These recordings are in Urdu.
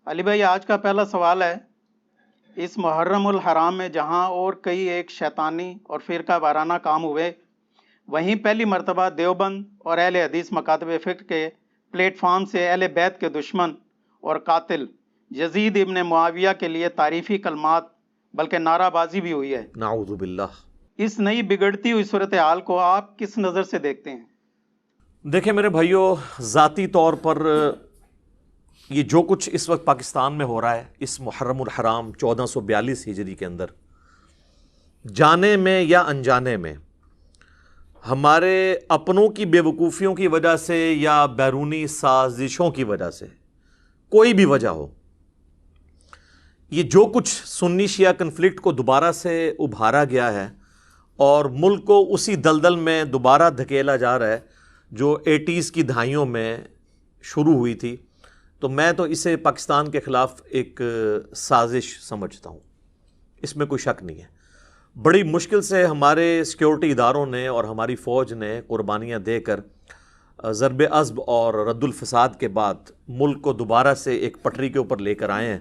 علی بھائی، آج کا پہلا سوال ہے، اس محرم الحرام میں جہاں اور کئی ایک شیطانی اور فرقہ وارانہ کام ہوئے، وہیں پہلی مرتبہ دیوبند اور اہل حدیث مکاتب فکر کے پلیٹ فارم سے اہل بیت کے دشمن اور قاتل یزید ابن معاویہ کے لیے تعریفی کلمات بلکہ نعرہ بازی بھی ہوئی ہے۔ نعوذ باللہ۔ اس نئی بگڑتی ہوئی صورتحال کو آپ کس نظر سے دیکھتے ہیں؟ دیکھیں میرے بھائیوں، ذاتی طور پر یہ جو کچھ اس وقت پاکستان میں ہو رہا ہے اس محرم الحرام 1442 ہجری کے اندر، جانے میں یا انجانے میں، ہمارے اپنوں کی بے وقوفیوں کی وجہ سے یا بیرونی سازشوں کی وجہ سے، کوئی بھی وجہ ہو، یہ جو کچھ سنی شیعہ کنفلکٹ کو دوبارہ سے ابھارا گیا ہے اور ملک کو اسی دلدل میں دوبارہ دھکیلا جا رہا ہے جو 80s کی دہائیوں میں شروع ہوئی تھی، تو میں تو اسے پاکستان کے خلاف ایک سازش سمجھتا ہوں، اس میں کوئی شک نہیں ہے۔ بڑی مشکل سے ہمارے سیکیورٹی اداروں نے اور ہماری فوج نے قربانیاں دے کر ضرب عصب اور رد الفساد کے بعد ملک کو دوبارہ سے ایک پٹری کے اوپر لے کر آئے ہیں،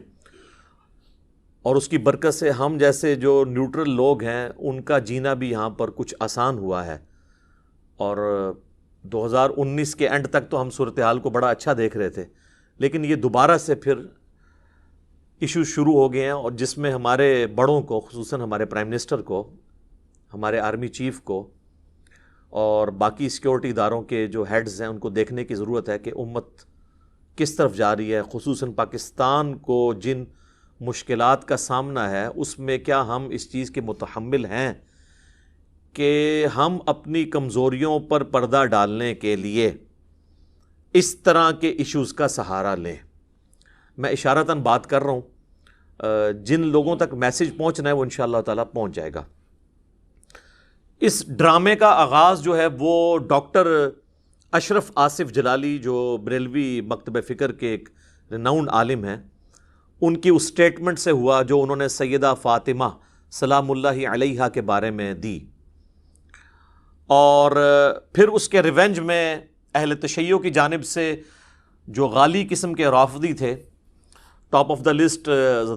اور اس کی برکت سے ہم جیسے جو نیوٹرل لوگ ہیں ان کا جینا بھی یہاں پر کچھ آسان ہوا ہے۔ اور 2019 کے اینڈ تک تو ہم صورتحال کو بڑا اچھا دیکھ رہے تھے، لیکن یہ دوبارہ سے پھر ایشو شروع ہو گئے ہیں، اور جس میں ہمارے بڑوں کو، خصوصاً ہمارے پرائم منسٹر کو، ہمارے آرمی چیف کو اور باقی سیکیورٹی اداروں کے جو ہیڈز ہیں ان کو دیکھنے کی ضرورت ہے کہ امت کس طرف جا رہی ہے، خصوصاً پاکستان کو جن مشکلات کا سامنا ہے اس میں کیا ہم اس چیز کے متحمل ہیں کہ ہم اپنی کمزوریوں پر پردہ ڈالنے کے لیے اس طرح کے ایشوز کا سہارا لیں۔ میں اشارتاً بات کر رہا ہوں، جن لوگوں تک میسج پہنچنا ہے وہ انشاءاللہ تعالیٰ پہنچ جائے گا۔ اس ڈرامے کا آغاز جو ہے وہ ڈاکٹر اشرف آصف جلالی، جو بریلوی مکتب فکر کے ایک ریناؤنڈ عالم ہیں، ان کی اس سٹیٹمنٹ سے ہوا جو انہوں نے سیدہ فاطمہ سلام اللہ علیہا کے بارے میں دی، اور پھر اس کے ریونج میں اہل تشیع کی جانب سے جو غالی قسم کے رافضی تھے، ٹاپ آف دا لسٹ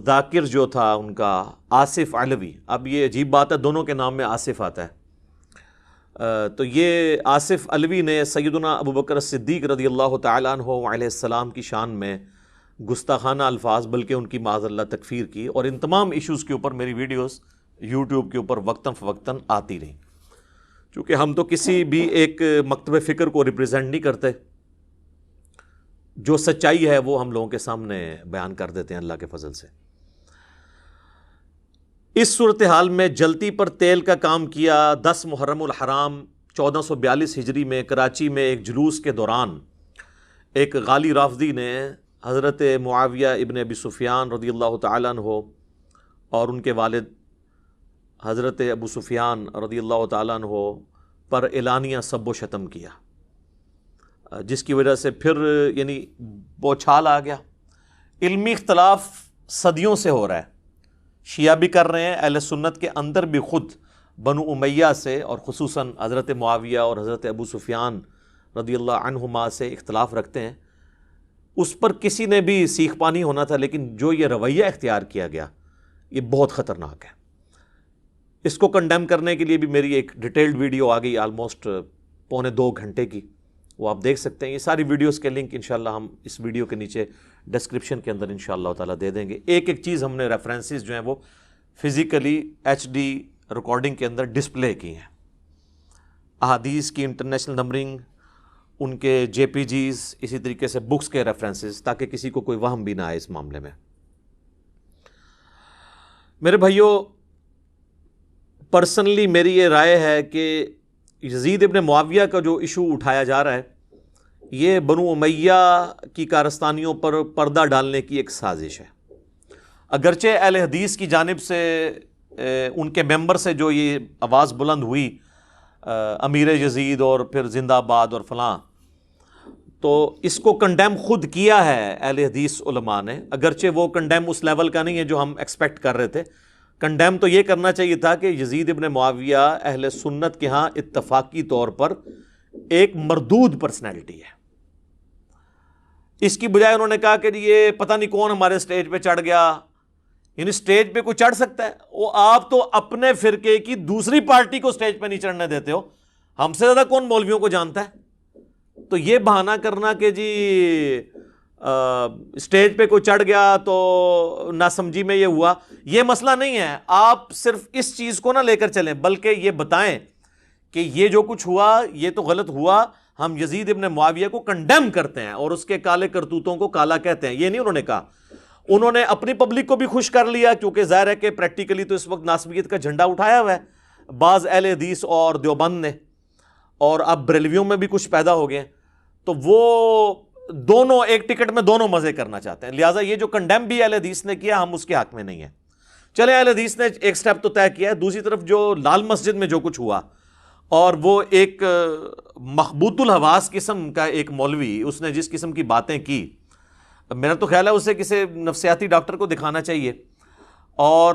ذاکر جو تھا ان کا آصف علوی، اب یہ عجیب بات ہے دونوں کے نام میں آصف آتا ہے، تو یہ آصف علوی نے سیدنا ابو بکر صدیق رضی اللہ تعالیٰ عنہ علیہ السلام کی شان میں گستاخانہ الفاظ بلکہ ان کی معاذ اللہ تکفیر کی، اور ان تمام ایشوز کے اوپر میری ویڈیوز یوٹیوب کے اوپر وقتاً فوقتاً آتی رہیں۔ چونکہ ہم تو کسی بھی ایک مکتب فکر کو ریپرزینٹ نہیں کرتے، جو سچائی ہے وہ ہم لوگوں کے سامنے بیان کر دیتے ہیں اللہ کے فضل سے۔ اس صورتحال میں جلتی پر تیل کا کام کیا۔ 10 محرم الحرام 1442 ہجری میں کراچی میں ایک جلوس کے دوران ایک غالی رافضی نے حضرت معاویہ ابن ابی سفیان رضی اللہ تعالیٰ عنہ اور ان کے والد حضرت ابو سفیان رضی اللہ تعالیٰ عنہ پر اعلانیہ سب و شتم کیا، جس کی وجہ سے پھر یعنی بوچھال آ گیا۔ علمی اختلاف صدیوں سے ہو رہا ہے، شیعہ بھی کر رہے ہیں، اہل سنت کے اندر بھی خود بنو امیہ سے اور خصوصاً حضرت معاویہ اور حضرت ابو سفیان رضی اللہ عنہما سے اختلاف رکھتے ہیں، اس پر کسی نے بھی سیخ پانی ہونا تھا، لیکن جو یہ رویہ اختیار کیا گیا یہ بہت خطرناک ہے۔ اس کو کنڈیم کرنے کے لیے بھی میری ایک ڈیٹیلڈ ویڈیو آ گئی آلموسٹ 2.25 گھنٹے کی، وہ آپ دیکھ سکتے ہیں۔ یہ ساری ویڈیوز کے لنک انشاءاللہ ہم اس ویڈیو کے نیچے ڈسکرپشن کے اندر انشاءاللہ تعالیٰ دے دیں گے۔ ایک ایک چیز ہم نے ریفرنسز جو ہیں وہ فزیکلی HD ریکارڈنگ کے اندر ڈسپلے کی ہیں، احادیث کی انٹرنیشنل نمبرنگ، ان کے JPGs، اسی طریقے سے بکس کے ریفرنسز، تاکہ کسی کو کوئی وہم بھی نہ آئے اس معاملے میں۔ میرے بھائیوں، پرسنلی میری یہ رائے ہے کہ یزید ابن معاویہ کا جو ایشو اٹھایا جا رہا ہے یہ بنو امیہ کی کارستانیوں پر پردہ ڈالنے کی ایک سازش ہے۔ اگرچہ اہل حدیث کی جانب سے ان کے ممبر سے جو یہ آواز بلند ہوئی امیر یزید اور پھر زندہ آباد اور فلاں، تو اس کو کنڈیم خود کیا ہے اہل حدیث علماء نے، اگرچہ وہ کنڈیم اس لیول کا نہیں ہے جو ہم ایکسپیکٹ کر رہے تھے۔ کنڈیم تو یہ کرنا چاہیے تھا کہ یزید ابن معاویہ اہل سنت کے ہاں اتفاقی طور پر ایک مردود پرسنالٹی ہے، اس کی بجائے انہوں نے کہا کہ یہ پتہ نہیں کون ہمارے سٹیج پہ چڑھ گیا. یعنی سٹیج پہ کوئی چڑھ سکتا ہے؟ وہ آپ تو اپنے فرقے کی دوسری پارٹی کو سٹیج پہ نہیں چڑھنے دیتے ہو. ہم سے زیادہ کون مولویوں کو جانتا ہے؟ تو یہ بہانہ کرنا کہ جی سٹیج پہ کوئی چڑھ گیا تو ناسمجھی میں یہ ہوا، یہ مسئلہ نہیں ہے. آپ صرف اس چیز کو نہ لے کر چلیں، بلکہ یہ بتائیں کہ یہ جو کچھ ہوا یہ تو غلط ہوا. ہم یزید ابن معاویہ کو کنڈیم کرتے ہیں اور اس کے کالے کرتوتوں کو کالا کہتے ہیں. یہ نہیں انہوں نے کہا. انہوں نے اپنی پبلک کو بھی خوش کر لیا، کیونکہ ظاہر ہے کہ پریکٹیکلی تو اس وقت ناسبیت کا جھنڈا اٹھایا ہوا ہے بعض اہل حدیث اور دیوبند نے، اور اب بریلویوں میں بھی کچھ پیدا ہو گئے ہیں. تو وہ دونوں ایک ٹکٹ میں دونوں مزے کرنا چاہتے ہیں. لہٰذا یہ جو کنڈیم بھی اہل حدیث نے کیا، ہم اس کے حق میں نہیں ہیں. چلے اہل حدیث نے ایک سٹیپ تو طے کیا ہے. دوسری طرف جو لال مسجد میں جو کچھ ہوا، اور وہ ایک مخبوط الحواس قسم کا ایک مولوی، اس نے جس قسم کی باتیں کی، میرا تو خیال ہے اسے کسی نفسیاتی ڈاکٹر کو دکھانا چاہیے. اور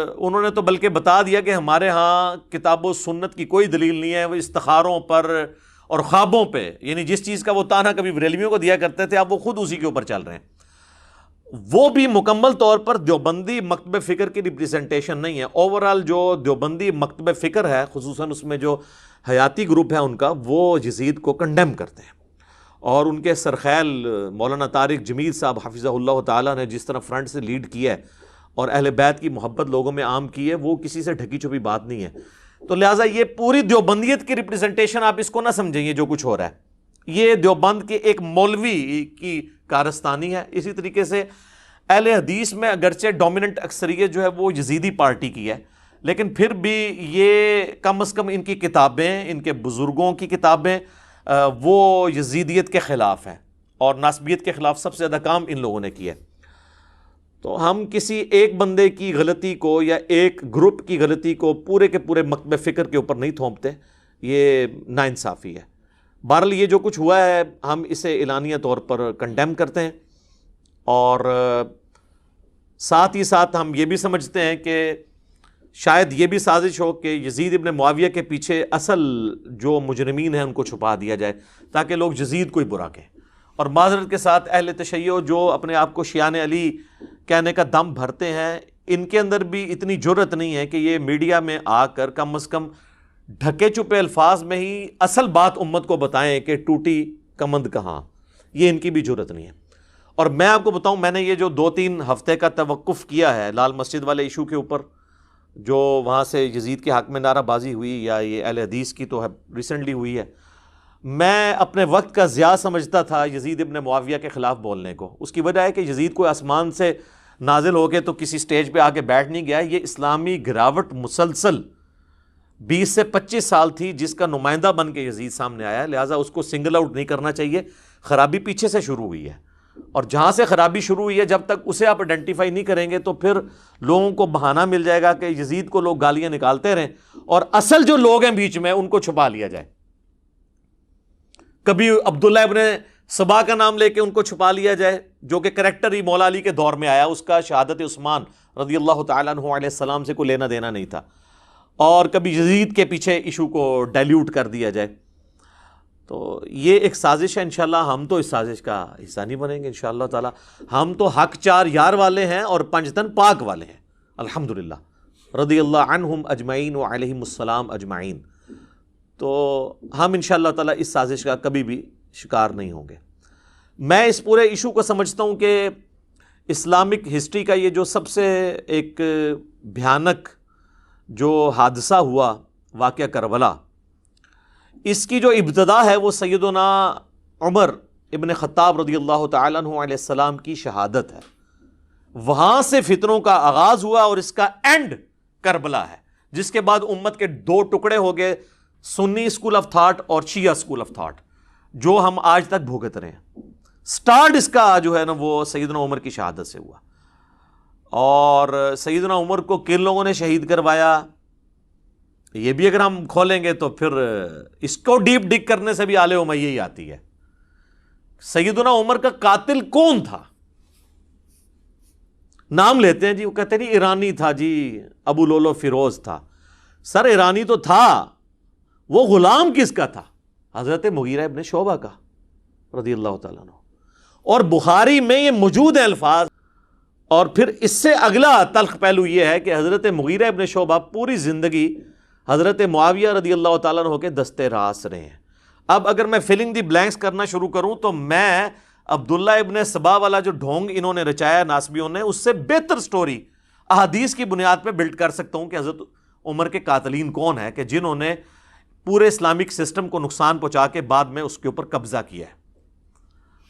انہوں نے تو بلکہ بتا دیا کہ ہمارے ہاں کتاب و سنت کی کوئی دلیل نہیں ہے، وہ استخاروں پر اور خوابوں پہ، یعنی جس چیز کا وہ تانا کبھی بریلویوں کو دیا کرتے تھے، اب وہ خود اسی کے اوپر چل رہے ہیں. وہ بھی مکمل طور پر دیوبندی مکتب فکر کی ریپریزنٹیشن نہیں ہے. اوورال جو دیوبندی مکتب فکر ہے، خصوصاً اس میں جو حیاتی گروپ ہے ان کا، وہ یزید کو کنڈیم کرتے ہیں. اور ان کے سرخیل مولانا طارق جمیل صاحب حفظہ اللہ تعالیٰ نے جس طرح فرنٹ سے لیڈ کیا ہے اور اہل بیت کی محبت لوگوں میں عام کی ہے، وہ کسی سے ڈھکی چھپی بات نہیں ہے. تو لہٰذا یہ پوری دیوبندیت کی ریپریزنٹیشن آپ اس کو نہ سمجھیں یہ جو کچھ ہو رہا ہے. یہ دیوبند کے ایک مولوی کی کارستانی ہے. اسی طریقے سے اہل حدیث میں اگرچہ ڈومیننٹ اکثریت جو ہے وہ یزیدی پارٹی کی ہے، لیکن پھر بھی یہ کم از کم ان کی کتابیں، ان کے بزرگوں کی کتابیں وہ یزیدیت کے خلاف ہیں، اور ناسبیت کے خلاف سب سے زیادہ کام ان لوگوں نے کیا ہے. تو ہم کسی ایک بندے کی غلطی کو یا ایک گروپ کی غلطی کو پورے کے پورے مکتب فکر کے اوپر نہیں تھوپتے، یہ ناانصافی ہے. بہرحال یہ جو کچھ ہوا ہے ہم اسے اعلانیہ طور پر کنڈیم کرتے ہیں، اور ساتھ ہی ساتھ ہم یہ بھی سمجھتے ہیں کہ شاید یہ بھی سازش ہو کہ یزید ابن معاویہ کے پیچھے اصل جو مجرمین ہیں ان کو چھپا دیا جائے تاکہ لوگ یزید کو ہی برا کہیں. اور معذرت کے ساتھ اہل تشیع جو اپنے آپ کو شیعان علی کہنے کا دم بھرتے ہیں، ان کے اندر بھی اتنی جرت نہیں ہے کہ یہ میڈیا میں آ کر کم از کم ڈھکے چھپے الفاظ میں ہی اصل بات امت کو بتائیں کہ ٹوٹی کمند کہاں. یہ ان کی بھی جرت نہیں ہے. اور میں آپ کو بتاؤں، میں نے یہ جو 2-3 ہفتے کا توقف کیا ہے لال مسجد والے ایشو کے اوپر، جو وہاں سے یزید کے حق میں نعرہ بازی ہوئی یا یہ اہل حدیث کی تو ریسنٹلی ہوئی ہے، میں اپنے وقت کا ضیاع سمجھتا تھا یزید ابن معاویہ کے خلاف بولنے کو. اس کی وجہ ہے کہ یزید کوئی آسمان سے نازل ہو کے تو کسی سٹیج پہ آ کے بیٹھ نہیں گیا. یہ اسلامی گراوٹ مسلسل 20 سے 25 سال تھی جس کا نمائندہ بن کے یزید سامنے آیا. لہٰذا اس کو سنگل آؤٹ نہیں کرنا چاہیے. خرابی پیچھے سے شروع ہوئی ہے، اور جہاں سے خرابی شروع ہوئی ہے جب تک اسے آپ آئیڈینٹیفائی نہیں کریں گے تو پھر لوگوں کو بہانہ مل جائے گا کہ یزید کو لوگ گالیاں نکالتے رہیں اور اصل جو لوگ ہیں بیچ میں ان کو چھپا لیا جائے. کبھی عبداللہ ابن سبا کا نام لے کے ان کو چھپا لیا جائے، جو کہ کریکٹر ہی مولا علی کے دور میں آیا، اس کا شہادت عثمان رضی اللہ تعالیٰ عنہ علیہ السلام سے کوئی لینا دینا نہیں تھا. اور کبھی یزید کے پیچھے ایشو کو ڈائلیوٹ کر دیا جائے. تو یہ ایک سازش ہے. انشاءاللہ ہم تو اس سازش کا حصہ نہیں بنیں گے انشاءاللہ تعالی. ہم تو حق 4 یار والے ہیں اور 5 تن پاک والے ہیں الحمدللہ، رضی اللہ عنہم اجمعین وعلیہم السلام اجمعین. تو ہم انشاءاللہ تعالی اس سازش کا کبھی بھی شکار نہیں ہوں گے. میں اس پورے ایشو کو سمجھتا ہوں کہ اسلامک ہسٹری کا یہ جو سب سے ایک بھیانک جو حادثہ ہوا، واقعہ کربلا، اس کی جو ابتدا ہے وہ سیدنا عمر ابن خطاب رضی اللہ تعالیٰ عنہ علیہ السلام کی شہادت ہے. وہاں سے فتنوں کا آغاز ہوا اور اس کا اینڈ کربلا ہے، جس کے بعد امت کے 2 ٹکڑے ہو گئے، سنی اسکول آف تھاٹ اور شیعہ اسکول آف تھاٹ، جو ہم آج تک بھوگت رہے ہیں. سٹارٹ اس کا جو ہے نا وہ سیدنا عمر کی شہادت سے ہوا. اور سیدنا عمر کو کن لوگوں نے شہید کروایا، یہ بھی اگر ہم کھولیں گے تو پھر اس کو ڈیپ ڈگ کرنے سے بھی آل امیہ ہی آتی ہے. سیدنا عمر کا قاتل کون تھا؟ نام لیتے ہیں جی، وہ کہتے ہیں نہیں ایرانی تھا جی، ابو لولو فیروز تھا. سر ایرانی تو تھا، وہ غلام کس کا تھا؟ حضرت مغیرہ ابن شعبہ کا رضی اللہ تعالیٰ عنہ. اور بخاری میں یہ موجود ہیں الفاظ. اور پھر اس سے اگلا تلخ پہلو یہ ہے کہ حضرت مغیرہ ابن شعبہ پوری زندگی حضرت معاویہ رضی اللہ تعالیٰ عنہ کے دستے راس رہے ہیں. اب اگر میں فلنگ دی بلینکس کرنا شروع کروں تو میں عبداللہ ابن سبا والا جو ڈھونگ انہوں نے رچایا ناسبیوں نے، اس سے بہتر سٹوری احادیث کی بنیاد پہ بلڈ کر سکتا ہوں کہ حضرت عمر کے قاتلین کون ہیں کہ جنہوں نے پورے اسلامک سسٹم کو نقصان پہنچا کے بعد میں اس کے اوپر قبضہ کیا ہے.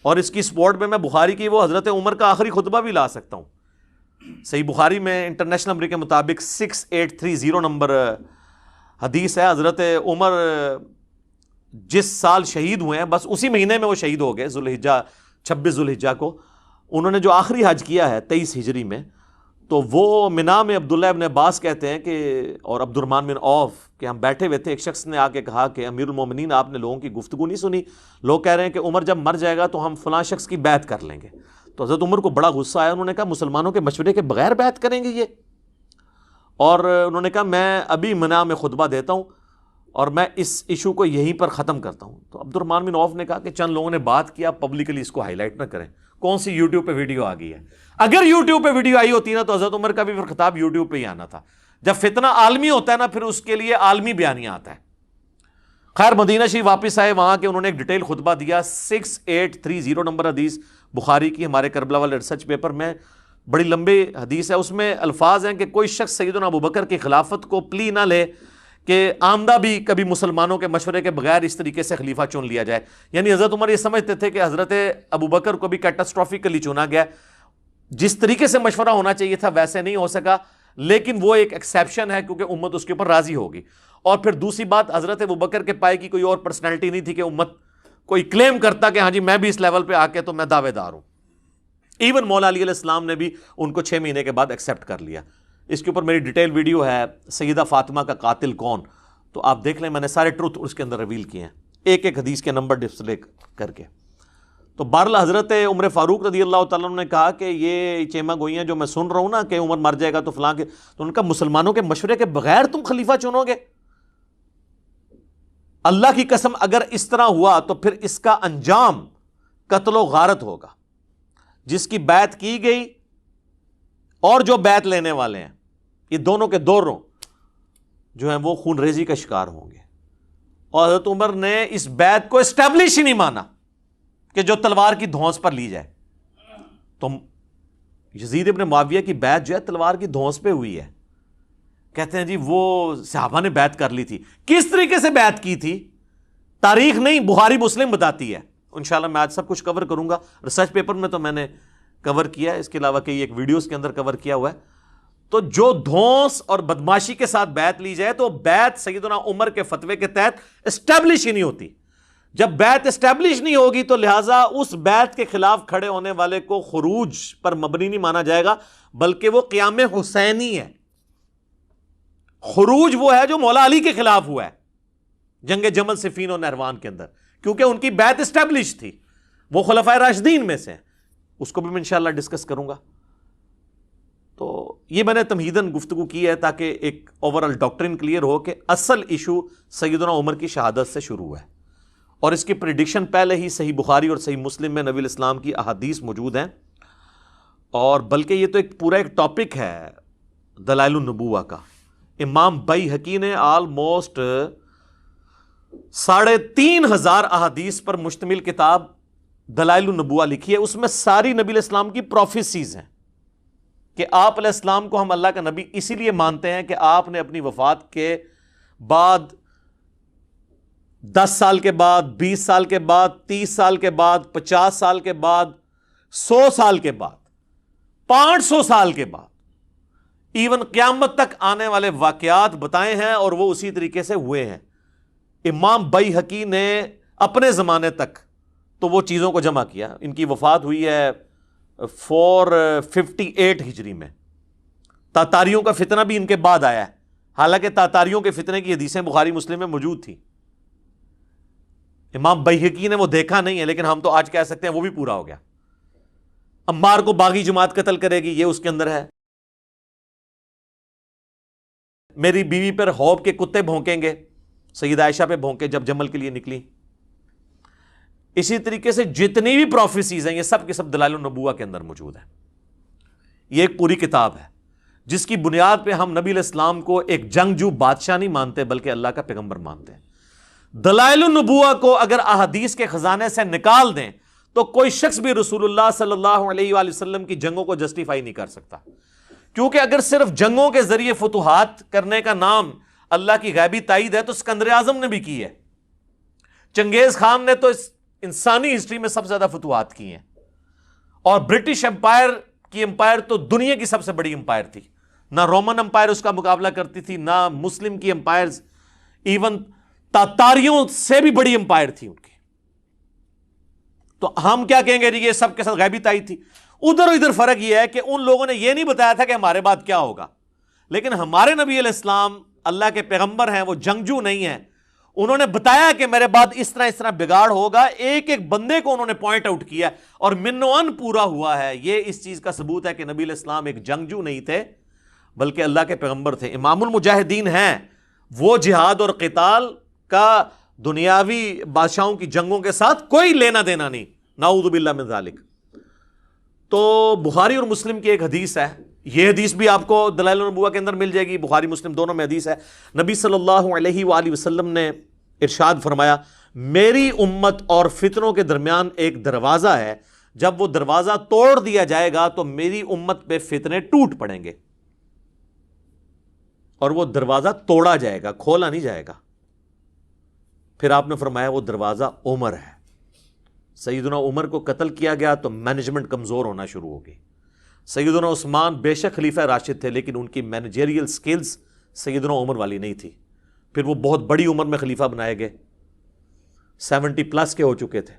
اور اس کی سپورٹ میں بخاری کی وہ حضرت عمر کا آخری خطبہ بھی لا سکتا ہوں. صحیح بخاری میں انٹرنیشنل نمبر کے مطابق 6830 نمبر حدیث ہے. حضرت عمر جس سال شہید ہوئے ہیں بس اسی مہینے میں وہ شہید ہو گئے، ذوالحجہ 26 ذوالحجہ کو. انہوں نے جو آخری حج کیا ہے 23 ہجری میں، تو وہ منا میں عبداللہ ابن عباس کہتے ہیں کہ اور عبد الرحمن بن عوف کہ ہم بیٹھے ہوئے تھے، ایک شخص نے آ کے کہا کہ امیر المومنین آپ نے لوگوں کی گفتگو نہیں سنی، لوگ کہہ رہے ہیں کہ عمر جب مر جائے گا تو ہم فلاں شخص کی بیعت کر لیں گے. تو حضرت عمر کو بڑا غصہ آیا، انہوں نے کہا مسلمانوں کے مشورے کے بغیر بیعت کریں گے یہ؟ اور انہوں نے کہا میں ابھی منا میں خطبہ دیتا ہوں اور میں اس ایشو کو یہیں پر ختم کرتا ہوں. تو عبد الرحمن بن عوف نے کہا کہ چند لوگوں نے بات کیا، پبلکلی اس کو ہائی لائٹ نہ کریں. کون سی یوٹیوب پہ ویڈیو آ گئی ہے؟ اگر یوٹیوب پہ ویڈیو آئی ہوتی نا تو حضرت عمر کا بھی پھر خطاب یوٹیوب پہ ہی آنا تھا. جب فتنہ عالمی ہوتا ہے نا پھر اس کے لیے عالمی بیانیہ آتا ہے. خیر مدینہ شریف واپس آئے، وہاں کے انہوں نے ایک ڈیٹیل خطبہ دیا. 6830 نمبر حدیث بخاری کی، ہمارے کربلا والے ریسرچ پیپر میں بڑی لمبی حدیث ہے. اس میں الفاظ ہیں کہ کوئی شخص سیدنا ابوبکر کی خلافت کو پلی نہ لے کہ آمدہ بھی کبھی مسلمانوں کے مشورے کے بغیر اس طریقے سے خلیفہ چن لیا جائے. یعنی حضرت عمر یہ سمجھتے تھے کہ حضرت ابوبکر کو بھی کیٹاسٹرافکلی چنا گیا، جس طریقے سے مشورہ ہونا چاہیے تھا ویسے نہیں ہو سکا، لیکن وہ ایک ایکسیپشن ہے کیونکہ امت اس کے اوپر راضی ہوگی. اور پھر دوسری بات، حضرت ابوبکر کے پائے کی کوئی اور پرسنالٹی نہیں تھی کہ امت کوئی کلیم کرتا کہ ہاں جی میں بھی اس لیول پہ آ کے تو میں دعوے دار ہوں. ایون مولا علی علیہ السلام نے بھی ان کو 6 مہینے کے بعد ایکسیپٹ کر لیا. اس کے اوپر میری ڈیٹیل ویڈیو ہے سیدہ فاطمہ کا قاتل کون، تو آپ دیکھ لیں، میں نے سارے ٹروتھ اس کے اندر ریویل کیے ہیں ایک ایک حدیث کے نمبر ڈسپلے کر کے. تو بہرحال حضرت عمر فاروق رضی اللہ تعالیٰ عنہ نے کہا کہ یہ چیما گوئیاں جو میں سن رہا ہوں نا کہ عمر مر جائے گا تو فلاں کے، تو ان کا مسلمانوں کے مشورے کے بغیر تم خلیفہ چنو گے؟ اللہ کی قسم اگر اس طرح ہوا تو پھر اس کا انجام قتل و غارت ہوگا. جس کی بیعت کی گئی اور جو بیعت لینے والے ہیں، یہ دونوں کے دونوں جو ہیں وہ خون ریزی کا شکار ہوں گے. اور حضرت عمر نے اس بیعت کو اسٹیبلش ہی نہیں مانا کہ جو تلوار کی دھونس پر لی جائے. تو یزید ابن معاویہ کی بیعت جو ہے تلوار کی دھونس پہ ہوئی ہے. کہتے ہیں جی وہ صحابہ نے بیعت کر لی تھی. کس طریقے سے بیعت کی تھی تاریخ نہیں، بخاری مسلم بتاتی ہے. انشاءاللہ میں آج سب کچھ کور کروں گا. ریسرچ پیپر میں تو میں نے کور کیا ہے، اس کے علاوہ کئی ایک ویڈیوز کے اندر کور کیا ہوا ہے. تو جو دھونس اور بدماشی کے ساتھ بیعت لی جائے تو بیعت سیدنا عمر کے فتوے کے تحت اسٹیبلش ہی نہیں ہوتی. جب بیعت اسٹیبلش نہیں ہوگی تو لہٰذا اس بیعت کے خلاف کھڑے ہونے والے کو خروج پر مبنی نہیں مانا جائے گا، بلکہ وہ قیام حسینی ہے. خروج وہ ہے جو مولا علی کے خلاف ہوا ہے جنگ جمل صفین اور نہروان کے اندر، کیونکہ ان کی بیعت اسٹیبلش تھی، وہ خلفائے راشدین میں سے ہیں. اس کو بھی میں انشاءاللہ ڈسکس کروں گا. تو یہ میں نے تمہیداً گفتگو کی ہے تاکہ ایک اوورال ڈاکٹرن کلیئر ہو کہ اصل ایشو سیدنا عمر کی شہادت سے شروع ہے. اور اس کی پریڈکشن پہلے ہی صحیح بخاری اور صحیح مسلم میں نبی الاسلام کی احادیث موجود ہیں. اور بلکہ یہ تو ایک پورا ایک ٹاپک ہے دلائل النبوہ کا. امام بیہقی نے آلموسٹ 3500 احادیث پر مشتمل کتاب دلائل النبوہ لکھی ہے. اس میں ساری نبی علیہ السلام کی پروفیسیز ہیں کہ آپ علیہ السلام کو ہم اللہ کا نبی اسی لیے مانتے ہیں کہ آپ نے اپنی وفات کے بعد 10 سال کے بعد، 20 سال کے بعد، 30 سال کے بعد، 50 سال کے بعد، 100 سال کے بعد، 500 سال کے بعد، ایون قیامت تک آنے والے واقعات بتائے ہیں اور وہ اسی طریقے سے ہوئے ہیں. امام بیہقی نے اپنے زمانے تک تو وہ چیزوں کو جمع کیا. ان کی وفات ہوئی ہے 458 ہجری میں. تاتاریوں کا فتنہ بھی ان کے بعد آیا ہے، حالانکہ تاتاریوں کے فتنے کی حدیثیں بخاری مسلم میں موجود تھی. امام بیہقی نے وہ دیکھا نہیں ہے، لیکن ہم تو آج کہہ سکتے ہیں وہ بھی پورا ہو گیا. عمار کو باغی جماعت قتل کرے گی، یہ اس کے اندر ہے. میری بیوی پر خواب کے کتے بھونکیں گے، سیدہ عائشہ پہ بھونکے جب جمل کے لیے نکلی. اسی طریقے سے جتنی بھی پروفیسیز ہیں یہ سب کے سب دلائل النبوہ کے اندر موجود ہیں. یہ ایک پوری کتاب ہے جس کی بنیاد پہ ہم نبی علیہ السلام کو ایک جنگجو بادشاہ نہیں مانتے بلکہ اللہ کا پیغمبر مانتے ہیں. دلائل النبوہ کو اگر احادیث کے خزانے سے نکال دیں تو کوئی شخص بھی رسول اللہ صلی اللہ علیہ وآلہ وسلم کی جنگوں کو جسٹیفائی نہیں کر سکتا. کیونکہ اگر صرف جنگوں کے ذریعے فتوحات کرنے کا نام اللہ کی غیبی تائید ہے تو اسکندر اعظم نے بھی کی ہے. چنگیز خان نے تو انسانی ہسٹری میں سب سے زیادہ فتوحات کی ہیں. اور برٹش امپائر کی امپائر تو دنیا کی سب سے بڑی امپائر تھی. نہ رومن امپائر اس کا مقابلہ کرتی تھی، نہ مسلم کی امپائرز، ایون تاتاریوں سے بھی بڑی امپائر تھی ان کی. تو ہم کیا کہیں گے؟ یہ سب کے ساتھ غیبی تائید تھی. ادھر فرق یہ ہے کہ ان لوگوں نے یہ نہیں بتایا تھا کہ ہمارے بعد کیا ہوگا، لیکن ہمارے نبی علیہ السلام اللہ کے پیغمبر ہیں، وہ جنگجو نہیں ہیں. انہوں نے بتایا کہ میرے بعد اس طرح بگاڑ ہوگا. ایک ایک بندے کو انہوں نے پوائنٹ آؤٹ کیا اور منوان پورا ہوا ہے. یہ اس چیز کا ثبوت ہے کہ نبی علیہ السلام ایک جنگجو نہیں تھے بلکہ اللہ کے پیغمبر تھے. امام المجاہدین ہیں. وہ جہاد اور قتال کا دنیاوی بادشاہوں کی جنگوں کے ساتھ کوئی لینا دینا نہیں، نعوذ باللہ من ذالک. تو بخاری اور مسلم کی ایک حدیث ہے، یہ حدیث بھی آپ کو دلائل النبوہ کے اندر مل جائے گی. بخاری مسلم دونوں میں حدیث ہے. نبی صلی اللہ علیہ وآلہ وسلم نے ارشاد فرمایا، میری امت اور فتنوں کے درمیان ایک دروازہ ہے، جب وہ دروازہ توڑ دیا جائے گا تو میری امت پہ فتنے ٹوٹ پڑیں گے. اور وہ دروازہ توڑا جائے گا، کھولا نہیں جائے گا. پھر آپ نے فرمایا وہ دروازہ عمر ہے. سیدنا عمر کو قتل کیا گیا تو مینجمنٹ کمزور ہونا شروع ہو گئی. سیدنا عثمان بے شک خلیفہ راشد تھے لیکن ان کی مینیجریل سکلز سیدنا عمر والی نہیں تھی. پھر وہ بہت بڑی عمر میں خلیفہ بنائے گئے، 70+ کے ہو چکے تھے.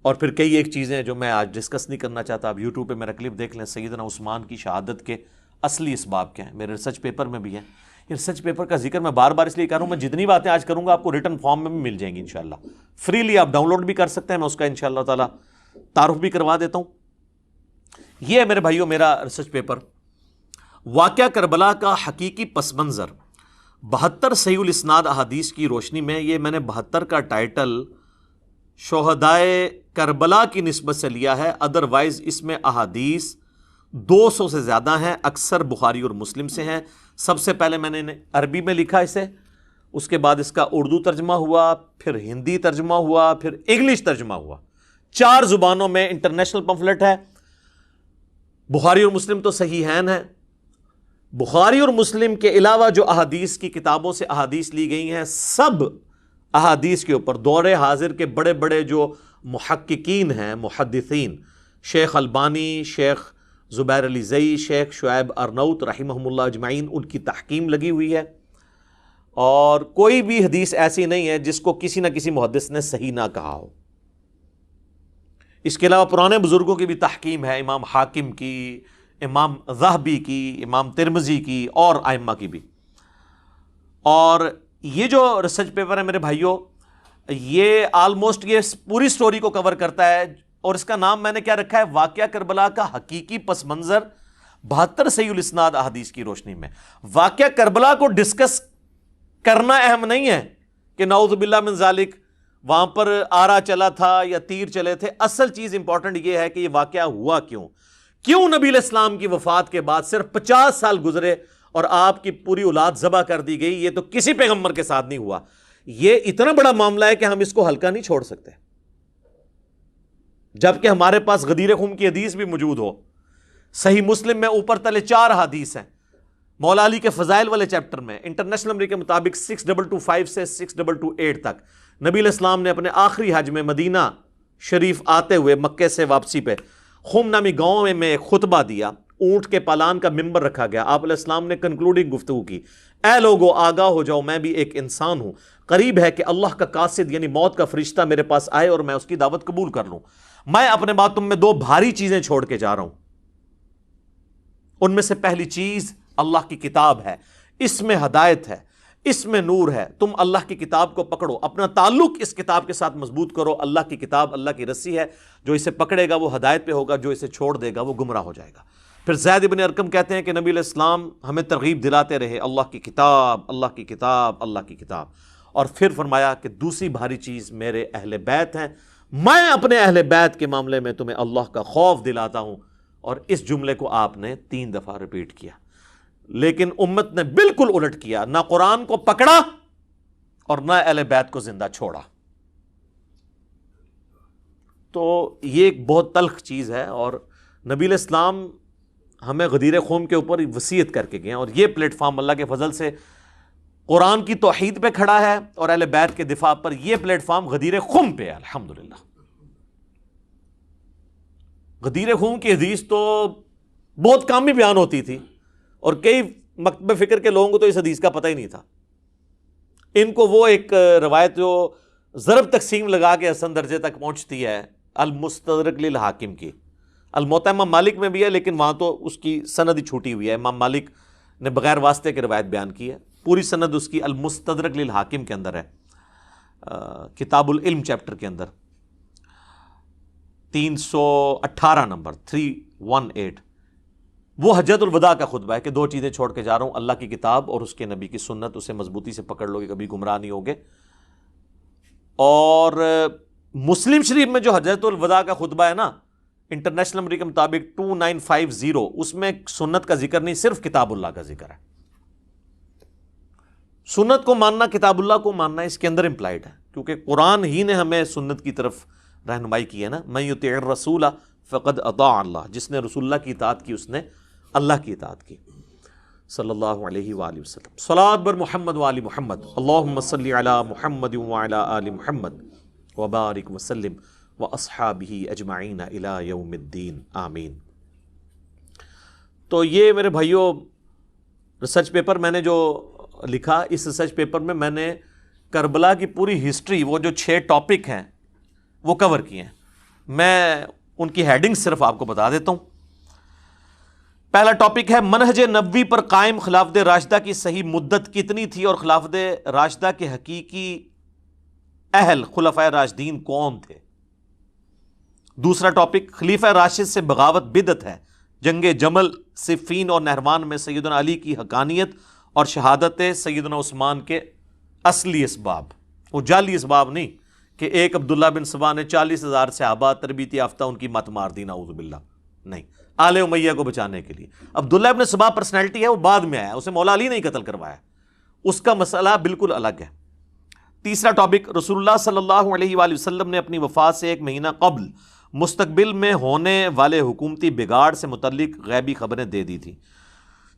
اور پھر کئی ایک چیزیں جو میں آج ڈسکس نہیں کرنا چاہتا، آپ یوٹیوب پہ میرا کلپ دیکھ لیں. سیدنا عثمان کی شہادت کے اصلی اسباب کیا ہیں، میرے ریسرچ پیپر میں بھی ہیں. یہ ریسرچ پیپر کا ذکر میں بار بار اس لیے کر رہا ہوں، میں جتنی باتیں آج کروں گا آپ کو ریٹن فارم میں بھی مل جائیں گی انشاءاللہ. فریلی آپ ڈاؤن لوڈ بھی کر سکتے ہیں، میں اس کا انشاءاللہ تعالی تعارف بھی کروا دیتا ہوں. یہ ہے میرے بھائیوں میرا ریسرچ پیپر، واقعہ کربلا کا حقیقی پس منظر 72 صحیح الاسناد احادیث کی روشنی میں. یہ میں نے 72 کا ٹائٹل شہدائے کربلا کی نسبت سے لیا ہے، ادروائز اس میں احادیث 200 سے زیادہ ہیں، اکثر بخاری اور مسلم سے ہیں. سب سے پہلے میں نے عربی میں لکھا اسے، اس کے بعد اس کا اردو ترجمہ ہوا، پھر ہندی ترجمہ ہوا، پھر انگلش ترجمہ ہوا. 4 زبانوں میں انٹرنیشنل پمفلٹ ہے. بخاری اور مسلم تو صحیحین ہیں. بخاری اور مسلم کے علاوہ جو احادیث کی کتابوں سے احادیث لی گئی ہیں، سب احادیث کے اوپر دور حاضر کے بڑے بڑے جو محققین ہیں، محدثین، شیخ البانی، شیخ زبیر علی زئی، شیخ شعیب ارنوت رحمہم اللہ اجمعین، ان کی تحقیم لگی ہوئی ہے. اور کوئی بھی حدیث ایسی نہیں ہے جس کو کسی نہ کسی محدث نے صحیح نہ کہا ہو. اس کے علاوہ پرانے بزرگوں کی بھی تحقیم ہے، امام حاکم کی، امام ذہبی کی، امام ترمذی کی اور ائمہ کی بھی. اور یہ جو ریسرچ پیپر ہے میرے بھائیوں، یہ آلموسٹ یہ پوری سٹوری کو کور کرتا ہے، اور اس کا نام میں نے کیا رکھا ہے؟ واقعہ کربلا کا حقیقی پس منظر 72 صحیح الاسناد احادیث کی روشنی میں. واقعہ کربلا کو ڈسکس کرنا اہم نہیں ہے کہ نعوذ باللہ من ذالک وہاں پر آرا چلا تھا یا تیر چلے تھے. اصل چیز امپورٹنٹ یہ ہے کہ یہ واقعہ ہوا کیوں نبی علیہ السلام کی وفات کے بعد صرف 50 سال گزرے اور آپ کی پوری اولاد ذبح کر دی گئی. یہ تو کسی پیغمبر کے ساتھ نہیں ہوا. یہ اتنا بڑا معاملہ ہے کہ ہم اس کو ہلکا نہیں چھوڑ سکتے، جبکہ ہمارے پاس غدیر خم کی حدیث بھی موجود ہو. صحیح مسلم میں اوپر تلے 4 حدیث ہیں. مولا علی کے فضائل والے چیپٹر میں انٹرنیشنل نمبر کے مطابق 6225 سے 6228 تک نبی علیہ السلام نے اپنے آخری حج میں مدینہ شریف آتے ہوئے مکے سے واپسی پہ خم نامی گاؤں میں ایک خطبہ دیا. اونٹ کے پالان کا ممبر رکھا گیا. آپ علیہ السلام نے کنکلوڈنگ گفتگو کی، اے لوگو آگاہ ہو جاؤ، میں بھی ایک انسان ہوں. قریب ہے کہ اللہ کا قاصد یعنی موت کا فرشتہ میرے پاس آئے اور میں اس کی دعوت قبول کر لوں. میں اپنے بعد تم میں 2 بھاری چیزیں چھوڑ کے جا رہا ہوں. ان میں سے پہلی چیز اللہ کی کتاب ہے. اس میں ہدایت ہے، اس میں نور ہے. تم اللہ کی کتاب کو پکڑو، اپنا تعلق اس کتاب کے ساتھ مضبوط کرو. اللہ کی کتاب اللہ کی رسی ہے، جو اسے پکڑے گا وہ ہدایت پہ ہوگا، جو اسے چھوڑ دے گا وہ گمراہ ہو جائے گا. پھر زید بن ارقم کہتے ہیں کہ نبی علیہ السلام ہمیں ترغیب دلاتے رہے، اللہ کی کتاب، اللہ کی کتاب، اللہ کی کتاب. اور پھر فرمایا کہ دوسری بھاری چیز میرے اہل بیت ہیں، میں اپنے اہل بیت کے معاملے میں تمہیں اللہ کا خوف دلاتا ہوں. اور اس جملے کو آپ نے 3 دفعہ ریپیٹ کیا. لیکن امت نے بالکل الٹ کیا، نہ قرآن کو پکڑا اور نہ اہل بیت کو زندہ چھوڑا. تو یہ ایک بہت تلخ چیز ہے، اور نبی علیہ السلام ہمیں غدیر خم کے اوپر وصیت کر کے گئے ہیں، اور یہ پلیٹ فارم اللہ کے فضل سے قرآن کی توحید پہ کھڑا ہے اور اہل بیت کے دفاع پر یہ پلیٹ فارم غدیر خم پہ ہے. الحمدللہ. غدیر خم کی حدیث تو بہت کم ہی بیان ہوتی تھی، اور کئی مکتب فکر کے لوگوں کو تو اس حدیث کا پتہ ہی نہیں تھا. ان کو وہ ایک روایت جو ضرب تقسیم لگا کے حسن درجے تک پہنچتی ہے، المستدرک للحاکم کی، الموطا امام مالک میں بھی ہے لیکن وہاں تو اس کی سند ہی چھوٹی ہوئی ہے. امام مالک نے بغیر واسطے کے روایت بیان کی ہے، پوری سند اس کی المستدرک للحاکم کے اندر ہے، کتاب العلم چیپٹر کے اندر 318 نمبر 318. وہ حجۃ الوداع کا خطبہ ہے کہ 2 چیزیں چھوڑ کے جا رہا ہوں، اللہ کی کتاب اور اس کے نبی کی سنت، اسے مضبوطی سے پکڑ لو گے کبھی گمراہ نہیں ہوگے. اور مسلم شریف میں جو حجۃ الوداع کا خطبہ ہے نا، انٹرنیشنل نمبر کے مطابق 2950، اس میں سنت کا ذکر نہیں، صرف کتاب اللہ کا ذکر ہے. سنت کو ماننا، کتاب اللہ کو ماننا اس کے اندر امپلائڈ ہے، کیونکہ قرآن ہی نے ہمیں سنت کی طرف رہنمائی کی ہے نا. من یطیع الرسول فقد اطاع اللہ، جس نے رسول اللہ کی اطاعت کی اس نے اللہ کی اطاعت کی، صلی اللہ علیہ وآلہ وسلم. صلاۃ بر محمد وآل محمد، اللہم صلی علی محمد وعلی آل محمد وبارک وسلم واصحابہ اجمعین الی یوم الدین، آمین. تو یہ میرے بھائیوں ریسرچ پیپر میں نے جو لکھا، اس ریسرچ پیپر میں میں نے کربلا کی پوری ہسٹری، وہ جو 6 ٹاپک ہیں وہ کور کیے ہیں. میں ان کی ہیڈنگ صرف آپ کو بتا دیتا ہوں. پہلا ٹاپک ہے منہج نبوی پر قائم خلافت راشدہ کی صحیح مدت کتنی تھی اور خلافت راشدہ کے حقیقی اہل خلفائے راشدین کون تھے. دوسرا ٹاپک خلیفہ راشد سے بغاوت بدعت ہے، جنگ جمل، صفین اور نہروان میں سیدنا علی کی حقانیت اور شہادت سیدنا عثمان کے اصلی اسباب، وہ جعلی اسباب نہیں کہ ایک عبداللہ بن سبا نے 40,000 صحابہ تربیت یافتہ ان کی مت مار دی، نعوذ باللہ، نہیں، آل امیہ کو بچانے کے لیے. عبداللہ ابن سبا پرسنالٹی ہے، وہ بعد میں آیا، اسے مولا علی نہیں قتل کروایا، اس کا مسئلہ بالکل الگ ہے. تیسرا ٹاپک رسول اللہ صلی اللہ علیہ وآلہ وسلم نے اپنی وفات سے 1 مہینہ قبل مستقبل میں ہونے والے حکومتی بگاڑ سے متعلق غیبی خبریں دے دی تھی.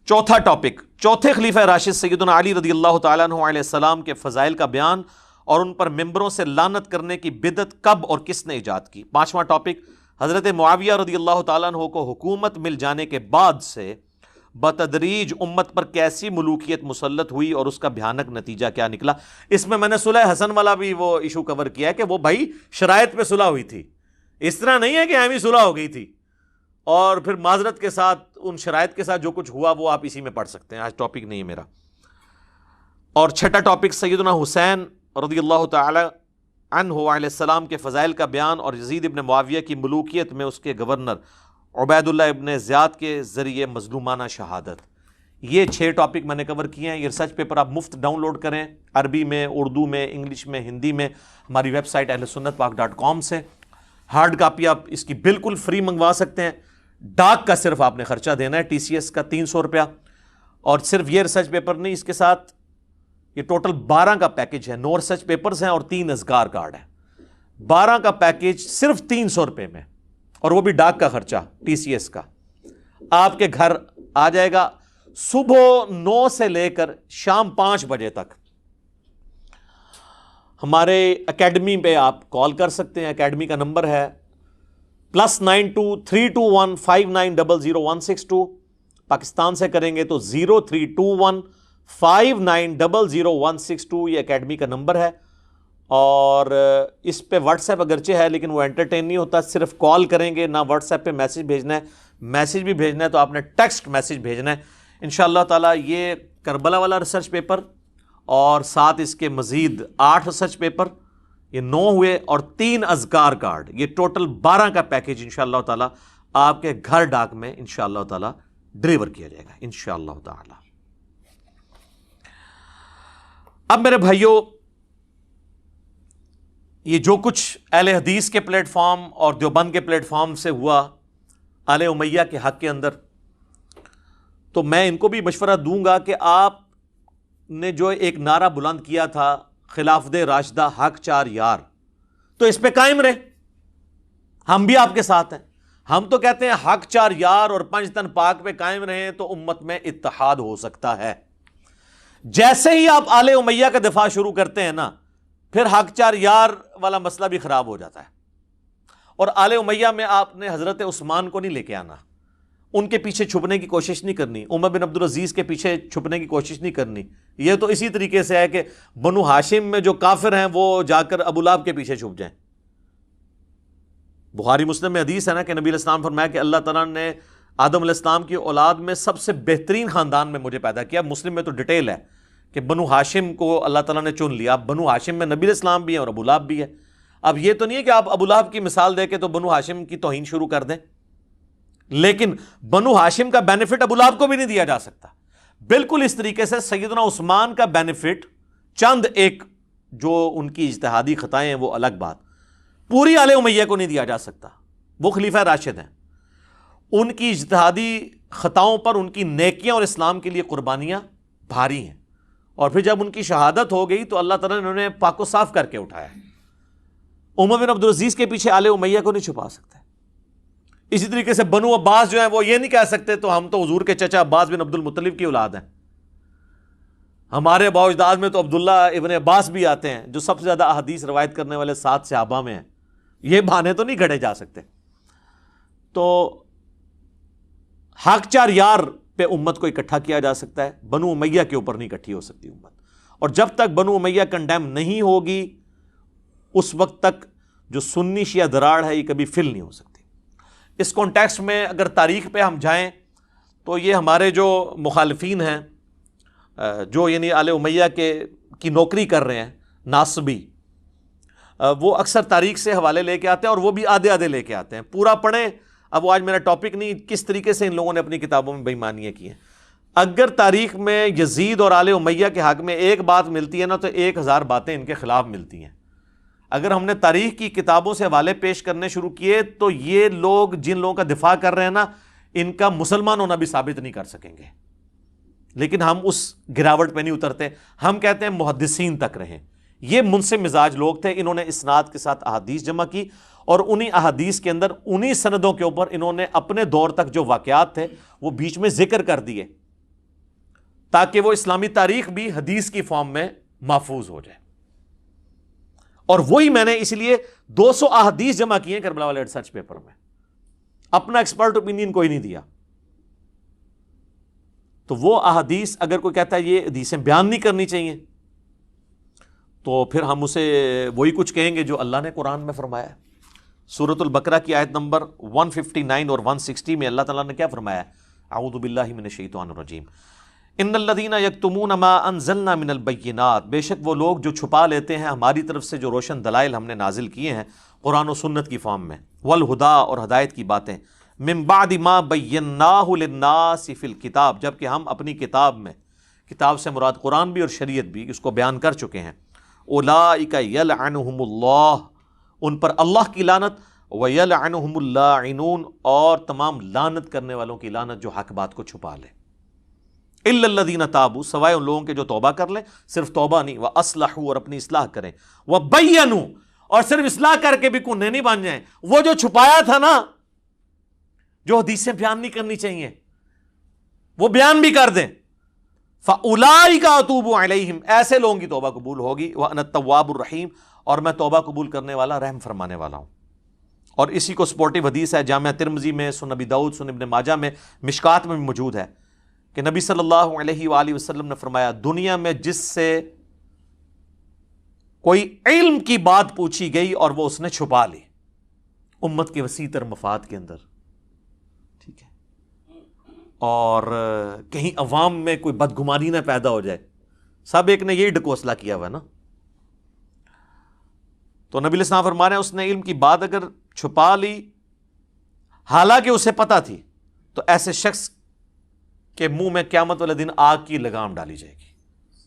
چوتھا ٹاپک چوتھے خلیفہ راشد سیدنا علی رضی اللہ تعالیٰ عنہ علیہ السلام کے فضائل کا بیان اور ان پر ممبروں سے لعنت کرنے کی بدعت کب اور کس نے ایجاد کی. پانچواں ٹاپک حضرت معاویہ رضی اللہ تعالیٰ عنہ کو حکومت مل جانے کے بعد سے بتدریج امت پر کیسی ملوکیت مسلط ہوئی اور اس کا بھیانک نتیجہ کیا نکلا. اس میں نے صلح حسن والا بھی وہ ایشو کور کیا ہے کہ وہ بھائی شرائط پہ صلح ہوئی تھی، اس طرح نہیں ہے کہ ایویں صلح ہو گئی تھی. اور پھر معذرت کے ساتھ ان شرائط کے ساتھ جو کچھ ہوا وہ آپ اسی میں پڑھ سکتے ہیں، آج ٹاپک نہیں ہے میرا. اور چھٹا ٹاپک سیدنا حسین رضی اللہ تعالی عنہ علیہ السلام کے فضائل کا بیان اور یزید ابن معاویہ کی ملوکیت میں اس کے گورنر عبید اللہ ابن زیاد کے ذریعے مظلومانہ شہادت. یہ 6 ٹاپک میں نے کور کیے ہیں. یہ ریسرچ پیپر آپ مفت ڈاؤن لوڈ کریں، عربی میں، اردو میں، انگلش میں، ہندی میں، ہماری ویب سائٹ ahlsunnatpak.com سے. ہارڈ کاپی آپ اس کی بالکل فری منگوا سکتے ہیں. ڈاک کا صرف آپ نے خرچہ دینا ہے، TCS کا 300 روپیہ. اور صرف یہ ریسرچ پیپر نہیں، اس کے ساتھ یہ ٹوٹل 12 کا پیکج ہے. 9 ریسرچ پیپرز ہیں اور 3 اذکار کارڈ ہیں. 12 کا پیکج صرف 300 روپے میں، اور وہ بھی ڈاک کا خرچہ TCS کا. آپ کے گھر آ جائے گا صبح 9 سے لے کر شام 5 بجے تک. ہمارے اکیڈمی پہ آپ کال کر سکتے ہیں. اکیڈمی کا نمبر ہے +92-321-5900-162. پاکستان سے کریں گے تو 0321-5900-162. یہ اکیڈمی کا نمبر ہے. اور اس پہ واٹس ایپ اگرچہ ہے لیکن وہ انٹرٹین نہیں ہوتا، صرف کال کریں گے، نہ واٹس ایپ پہ میسج بھیجنا ہے. میسج بھی بھیجنا ہے تو آپ نے ٹیکسٹ میسج بھیجنا ہے. انشاءاللہ تعالیٰ یہ کربلا والا ریسرچ پیپر اور ساتھ اس کے مزید 8 ریسرچ پیپر، یہ 9 ہوئے، اور 3 اذکار کارڈ، یہ ٹوٹل 12 کا پیکج انشاءاللہ تعالیٰ آپ کے گھر ڈاک میں انشاءاللہ تعالیٰ ڈیلیور کیا جائے گا انشاءاللہ تعالیٰ. اب میرے بھائیوں یہ جو کچھ اہل حدیث کے پلیٹ فارم اور دیوبند کے پلیٹ فارم سے ہوا آل امیہ کے حق کے اندر، تو میں ان کو بھی مشورہ دوں گا کہ آپ نے جو ایک نعرہ بلند کیا تھا خلافت راشدہ حق چار یار، تو اس پہ قائم رہے. ہم بھی آپ کے ساتھ ہیں. ہم تو کہتے ہیں حق چار یار اور پنج تن پاک پہ قائم رہیں تو امت میں اتحاد ہو سکتا ہے. جیسے ہی آپ آل امیہ کا دفاع شروع کرتے ہیں نا، پھر حق چار یار والا مسئلہ بھی خراب ہو جاتا ہے. اور آل امیہ میں آپ نے حضرت عثمان کو نہیں لے کے آنا، ان کے پیچھے چھپنے کی کوشش نہیں کرنی، عمر بن عبد العزیز کے پیچھے چھپنے کی کوشش نہیں کرنی. یہ تو اسی طریقے سے ہے کہ بنو ہاشم میں جو کافر ہیں وہ جا کر ابو لہب کے پیچھے چھپ جائیں. بخاری مسلم میں حدیث ہے نا کہ نبی علیہ السلام فرمایا کہ اللہ تعالیٰ نے آدم علیہ السلام کی اولاد میں سب سے بہترین خاندان میں مجھے پیدا کیا. مسلم میں تو ڈیٹیل ہے کہ بنو ہاشم کو اللہ تعالیٰ نے چن لیا. اب بنو ہاشم میں نبی علیہ السلام بھی ہیں اور ابو لہب بھی ہے. اب یہ تو نہیں ہے کہ آپ ابو لہب کی مثال دے کے تو بنو ہاشم کی توہین شروع کر دیں، لیکن بنو ہاشم کا بینیفٹ ابو لہب کو بھی نہیں دیا جا سکتا. بالکل اس طریقے سے سیدنا عثمان کا بینیفٹ چند ایک جو ان کی اجتہادی خطائیں ہیں وہ الگ بات، پوری آل امیہ کو نہیں دیا جا سکتا. وہ خلیفہ راشد ہیں، ان کی اجتہادی خطاؤں پر ان کی نیکیاں اور اسلام کے لیے قربانیاں بھاری ہیں. اور پھر جب ان کی شہادت ہو گئی تو اللہ تعالیٰ نے انہیں پاک و صاف کر کے اٹھایا. عمر بن عبد العزیز کے پیچھے آل امیہ کو نہیں چھپا سکتے. اسی طریقے سے بنو عباس جو ہیں وہ یہ نہیں کہہ سکتے تو ہم تو حضور کے چچا عباس بن عبد المطلب کی اولاد ہیں. ہمارے اباء و اجداد میں تو عبداللہ ابن عباس بھی آتے ہیں جو سب سے زیادہ احادیث روایت کرنے والے 7 صحابہ میں ہیں. یہ بہانے تو نہیں گھڑے جا سکتے. تو حق چار یار پہ امت کو اکٹھا کیا جا سکتا ہے، بنو امیہ کے اوپر نہیں اکٹھی ہو سکتی امت. اور جب تک بنو امیہ کنڈیم نہیں ہوگی اس وقت تک جو سنی شیعہ دراڑ ہے یہ کبھی فل نہیں ہو سکتی. اس کانٹیکسٹ میں اگر تاریخ پہ ہم جائیں تو یہ ہمارے جو مخالفین ہیں جو یعنی آل امیہ کی نوکری کر رہے ہیں ناصبی، وہ اکثر تاریخ سے حوالے لے کے آتے ہیں اور وہ بھی آدھے آدھے لے کے آتے ہیں. پورا پڑھیں، اب وہ آج میرا ٹاپک نہیں، کس طریقے سے ان لوگوں نے اپنی کتابوں میں بے ایمانیاں کی ہیں. اگر تاریخ میں یزید اور آل امیہ کے حق میں ایک بات ملتی ہے نا تو 1000 باتیں ان کے خلاف ملتی ہیں. اگر ہم نے تاریخ کی کتابوں سے حوالے پیش کرنے شروع کیے تو یہ لوگ جن لوگوں کا دفاع کر رہے ہیں نا ان کا مسلمان ہونا بھی ثابت نہیں کر سکیں گے. لیکن ہم اس گراوٹ پہ نہیں اترتے، ہم کہتے ہیں محدثین تک رہیں. یہ منصف مزاج لوگ تھے، انہوں نے اسناد کے ساتھ احادیث جمع کی اور انہی احادیث کے اندر انہی سندوں کے اوپر انہوں نے اپنے دور تک جو واقعات تھے وہ بیچ میں ذکر کر دیے تاکہ وہ اسلامی تاریخ بھی حدیث کی فارم میں محفوظ ہو جائے. اور وہی میں نے اس لیے 200 احادیث جمع کی ہیں کربلا والے ریسرچ پیپر میں، اپنا ایکسپرٹ اوپینین کوئی نہیں دیا. تو وہ احادیث اگر کوئی کہتا ہے یہ حدیثیں بیان نہیں کرنی چاہیے تو پھر ہم اسے وہی کچھ کہیں گے جو اللہ نے قرآن میں فرمایا ہے. سورۃ البقرہ کی آیت نمبر 159 اور 160 میں اللہ تعالیٰ نے کیا فرمایا ہے؟ اعوذ باللہ من الشیطان الرجیم، ان الذین یکتمون ما انزلنا من البینات، بے شک وہ لوگ جو چھپا لیتے ہیں ہماری طرف سے جو روشن دلائل ہم نے نازل کیے ہیں قرآن و سنت کی فارم میں، والہدا اور ہدایت کی باتیں، من بعد ما بیناہ للناس فی الکتاب، جبکہ ہم اپنی کتاب میں، کتاب سے مراد قرآن بھی اور شریعت بھی، اس کو بیان کر چکے ہیں. اولئک یلعنہم اللہ، ان پر اللہ کی لعنت، ویلعنہم اللاعنون، اور تمام لعنت کرنے والوں کی لعنت جو حق بات کو چھپا لے. الا الذین تابوا، سوائے ان لوگوں کے جو توبہ کر لیں، صرف توبہ نہیں، واصلحوا، اور اپنی اصلاح کریں، وبینوا، اور صرف اصلاح کر کے بھی کنے نہیں بن جائیں. وہ جو چھپایا تھا نا، جو حدیثیں بیان نہیں کرنی چاہیے وہ بیان بھی کر دیں. فاولئک اتوب علیہم، ایسے لوگوں کی توبہ قبول ہوگی. وانا التواب الرحیم، اور میں توبہ قبول کرنے والا رحم فرمانے والا ہوں. اور اسی کو سپورٹیو حدیث ہے جامعہ ترمذی میں، سنن ابی داؤد، سنن ابن ماجہ میں، مشکات میں بھی موجود ہے کہ نبی صلی اللہ علیہ وآلہ وسلم نے فرمایا دنیا میں جس سے کوئی علم کی بات پوچھی گئی اور وہ اس نے چھپا لی امت کے وسیع تر مفاد کے اندر، ٹھیک ہے، اور کہیں عوام میں کوئی بدگمانی نہ پیدا ہو جائے، سب ایک نے یہی ڈکوسلا کیا ہوا ہے نا. تو نبی علیہ السلام فرما رہے ہیں اس نے علم کی بات اگر چھپا لی حالانکہ اسے پتا تھی تو ایسے شخص کے منہ میں قیامت والے دن آگ کی لگام ڈالی جائے گی.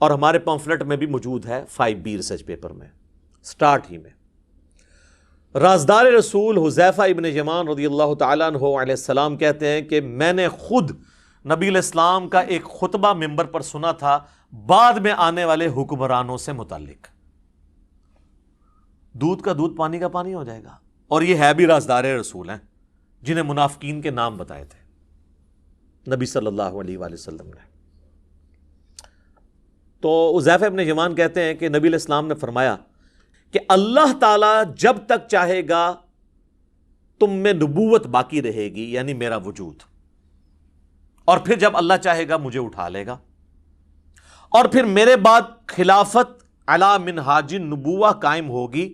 اور ہمارے پمفلٹ میں بھی موجود ہے 5B ریسرچ پیپر میں سٹارٹ ہی میں۔ رازدار رسول حذیفہ ابن یمان رضی اللہ تعالیٰ عنہ علیہ السلام کہتے ہیں کہ میں نے خود نبی علیہ السلام کا ایک خطبہ ممبر پر سنا تھا بعد میں آنے والے حکمرانوں سے متعلق، دودھ کا دودھ پانی کا پانی ہو جائے گا، اور یہ ہے بھی رازدار رسول ہیں جنہیں منافقین کے نام بتائے تھے نبی صلی اللہ علیہ وآلہ وسلم نے۔ تو حذیفہ ابن یمان کہتے ہیں کہ نبی علیہ السلام نے فرمایا کہ اللہ تعالیٰ جب تک چاہے گا تم میں نبوت باقی رہے گی، یعنی میرا وجود، اور پھر جب اللہ چاہے گا مجھے اٹھا لے گا، اور پھر میرے بعد خلافت علی منہاج النبوہ قائم ہوگی،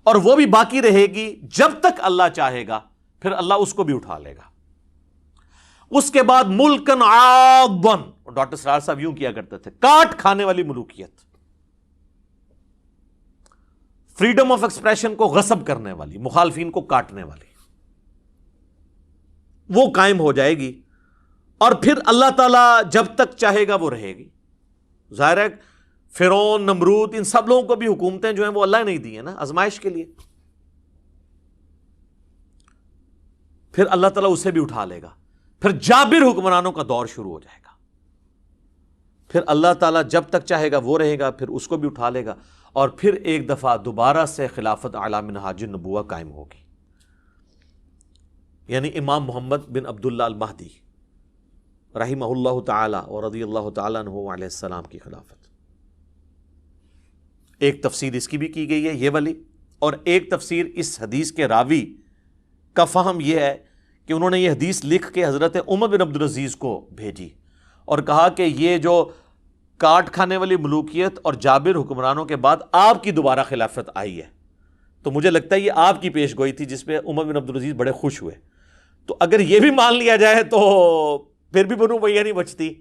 اور وہ بھی باقی رہے گی جب تک اللہ چاہے گا، پھر اللہ اس کو بھی اٹھا لے گا۔ اس کے بعد ملکن عاضن، ڈاکٹر سرار صاحب یوں کیا کرتے تھے، کاٹ کھانے والی ملوکیت، فریڈم آف ایکسپریشن کو غصب کرنے والی، مخالفین کو کاٹنے والی، وہ قائم ہو جائے گی، اور پھر اللہ تعالیٰ جب تک چاہے گا وہ رہے گی۔ ظاہر ہے فرعون، نمرود، ان سب لوگوں کو بھی حکومتیں جو ہیں وہ اللہ نے نہیں دی ہیں نا، آزمائش کے لیے، پھر اللہ تعالیٰ اسے بھی اٹھا لے گا، پھر جابر حکمرانوں کا دور شروع ہو جائے گا، پھر اللہ تعالیٰ جب تک چاہے گا وہ رہے گا، پھر اس کو بھی اٹھا لے گا، اور پھر ایک دفعہ دوبارہ سے خلافت علی منہاج النبوہ قائم ہوگی، یعنی امام محمد بن عبداللہ المہدی رحمہ اللہ تعالی اور رضی اللہ تعالیٰ عنہ علیہ السلام کی خلافت۔ ایک تفسیر اس کی بھی کی گئی ہے یہ والی، اور ایک تفسیر اس حدیث کے راوی کا فہم یہ ہے کہ انہوں نے یہ حدیث لکھ کے حضرت عمر بن عبدالعزیز کو بھیجی اور کہا کہ یہ جو کاٹ کھانے والی ملوکیت اور جابر حکمرانوں کے بعد آپ کی دوبارہ خلافت آئی ہے، تو مجھے لگتا ہے یہ آپ کی پیش گوئی تھی جس پہ عمر بن عبدالعزیز بڑے خوش ہوئے۔ تو اگر یہ بھی مان لیا جائے تو پھر بھی بنو امیہ نہیں بچتی،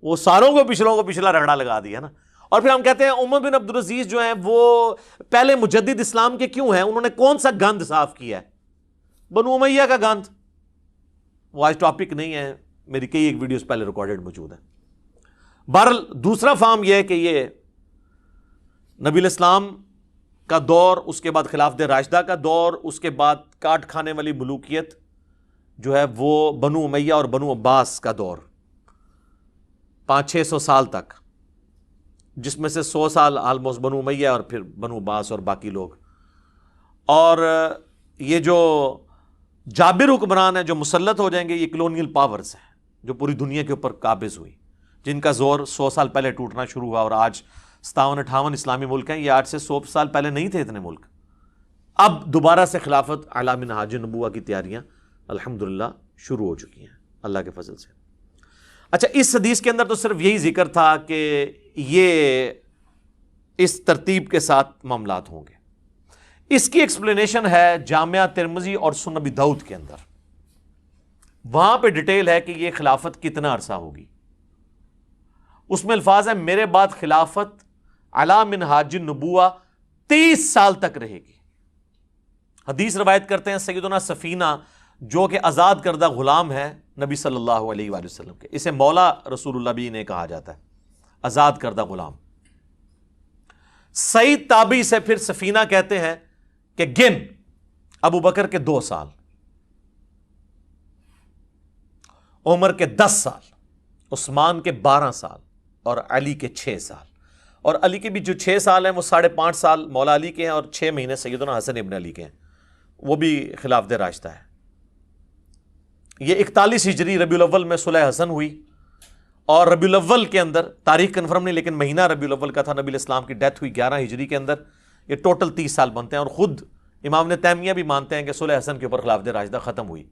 وہ ساروں کو پچھلوں کو پچھلا رگڑا لگا دیا نا۔ اور پھر ہم کہتے ہیں عمر بن عبدالعزیز جو ہیں وہ پہلے مجدد اسلام کے کیوں ہیں؟ انہوں نے کون سا گند صاف کیا ہے؟ بنو امیہ کا گند۔ وہ آج ٹاپک نہیں ہے، میری کئی ایک ویڈیوز پہلے ریکارڈڈ موجود ہیں۔ بہرحال دوسرا فہم یہ ہے کہ یہ نبی علیہ السلام کا دور، اس کے بعد خلافت راشدہ کا دور، اس کے بعد کاٹ کھانے والی ملوکیت جو ہے وہ بنو امیہ اور بنو عباس کا دور 500-600 سال تک، جس میں سے 100 سال آلموسٹ بنو امیہ اور پھر بنو عباس اور باقی لوگ۔ اور یہ جو جابر حکمران ہیں جو مسلط ہو جائیں گے، یہ کلونیل پاورز ہیں جو پوری دنیا کے اوپر قابض ہوئی، جن کا زور 100 سال پہلے ٹوٹنا شروع ہوا، اور آج 57-58 اسلامی ملک ہیں۔ یہ 8 سے 100 سال پہلے نہیں تھے اتنے ملک۔ اب دوبارہ سے خلافت علی منہاج النبوہ کی تیاریاں الحمدللہ شروع ہو چکی ہیں اللہ کے فضل سے۔ اچھا، اس حدیث کے اندر تو صرف یہی ذکر تھا کہ یہ اس ترتیب کے ساتھ معاملات ہوں گے۔ اس کی ایکسپلینیشن ہے جامعہ ترمذی اور سنن ابی داؤد کے اندر، وہاں پہ ڈیٹیل ہے کہ یہ خلافت کتنا عرصہ ہوگی۔ اس میں الفاظ ہیں میرے بعد خلافت علی منہاج النبوہ 30 سال تک رہے گی۔ حدیث روایت کرتے ہیں سیدنا سفینہ جو کہ آزاد کردہ غلام ہے نبی صلی اللہ علیہ وآلہ وسلم کے، اسے مولا رسول اللہ بھی نے کہا جاتا ہے، آزاد کردہ غلام۔ سعید تابعی سے پھر سفینہ کہتے ہیں کہ گن ابو بکر کے 2 سال، عمر کے 10 سال، عثمان کے 12 سال اور علی کے 6 سال۔ اور علی کے بھی جو 6 سال ہیں وہ 5.5 سال مولا علی کے ہیں اور 6 مہینے سیدنا حسن ابن علی کے ہیں، وہ بھی خلافت راشدہ ہے۔ یہ 41 ہجری ربیع الاول میں صلح حسن ہوئی، اور ربیع الاول کے اندر، تاریخ کنفرم نہیں لیکن مہینہ ربیع الاول کا تھا، نبی علیہ السلام کی ڈیتھ ہوئی 11 ہجری کے اندر۔ یہ ٹوٹل 30 سال بنتے ہیں، اور خود امام ابن تیمیہ بھی مانتے ہیں کہ صلح حسن کے اوپر خلافت راشدہ ختم ہوئی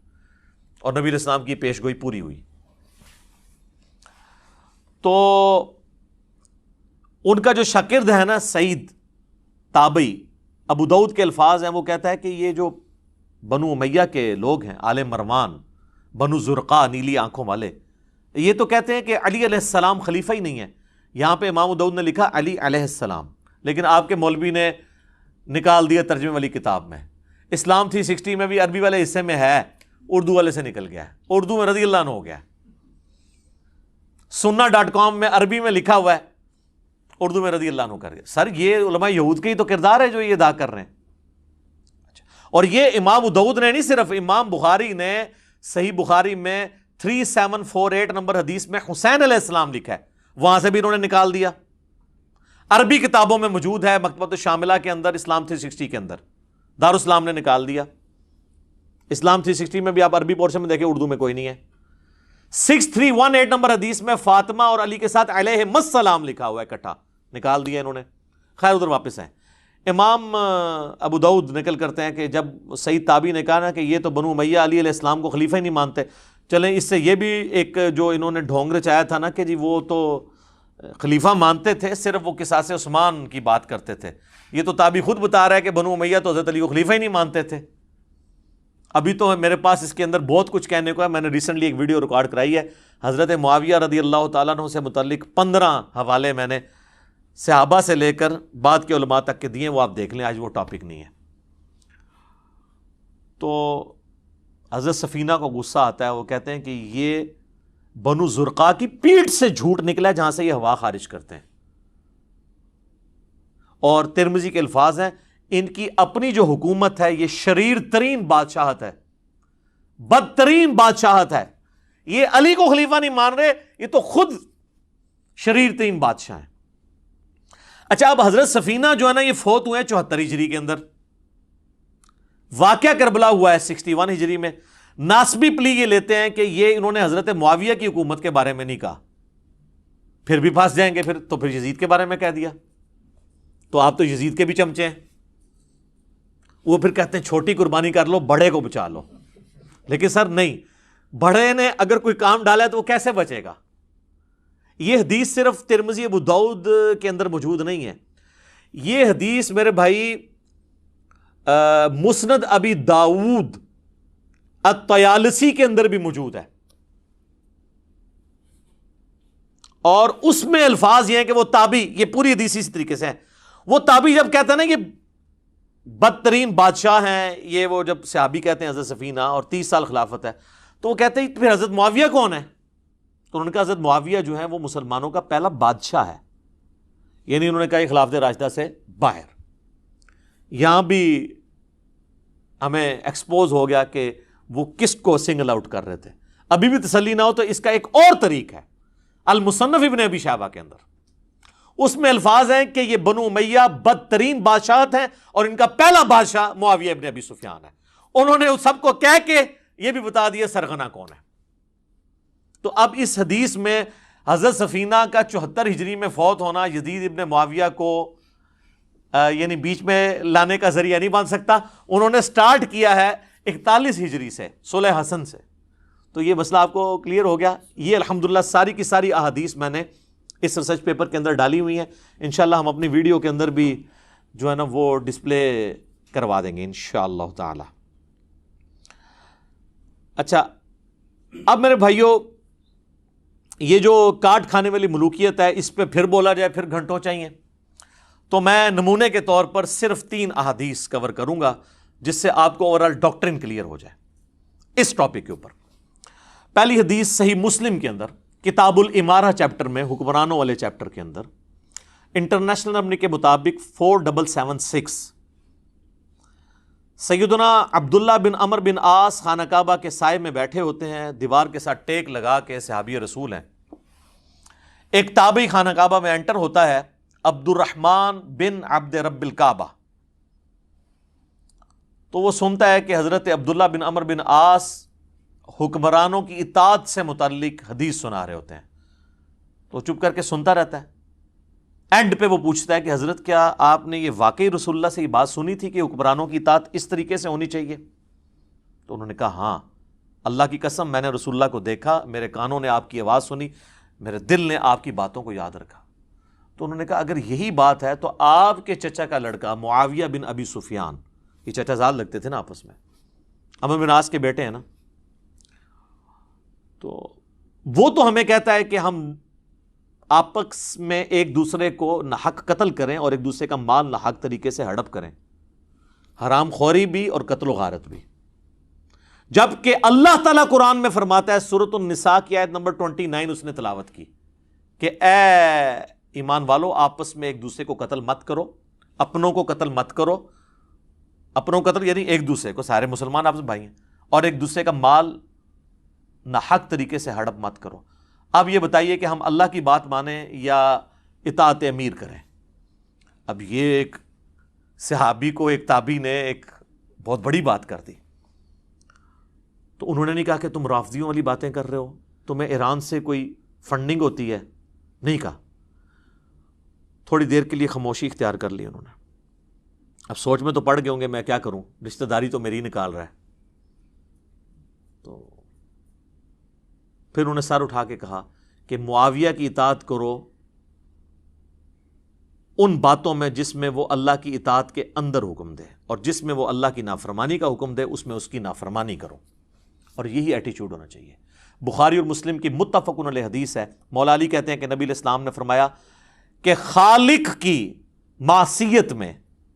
اور نبی علیہ السلام کی پیش گوئی پوری ہوئی۔ تو ان کا جو شاگرد ہے نا سعید تابعی، ابو داؤد کے الفاظ ہیں، وہ کہتا ہے کہ یہ جو بنو امیہ کے لوگ ہیں، آل مروان، بنو زرقا، نیلی آنکھوں والے، یہ تو کہتے ہیں کہ علی علیہ السلام خلیفہ ہی نہیں ہے۔ یہاں پہ امام داؤد نے لکھا علی علیہ السلام، لیکن آپ کے مولوی نے نکال دیا ترجمے والی کتاب میں۔ اسلام 360 میں بھی عربی والے حصے میں ہے، اردو والے سے نکل گیا ہے، اردو میں رضی اللہ عنہ ہو گیا ہے۔ سننا.com میں عربی میں لکھا ہوا ہے اردو میں رضی اللہ عنہ کر گئے. سر یہ علماء یہود کے ہی تو کردار ہے جو یہ ادا کر رہے ہیں. اور یہ امام ابو داؤد نے نہیں، صرف امام بخاری نے صحیح بخاری میں 3748 نمبر حدیث میں حسین علیہ السلام لکھا ہے، وہاں سے بھی انہوں نے نکال دیا. عربی کتابوں میں موجود ہے، مکتبۃ الشاملہ کے اندر، اسلام 360 کے اندر دارالاسلام نے نکال دیا. اسلام 360 میں بھی آپ عربی پورشن میں دیکھیں، اردو میں کوئی نہیں ہے. 6318 نمبر حدیث میں فاطمہ اور علی کے ساتھ علیہم السلام لکھا ہوا ہے، اکٹھا نکال دیا انہوں نے. خیر ادھر واپس ہیں. امام ابو داؤد نقل کرتے ہیں کہ جب سعید تابعی نے کہا نا کہ یہ تو بنو امیہ علی علیہ السلام کو خلیفہ ہی نہیں مانتے، چلیں اس سے یہ بھی ایک جو انہوں نے ڈھونگ رچایا تھا نا کہ جی وہ تو خلیفہ مانتے تھے، صرف وہ قصاص عثمان کی بات کرتے تھے. یہ تو تابعی خود بتا رہا ہے کہ بنو امیہ تو حضرت علی کو خلیفہ ہی نہیں مانتے تھے. ابھی تو میرے پاس اس کے اندر بہت کچھ کہنے کو ہے. میں نے ریسنٹلی ایک ویڈیو ریکارڈ کرائی ہے حضرت معاویہ رضی اللہ تعالیٰ عنہ سے متعلق 15 حوالے میں نے صحابہ سے لے کر بعد کے علماء تک کے دیے، وہ آپ دیکھ لیں، آج وہ ٹاپک نہیں ہے. تو حضرت سفینہ کو غصہ آتا ہے، وہ کہتے ہیں کہ یہ بنو زرقا کی پیٹھ سے جھوٹ نکلا ہے جہاں سے یہ ہوا خارج کرتے ہیں. اور ترمذی کے الفاظ ہیں ان کی اپنی جو حکومت ہے یہ شریر ترین بادشاہت ہے، بدترین بادشاہت ہے. یہ علی کو خلیفہ نہیں مان رہے، یہ تو خود شریر ترین بادشاہ ہیں. اچھا اب حضرت سفینہ جو ہے نا یہ فوت ہوئے ہیں 74 ہجری کے اندر. واقعہ کربلا ہوا ہے 61 ہجری میں. ناسبی پلی یہ لیتے ہیں کہ یہ انہوں نے حضرت معاویہ کی حکومت کے بارے میں نہیں کہا، پھر بھی پھنس جائیں گے پھر یزید کے بارے میں کہہ دیا. تو آپ تو یزید کے بھی چمچے ہیں. وہ پھر کہتے ہیں چھوٹی قربانی کر لو، بڑے کو بچا لو. لیکن سر نہیں، بڑے نے اگر کوئی کام ڈالا ہے تو وہ کیسے بچے گا؟ یہ حدیث صرف ترمذی ابو داؤد کے اندر موجود نہیں ہے. یہ حدیث میرے بھائی مسند ابی داؤد الطیالسی کے اندر بھی موجود ہے. اور اس میں الفاظ یہ ہیں کہ وہ تابعی، یہ پوری حدیث اسی طریقے سے ہے، وہ تابعی جب کہتا ہے نا یہ بدترین بادشاہ ہیں، یہ وہ جب صحابی کہتے ہیں حضرت سفینہ اور 30 سال خلافت ہے، تو وہ کہتے ہیں پھر حضرت معاویہ کون ہے؟ تو انہوں نے کہا حضرت معاویہ جو ہے وہ مسلمانوں کا پہلا بادشاہ ہے. یعنی انہوں نے کہا یہ خلافت راشدہ سے باہر. یہاں بھی ہمیں ایکسپوز ہو گیا کہ وہ کس کو سنگل آؤٹ کر رہے تھے. ابھی بھی تسلی نہ ہو تو اس کا ایک اور طریق ہے المصنف ابن ابی شیبہ کے اندر. اس میں الفاظ ہیں کہ یہ بنو امیہ بدترین بادشاہت ہیں اور ان کا پہلا بادشاہ معاویہ ابن ابی سفیان ہے. انہوں نے سب کو کہہ کے یہ بھی بتا دیا سرغنہ کون ہے. تو اب اس حدیث میں حضرت سفینہ کا 74 ہجری میں فوت ہونا یزید ابن معاویہ کو یعنی بیچ میں لانے کا ذریعہ نہیں بن سکتا. انہوں نے سٹارٹ کیا ہے 41 ہجری سے، صلح حسن سے. تو یہ مسئلہ آپ کو کلیئر ہو گیا. یہ الحمدللہ ساری کی ساری احادیث میں نے اس ریسرچ پیپر کے اندر ڈالی ہوئی ہیں. انشاءاللہ ہم اپنی ویڈیو کے اندر بھی جو ہے نا وہ ڈسپلے کروا دیں گے انشاءاللہ تعالی. اچھا اب میرے بھائیوں، یہ جو کاٹ کھانے والی ملوکیت ہے اس پہ پھر بولا جائے پھر گھنٹوں چاہیے. تو میں نمونے کے طور پر صرف 3 احادیث کور کروں گا جس سے آپ کو اوورآل ڈاکٹرن کلیئر ہو جائے اس ٹاپک کے اوپر. پہلی حدیث صحیح مسلم کے اندر کتاب الامارہ چیپٹر میں، حکمرانوں والے چیپٹر کے اندر، انٹرنیشنل نمبر کے مطابق 4776، سیدنا عبداللہ بن عمر بن عاص خانہ کعبہ کے سائے میں بیٹھے ہوتے ہیں، دیوار کے ساتھ ٹیک لگا کے، صحابی رسول ہیں. ایک تابعی خانہ کعبہ میں انٹر ہوتا ہے، عبد الرحمن بن عبد رب الکعبہ. تو وہ سنتا ہے کہ حضرت عبداللہ بن عمر بن عاص حکمرانوں کی اطاعت سے متعلق حدیث سنا رہے ہوتے ہیں. تو چپ کر کے سنتا رہتا ہے. اینڈ پہ وہ پوچھتا ہے کہ حضرت کیا آپ نے یہ واقعی رسول اللہ سے یہ بات سنی تھی کہ حکمرانوں کی اطاعت اس طریقے سے ہونی چاہیے؟ تو انہوں نے کہا ہاں، اللہ کی قسم میں نے رسول اللہ کو دیکھا، میرے کانوں نے آپ کی آواز سنی، میرے دل نے آپ کی باتوں کو یاد رکھا. تو انہوں نے کہا اگر یہی بات ہے تو آپ کے چچا کا لڑکا معاویہ بن ابی سفیان، یہ چچا زاد لگتے تھے نا آپس میں، عمرو بن عاص کے بیٹے ہیں نا، تو وہ تو ہمیں کہتا ہے کہ ہم آپس میں ایک دوسرے کو ناحق قتل کریں اور ایک دوسرے کا مال ناحق طریقے سے ہڑپ کریں، حرام خوری بھی اور قتل و غارت بھی. جبکہ اللہ تعالیٰ قرآن میں فرماتا ہے، سورۃ النساء کی آیت نمبر 29 اس نے تلاوت کی کہ اے ایمان والو آپس میں ایک دوسرے کو قتل مت کرو، اپنوں کو قتل مت کرو، اپنوں کو قتل یعنی ایک دوسرے کو، سارے مسلمان آپس میں بھائی ہیں، اور ایک دوسرے کا مال ناحق طریقے سے ہڑپ مت کرو۔ اب یہ بتائیے کہ ہم اللہ کی بات مانیں یا اطاعت امیر کریں؟ اب یہ ایک صحابی کو ایک تابعی نے ایک بہت بڑی بات کر دی، تو انہوں نے نہیں کہا کہ تم رافضیوں والی باتیں کر رہے ہو، تمہیں ایران سے کوئی فنڈنگ ہوتی ہے، نہیں کہا، تھوڑی دیر کے لیے خاموشی اختیار کر لی انہوں نے۔ اب سوچ میں تو پڑ گئے ہوں گے میں کیا کروں، رشتہ داری تو میری نکال رہا ہے، تو پھر انہوں نے سر اٹھا کے کہا کہ معاویہ کی اطاعت کرو ان باتوں میں جس میں وہ اللہ کی اطاعت کے اندر حکم دے، اور جس میں وہ اللہ کی نافرمانی کا حکم دے اس میں اس کی نافرمانی کرو، اور یہی ایٹیچیوڈ ہونا چاہیے۔ بخاری اور مسلم کی متفق علیہ حدیث ہے، مولا علی کہتے ہیں کہ نبی علیہ السلام نے فرمایا کہ خالق کی معصیت میں،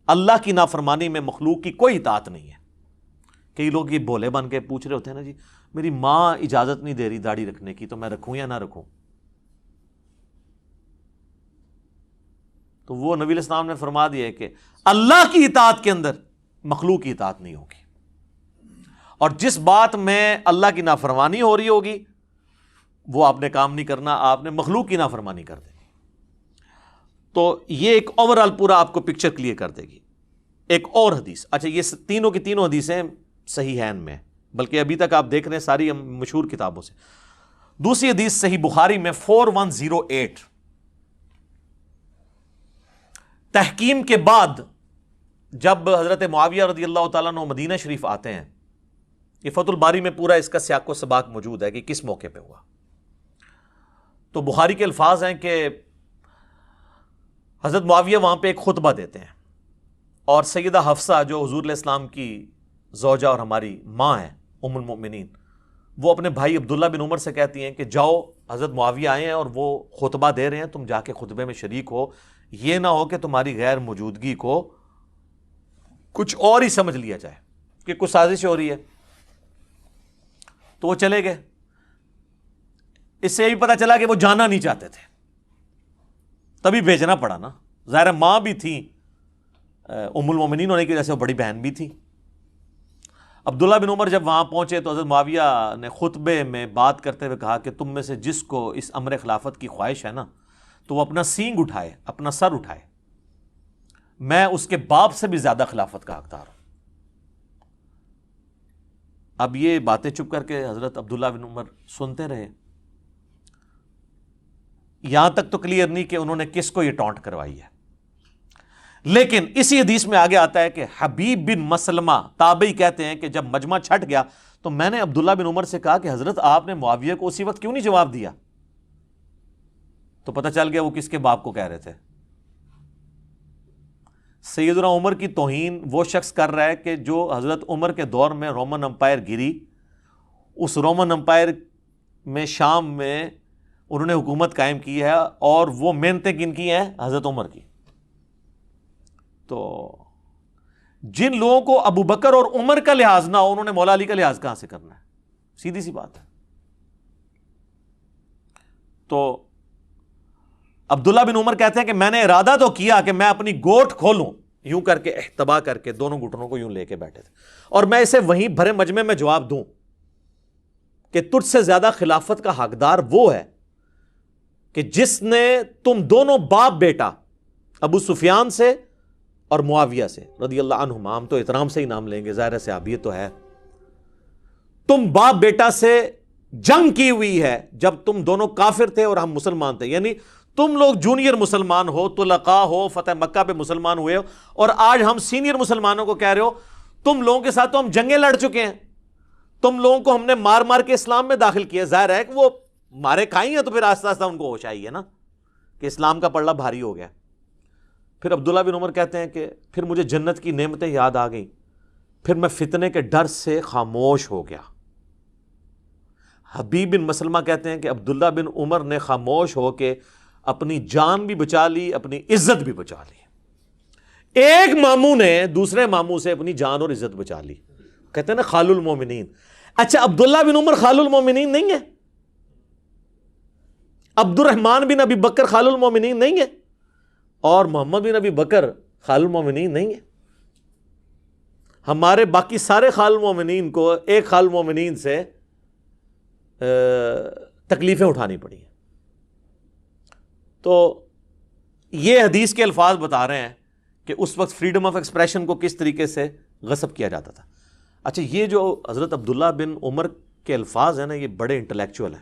اللہ کی نافرمانی میں مخلوق کی کوئی اطاعت نہیں ہے۔ کئی لوگ یہ بھولے بن کے پوچھ رہے ہوتے ہیں نا، جی میری ماں اجازت نہیں دے رہی داڑھی رکھنے کی، تو میں رکھوں یا نہ رکھوں؟ تو وہ نبی علیہ السلام نے فرما دیا ہے کہ اللہ کی اطاعت کے اندر مخلوق کی اطاعت نہیں ہوگی، اور جس بات میں اللہ کی نافرمانی ہو رہی ہوگی وہ آپ نے کام نہیں کرنا، آپ نے مخلوق کی نافرمانی کر دینی۔ تو یہ ایک اوورآل پورا آپ کو پکچر کلیئر کر دے گی۔ ایک اور حدیث، اچھا یہ تینوں کی تینوں حدیثیں صحیحین میں، بلکہ ابھی تک آپ دیکھ رہے ہیں ساری مشہور کتابوں سے۔ دوسری حدیث صحیح بخاری میں 4108، تحکیم کے بعد جب حضرت معاویہ رضی اللہ تعالیٰ عنہ مدینہ شریف آتے ہیں، یہ فتح الباری میں پورا اس کا سیاق و سباق موجود ہے کہ کس موقع پہ ہوا۔ تو بخاری کے الفاظ ہیں کہ حضرت معاویہ وہاں پہ ایک خطبہ دیتے ہیں، اور سیدہ حفصہ جو حضور علیہ السلام کی زوجہ اور ہماری ماں ہیں ام المؤمنین، وہ اپنے بھائی عبداللہ بن عمر سے کہتی ہیں کہ جاؤ، حضرت معاویہ آئے ہیں اور وہ خطبہ دے رہے ہیں، تم جا کے خطبے میں شریک ہو، یہ نہ ہو کہ تمہاری غیر موجودگی کو کچھ اور ہی سمجھ لیا جائے کہ کچھ سازش ہو رہی ہے۔ تو وہ چلے گئے۔ اس سے یہ بھی پتا چلا کہ وہ جانا نہیں چاہتے تھے، تبھی بھیجنا پڑا نا، ظاہر ماں بھی تھی، ام المومنین ہونے کی وجہ سے وہ بڑی بہن بھی تھی۔ عبداللہ بن عمر جب وہاں پہنچے تو حضرت معاویہ نے خطبے میں بات کرتے ہوئے کہا کہ تم میں سے جس کو اس امر خلافت کی خواہش ہے نا، تو وہ اپنا سینگ اٹھائے، اپنا سر اٹھائے، میں اس کے باپ سے بھی زیادہ خلافت کا حقدار ہوں۔ اب یہ باتیں چپ کر کے حضرت عبداللہ بن عمر سنتے رہے، یہاں تک تو کلیئر نہیں کہ انہوں نے کس کو یہ ٹونٹ کروائی ہے، لیکن اسی حدیث میں آگے آتا ہے کہ حبیب بن مسلمہ تابعی کہتے ہیں کہ جب مجمع چھٹ گیا تو میں نے عبداللہ بن عمر سے کہا کہ حضرت آپ نے معاویہ کو اسی وقت کیوں نہیں جواب دیا؟ تو پتہ چل گیا وہ کس کے باپ کو کہہ رہے تھے۔ سیدنا عمر کی توہین وہ شخص کر رہا ہے کہ جو حضرت عمر کے دور میں رومن امپائر گری، اس رومن امپائر میں شام میں انہوں نے حکومت قائم کی ہے، اور وہ محنتیں کن کی ہیں؟ حضرت عمر کی۔ تو جن لوگوں کو ابو بکر اور عمر کا لحاظ نہ ہو، انہوں نے مولا علی کا لحاظ کہاں سے کرنا ہے؟ سیدھی سی بات ہے۔ تو عبداللہ بن عمر کہتے ہیں کہ میں نے ارادہ تو کیا کہ میں اپنی گوٹ کھولوں، یوں کر کے احتبا کر کے دونوں گھٹنوں کو یوں لے کے بیٹھے تھے، اور میں اسے وہیں بھرے مجمع میں جواب دوں کہ تجھ سے زیادہ خلافت کا حقدار وہ ہے کہ جس نے تم دونوں باپ بیٹا ابو سفیان سے اور معاویہ سے رضی اللہ عنہما، ہم تو احترام سے ہی نام لیں گے، ظاہر ہے صحابیت تو ہے، تم باپ بیٹا سے جنگ کی ہوئی ہے جب تم دونوں کافر تھے اور ہم مسلمان تھے، یعنی تم لوگ جونیئر مسلمان ہو، طلقاء ہو، فتح مکہ پہ مسلمان ہوئے ہو، اور آج ہم سینئر مسلمانوں کو کہہ رہے ہو تم لوگوں کے ساتھ تو ہم جنگیں لڑ چکے ہیں، تم لوگوں کو ہم نے مار مار کے اسلام میں داخل کیا۔ ظاہر ہے کہ وہ مارے کھائی ہیں تو پھر آہستہ آہستہ ان کو ہوش آئی ہے نا کہ اسلام کا پلڑا بھاری ہو گیا۔ پھر عبداللہ بن عمر کہتے ہیں کہ پھر مجھے جنت کی نعمتیں یاد آ گئیں، پھر میں فتنے کے ڈر سے خاموش ہو گیا۔ حبیب بن مسلمہ کہتے ہیں کہ عبداللہ بن عمر نے خاموش ہو کے اپنی جان بھی بچا لی، اپنی عزت بھی بچا لی۔ ایک ماموں نے دوسرے ماموں سے اپنی جان اور عزت بچا لی، کہتے ہیں نا خال المومنین۔ اچھا عبداللہ بن عمر خال المومنین نہیں ہے؟ عبد الرحمن بن ابی بکر خال المومنین نہیں ہے اور محمد بن ابی بکر خال المومنین نہیں ہے. ہمارے باقی سارے خال المومنین کو ایک خال المومنین سے تکلیفیں اٹھانی پڑی ہیں. تو یہ حدیث کے الفاظ بتا رہے ہیں کہ اس وقت فریڈم آف ایکسپریشن کو کس طریقے سے غصب کیا جاتا تھا. اچھا یہ جو حضرت عبداللہ بن عمر کے الفاظ ہیں نا یہ بڑے انٹلیکچوئل ہیں,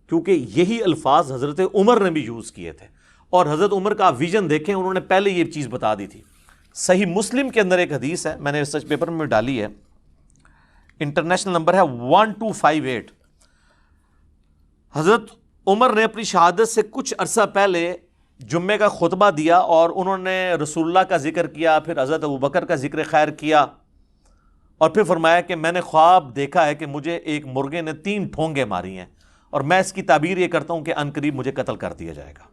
کیونکہ یہی الفاظ حضرت عمر نے بھی یوز کیے تھے. اور حضرت عمر کا آپ ویژن دیکھیں, انہوں نے پہلے یہ چیز بتا دی تھی. صحیح مسلم کے اندر ایک حدیث ہے, میں نے ریسرچ پیپر میں ڈالی ہے, انٹرنیشنل نمبر ہے 1258. حضرت عمر نے اپنی شہادت سے کچھ عرصہ پہلے جمعے کا خطبہ دیا اور انہوں نے رسول اللہ کا ذکر کیا, پھر حضرت ابوبکر کا ذکر خیر کیا, اور پھر فرمایا کہ میں نے خواب دیکھا ہے کہ مجھے ایک مرغے نے 3 ٹھونگے ماری ہیں اور میں اس کی تعبیر یہ کرتا ہوں کہ ان قریب مجھے قتل کر دیا جائے گا.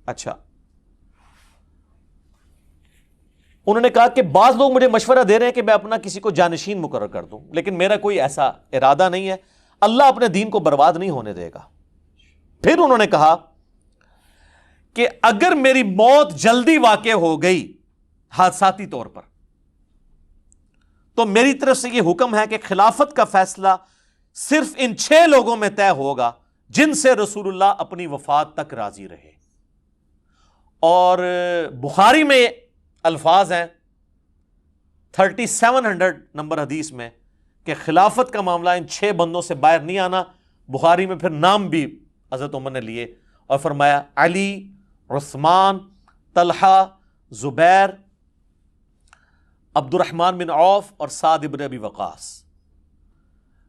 اچھا انہوں نے کہا کہ بعض لوگ مجھے مشورہ دے رہے ہیں کہ میں اپنا کسی کو جانشین مقرر کر دوں, لیکن میرا کوئی ایسا ارادہ نہیں ہے, اللہ اپنے دین کو برباد نہیں ہونے دے گا. پھر انہوں نے کہا کہ اگر میری موت جلدی واقع ہو گئی حادثاتی طور پر تو میری طرف سے یہ حکم ہے کہ خلافت کا فیصلہ صرف ان 6 لوگوں میں طے ہوگا جن سے رسول اللہ اپنی وفات تک راضی رہے. اور بخاری میں الفاظ ہیں 3700 نمبر حدیث میں کہ خلافت کا معاملہ ان 6 بندوں سے باہر نہیں آنا. بخاری میں پھر نام بھی حضرت عمر نے لیے اور فرمایا علی, عثمان, طلحہ, زبیر, عبد الرحمن بن عوف اور سعد ابن ابی وقاص.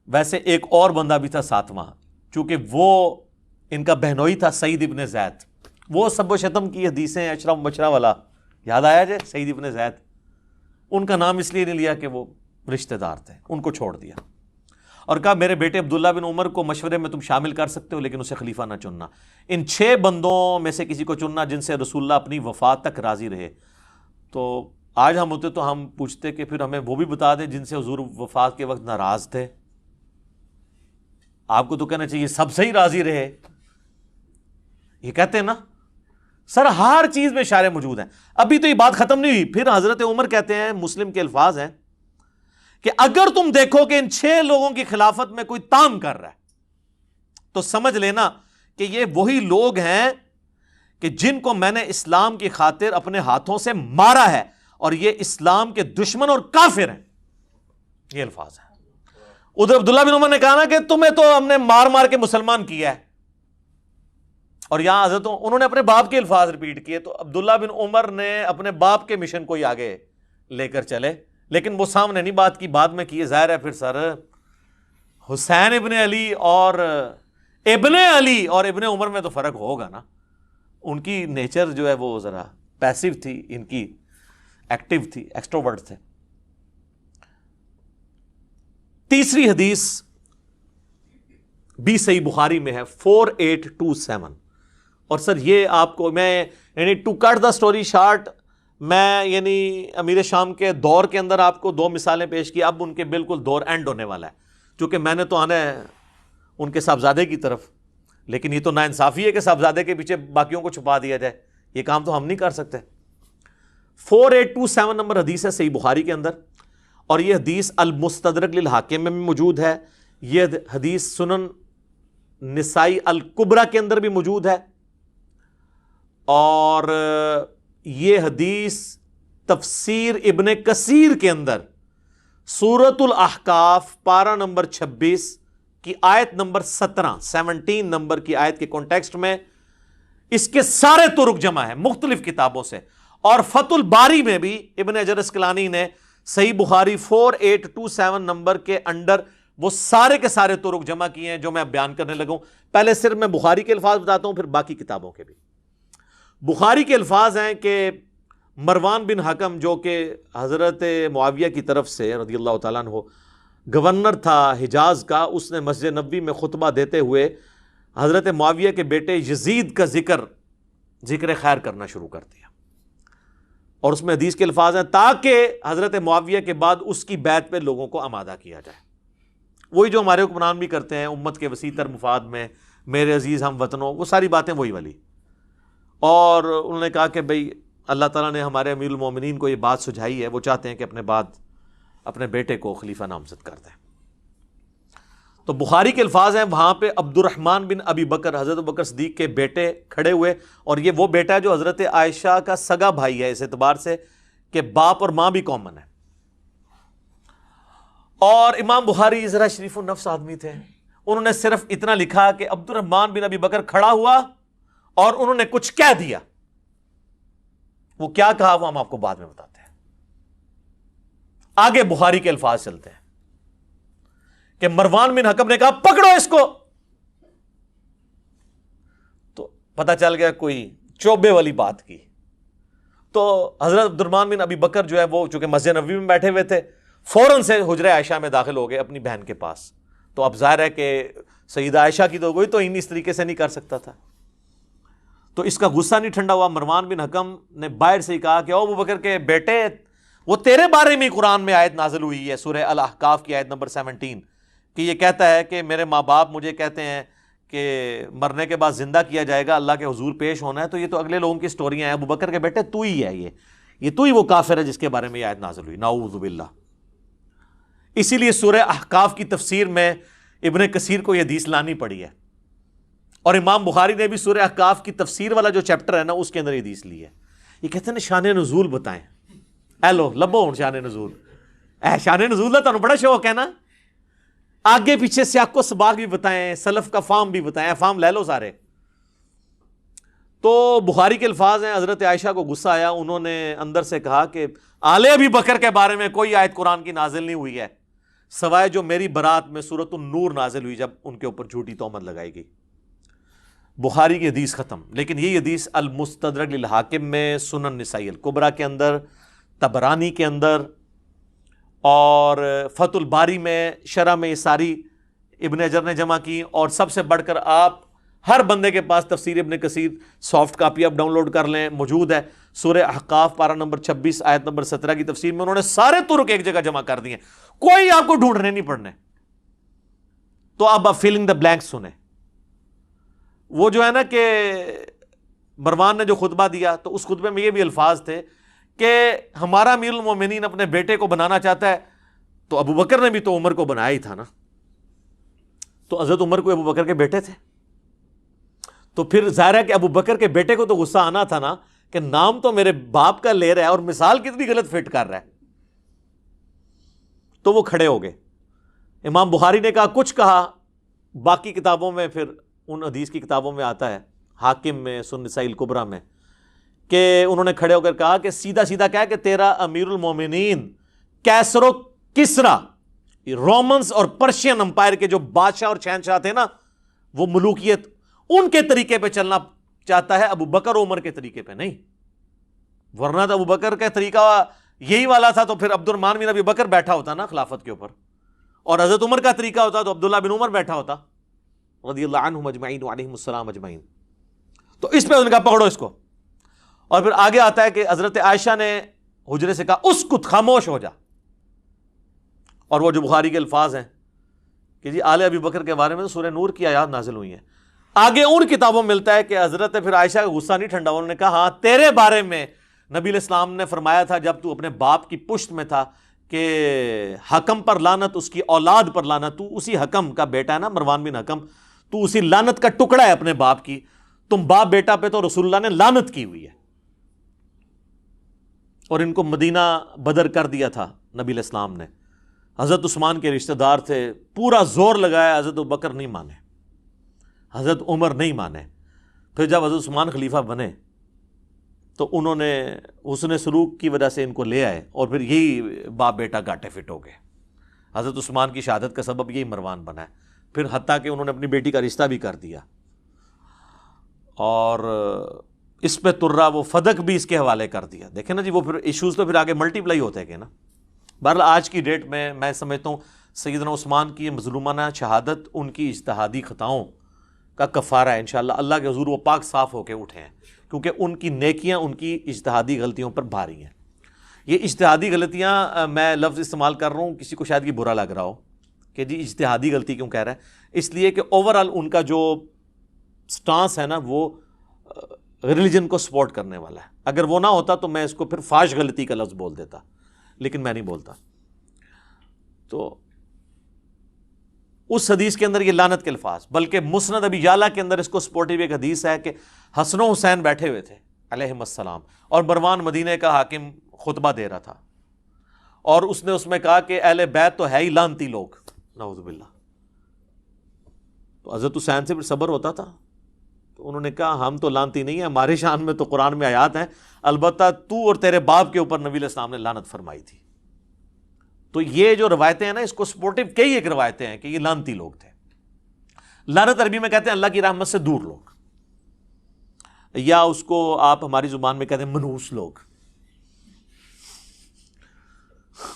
ویسے ایک اور بندہ بھی تھا 7واں, چونکہ وہ ان کا بہنوئی تھا, سعید ابن زید. وہ سب و شتم کی حدیثیں اشرا مبشرہ والا یاد آیا جائے, سعید ابن زید, ان کا نام اس لیے نہیں لیا کہ وہ رشتہ دار تھے, ان کو چھوڑ دیا اور کہا میرے بیٹے عبداللہ بن عمر کو مشورے میں تم شامل کر سکتے ہو لیکن اسے خلیفہ نہ چننا. ان 6 بندوں میں سے کسی کو چننا جن سے رسول اللہ اپنی وفات تک راضی رہے. تو آج ہم ہوتے تو ہم پوچھتے کہ پھر ہمیں وہ بھی بتا دیں جن سے حضور وفات کے وقت ناراض تھے. آپ کو تو کہنا چاہیے سب سے ہی راضی رہے, یہ کہتے ہیں نا سر ہر چیز میں اشارے موجود ہیں. ابھی تو یہ بات ختم نہیں ہوئی. پھر حضرت عمر کہتے ہیں, مسلم کے الفاظ ہیں کہ اگر تم دیکھو کہ ان 6 لوگوں کی خلافت میں کوئی تام کر رہا ہے تو سمجھ لینا کہ یہ وہی لوگ ہیں کہ جن کو میں نے اسلام کی خاطر اپنے ہاتھوں سے مارا ہے اور یہ اسلام کے دشمن اور کافر ہیں. یہ الفاظ ہیں. ادھر عبداللہ بن عمر نے کہا نا کہ تمہیں تو ہم نے مار مار کے مسلمان کیا ہے, اور یہاں حضرت انہوں نے اپنے باپ کے الفاظ ریپیٹ کیے. تو عبداللہ بن عمر نے اپنے باپ کے مشن کو ہی آگے لے کر چلے, لیکن وہ سامنے نہیں بات کی, بعد میں کی. ظاہر ہے پھر سر حسین ابن علی اور ابن عمر میں تو فرق ہوگا نا. ان کی نیچر جو ہے وہ ذرا پیسو تھی, ان کی ایکٹیو تھی, ایکسٹروورٹ تھے. تیسری حدیث بھی صحیح بخاری میں ہے 4827. اور سر یہ آپ کو میں یعنی to cut the story short, میں یعنی امیر شام کے دور کے اندر آپ کو 2 مثالیں پیش کی. اب ان کے بالکل دور اینڈ ہونے والا ہے, چونکہ میں نے تو آنا ہے ان کے صاحبزادے کی طرف, لیکن یہ تو ناانصافی ہے کہ صاحبزادے کے پیچھے باقیوں کو چھپا دیا جائے. یہ کام تو ہم نہیں کر سکتے. 4827 نمبر حدیث ہے صحیح بخاری کے اندر, اور یہ حدیث المستدرک للحاکم میں بھی موجود ہے. یہ حدیث سنن نسائی الکبریٰ کے اندر بھی موجود ہے, اور یہ حدیث تفسیر ابن کثیر کے اندر سورۃ الاحقاف پارہ نمبر 26 کی آیت نمبر 17 نمبر کی آیت کے کانٹیکسٹ میں اس کے سارے طرق جمع ہیں مختلف کتابوں سے. اور فتح الباری میں بھی ابن حجر اسقلانی نے صحیح بخاری 4827 نمبر کے انڈر وہ سارے کے سارے طرق جمع کیے ہیں جو میں اب بیان کرنے لگا ہوں. پہلے صرف میں بخاری کے الفاظ بتاتا ہوں, پھر باقی کتابوں کے بھی. بخاری کے الفاظ ہیں کہ مروان بن حکم جو کہ حضرت معاویہ کی طرف سے رضی اللہ تعالیٰ عنہ گورنر تھا حجاز کا, اس نے مسجد نبوی میں خطبہ دیتے ہوئے حضرت معاویہ کے بیٹے یزید کا ذکر خیر کرنا شروع کر دیا. اور اس میں حدیث کے الفاظ ہیں تاکہ حضرت معاویہ کے بعد اس کی بیعت پہ لوگوں کو آمادہ کیا جائے. وہی جو ہمارے حکمران بھی کرتے ہیں, امت کے وسیع تر مفاد میں میرے عزیز ہم وطنوں، وہ ساری باتیں وہی والی. اور انہوں نے کہا کہ بھئی اللہ تعالیٰ نے ہمارے امیر المومنین کو یہ بات سجھائی ہے، وہ چاہتے ہیں کہ اپنے بعد اپنے بیٹے کو خلیفہ نامزد کر دیں. تو بخاری کے الفاظ ہیں وہاں پہ عبد الرحمن بن ابی بکر، حضرت ابوبکر صدیق کے بیٹے کھڑے ہوئے، اور یہ وہ بیٹا ہے جو حضرت عائشہ کا سگا بھائی ہے اس اعتبار سے کہ باپ اور ماں بھی کامن ہے. اور امام بخاری ذرا شریف النفس آدمی تھے، انہوں نے صرف اتنا لکھا کہ عبد الرحمن بن ابی بکر کھڑا ہوا اور انہوں نے کچھ کہہ دیا. وہ کیا کہا وہ ہم آپ کو بعد میں بتاتے ہیں. آگے بخاری کے الفاظ چلتے ہیں کہ مروان بن حکم نے کہا پکڑو اس کو. تو پتہ چل گیا کوئی چوبے والی بات کی. تو حضرت عبد الرحمن بن ابی بکر جو ہے وہ چونکہ مسجد نبوی میں بیٹھے ہوئے تھے، فوراً سے حجرہ عائشہ میں داخل ہو گئے اپنی بہن کے پاس. تو اب ظاہر ہے کہ سیدہ عائشہ کی تو کوئی تو اس طریقے سے نہیں کر سکتا تھا. تو اس کا غصہ نہیں ٹھنڈا ہوا. مروان بن حکم نے باہر سے ہی کہا کہ او ابو بکر کے بیٹے، وہ تیرے بارے میں قرآن میں آیت نازل ہوئی ہے سورہ الاحقاف کی آیت نمبر 17 کہ یہ کہتا ہے کہ میرے ماں باپ مجھے کہتے ہیں کہ مرنے کے بعد زندہ کیا جائے گا، اللہ کے حضور پیش ہونا ہے. تو یہ تو اگلے لوگوں کی سٹوریاں ہیں. ابو بکر کے بیٹے تو ہی ہے، یہ تو ہی وہ کافر ہے جس کے بارے میں یہ آیت نازل ہوئی. نعوذ باللہ. اسی لیے سورہ احقاف کی تفسیر میں ابن کثیر کو یہ حدیث لانی پڑی ہے. اور امام بخاری نے بھی سورہ احقاف کی تفسیر والا جو چیپٹر ہے نا اس کے اندر یہ حدیث لی ہے. یہ کہتے ہیں شان نزول بتائیں. اے لو لبو ہوں شان نزول، شان نزول کا تمہیں بڑا شوق ہے نا، آگے پیچھے سیاق و سباق بھی بتائیں، سلف کا فام بھی بتائیں، فام لے لو سارے. تو بخاری کے الفاظ ہیں حضرت عائشہ کو غصہ آیا، انہوں نے اندر سے کہا کہ آل ابی بکر کے بارے میں کوئی آیت قرآن کی نازل نہیں ہوئی ہے سوائے جو میری برات میں سورۃ النور نازل ہوئی جب ان کے اوپر جھوٹی تہمت لگائی گئی. بخاری کی حدیث ختم. لیکن یہ حدیث المستدرک للحاکم میں، سنن نسائی الکبریٰ کے اندر، طبرانی کے اندر اور فتح الباری میں شرح میں یہ ساری ابن حجر نے جمع کی. اور سب سے بڑھ کر آپ ہر بندے کے پاس تفسیر ابن کثیر سافٹ کاپی آپ ڈاؤن لوڈ کر لیں، موجود ہے. سورہ احقاف پارہ نمبر 26 آیت نمبر 17 کی تفسیر میں انہوں نے سارے طرق ایک جگہ جمع کر دیے، کوئی آپ کو ڈھونڈنے نہیں پڑنے. تو اب آپ فیلنگ دا بلینک سنیں. وہ جو ہے نا کہ مروان نے جو خطبہ دیا تو اس خطبے میں یہ بھی الفاظ تھے کہ ہمارا امیر المومنین اپنے بیٹے کو بنانا چاہتا ہے. تو ابو بکر نے بھی تو عمر کو بنایا ہی تھا نا. تو حضرت عمر کو ابو بکر کے بیٹے تھے. تو پھر ظاہر ہے کہ ابو بکر کے بیٹے کو تو غصہ آنا تھا نا کہ نام تو میرے باپ کا لے رہا ہے اور مثال کتنی غلط فٹ کر رہا ہے. تو وہ کھڑے ہو گئے. امام بخاری نے کہا کچھ کہا، باقی کتابوں میں پھر ان حدیث کی کتابوں میں آتا ہے، حاکم میں، سنن نسائی الکبریٰ میں، کہ انہوں نے کھڑے ہو کر کہا کہ سیدھا سیدھا کہا کہ تیرا امیر المومنین کیسر و کسرا، رومنز اور پرشین امپائر کے جو بادشاہ اور شہنشاہ تھے نا، وہ ملوکیت ان کے طریقے پہ چلنا چاہتا ہے، ابو بکر عمر کے طریقے پہ نہیں. ورنہ تو ابو بکر کا طریقہ یہی والا تھا تو پھر عبد الرحمن بن ابی بکر بیٹھا ہوتا نا خلافت کے اوپر، اور حضرت عمر کا طریقہ ہوتا تو عبداللہ بن عمر بیٹھا ہوتا رضی اللہ عنہم اجمعین وعلیہم السلام اجمعین. تو اس پہ ان کا پکڑو اس کو. اور پھر آگے آتا ہے کہ حضرت عائشہ نے حجرے سے کہا اسکت، خاموش ہو جا. اور وہ جو بخاری کے الفاظ ہیں کہ جی آل ابی بکر کے بارے میں تو سورہ نور کی آیات نازل ہوئی ہیں. آگے ان کتابوں میں ملتا ہے کہ حضرت پھر عائشہ کا غصہ نہیں ٹھنڈا، انہوں نے کہا ہاں تیرے بارے میں نبی علیہ السلام نے فرمایا تھا جب تو اپنے باپ کی پشت میں تھا کہ حکم پر لعنت، اس کی اولاد پر لعنت. تو اسی حکم کا بیٹا ہے نا مروان بن حکم، تو اسی لعنت کا ٹکڑا ہے اپنے باپ کی. تم باپ بیٹا پہ تو رسول اللہ نے لعنت کی ہوئی ہے. اور ان کو مدینہ بدر کر دیا تھا نبی علیہ السلام نے. حضرت عثمان کے رشتہ دار تھے، پورا زور لگایا، حضرت ابوبکر نہیں مانے، حضرت عمر نہیں مانے. پھر جب حضرت عثمان خلیفہ بنے تو انہوں نے حسن سلوک کی وجہ سے ان کو لے آئے، اور پھر یہی باپ بیٹا گاٹے فٹ ہو گئے. حضرت عثمان کی شہادت کا سبب یہی مروان بنا ہے. پھر حتیٰ کہ انہوں نے اپنی بیٹی کا رشتہ بھی کر دیا، اور اس پہ ترا وہ فدق بھی اس کے حوالے کر دیا. دیکھیں نا جی، وہ پھر ایشوز تو پھر آگے ملٹی پلائی ہوتے ہیں نا. بہرحال آج کی ڈیٹ میں سمجھتا ہوں سیدنا عثمان کی مظلومانہ شہادت ان کی اجتہادی خطاؤں کا کفارہ ہے. انشاءاللہ اللہ کے حضور وہ پاک صاف ہو کے اٹھے ہیں، کیونکہ ان کی نیکیاں ان کی اجتہادی غلطیوں پر بھاری ہیں. یہ اجتہادی غلطیاں میں لفظ استعمال کر رہا ہوں، کسی کو شاید یہ برا لگ رہا ہو کہ جی اجتہادی غلطی کیوں کہہ رہا ہے. اس لیے کہ اوورآل ان کا جو سٹانس ہے نا وہ ریلیجن کو سپورٹ کرنے والا ہے. اگر وہ نہ ہوتا تو میں اس کو پھر فاش غلطی کا لفظ بول دیتا, لیکن میں نہیں بولتا. تو اس حدیث کے اندر یہ لعنت کے الفاظ, بلکہ مسند ابی یعلا کے اندر اس کو سپورٹیو ایک حدیث ہے کہ حسن و حسین بیٹھے ہوئے تھے علیہم السلام, اور مروان مدینے کا حاکم خطبہ دے رہا تھا, اور اس نے اس میں کہا کہ اہل بیت تو ہے ہی لعنتی لوگ, نعوذ باللہ. تو حضرت حسین سے پھر صبر ہوتا تھا, تو انہوں نے کہا ہم تو لعنتی نہیں ہیں, ہماری شان میں تو قرآن میں آیات ہیں, البتہ تو اور تیرے باپ کے اوپر نبی علیہ السلام نے لعنت فرمائی تھی. تو یہ جو روایتیں ہیں نا, اس کو سپورٹیو کئی ایک روایتیں ہیں کہ یہ لعنتی لوگ تھے. لعنت عربی میں کہتے ہیں اللہ کی رحمت سے دور لوگ, یا اس کو آپ ہماری زبان میں کہتے ہیں منحوس لوگ,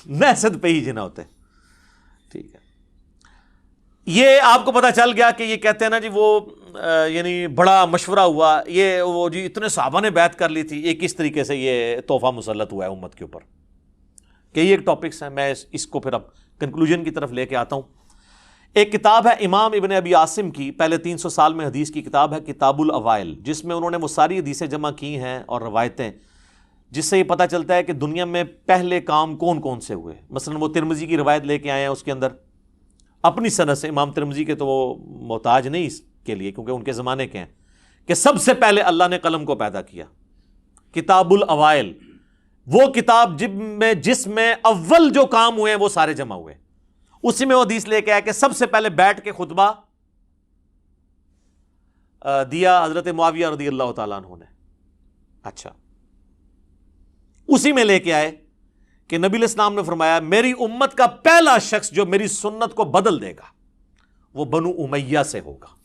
نحست پہ ہی جنا ہوتے. ٹھیک ہے, یہ آپ کو پتا چل گیا کہ یہ کہتے ہیں نا جی وہ یعنی بڑا مشورہ ہوا, یہ وہ جی اتنے صحابہ نے بیعت کر لی تھی, یہ کس طریقے سے یہ تحفہ مسلط ہوا ہے امت کے اوپر. کئی ایک ٹاپکس ہیں, میں اس کو پھر اب کنکلوژن کی طرف لے کے آتا ہوں. ایک کتاب ہے امام ابن ابی عاصم کی, پہلے 300 سال میں حدیث کی کتاب ہے کتاب الاوائل, جس میں انہوں نے وہ ساری حدیثیں جمع کی ہیں اور روایتیں, جس سے یہ پتہ چلتا ہے کہ دنیا میں پہلے کام کون کون سے ہوئے. مثلا وہ ترمذی کی روایت لے کے آئے ہیں, اس کے اندر اپنی سند سے, امام ترمذی کے تو وہ محتاج نہیں اس کے لیے کیونکہ ان کے زمانے کے ہیں, کہ سب سے پہلے اللہ نے قلم کو پیدا کیا. کتاب الاوائل وہ کتاب جس میں اول جو کام ہوئے ہیں وہ سارے جمع ہوئے. اسی میں وہ حدیث لے کے آیا کہ سب سے پہلے بیٹھ کے خطبہ دیا حضرت معاویہ رضی اللہ تعالیٰ عنہ نے. اچھا, اسی میں لے کے آئے کہ نبی علیہ السلام نے فرمایا میری امت کا پہلا شخص جو میری سنت کو بدل دے گا وہ بنو امیہ سے ہوگا.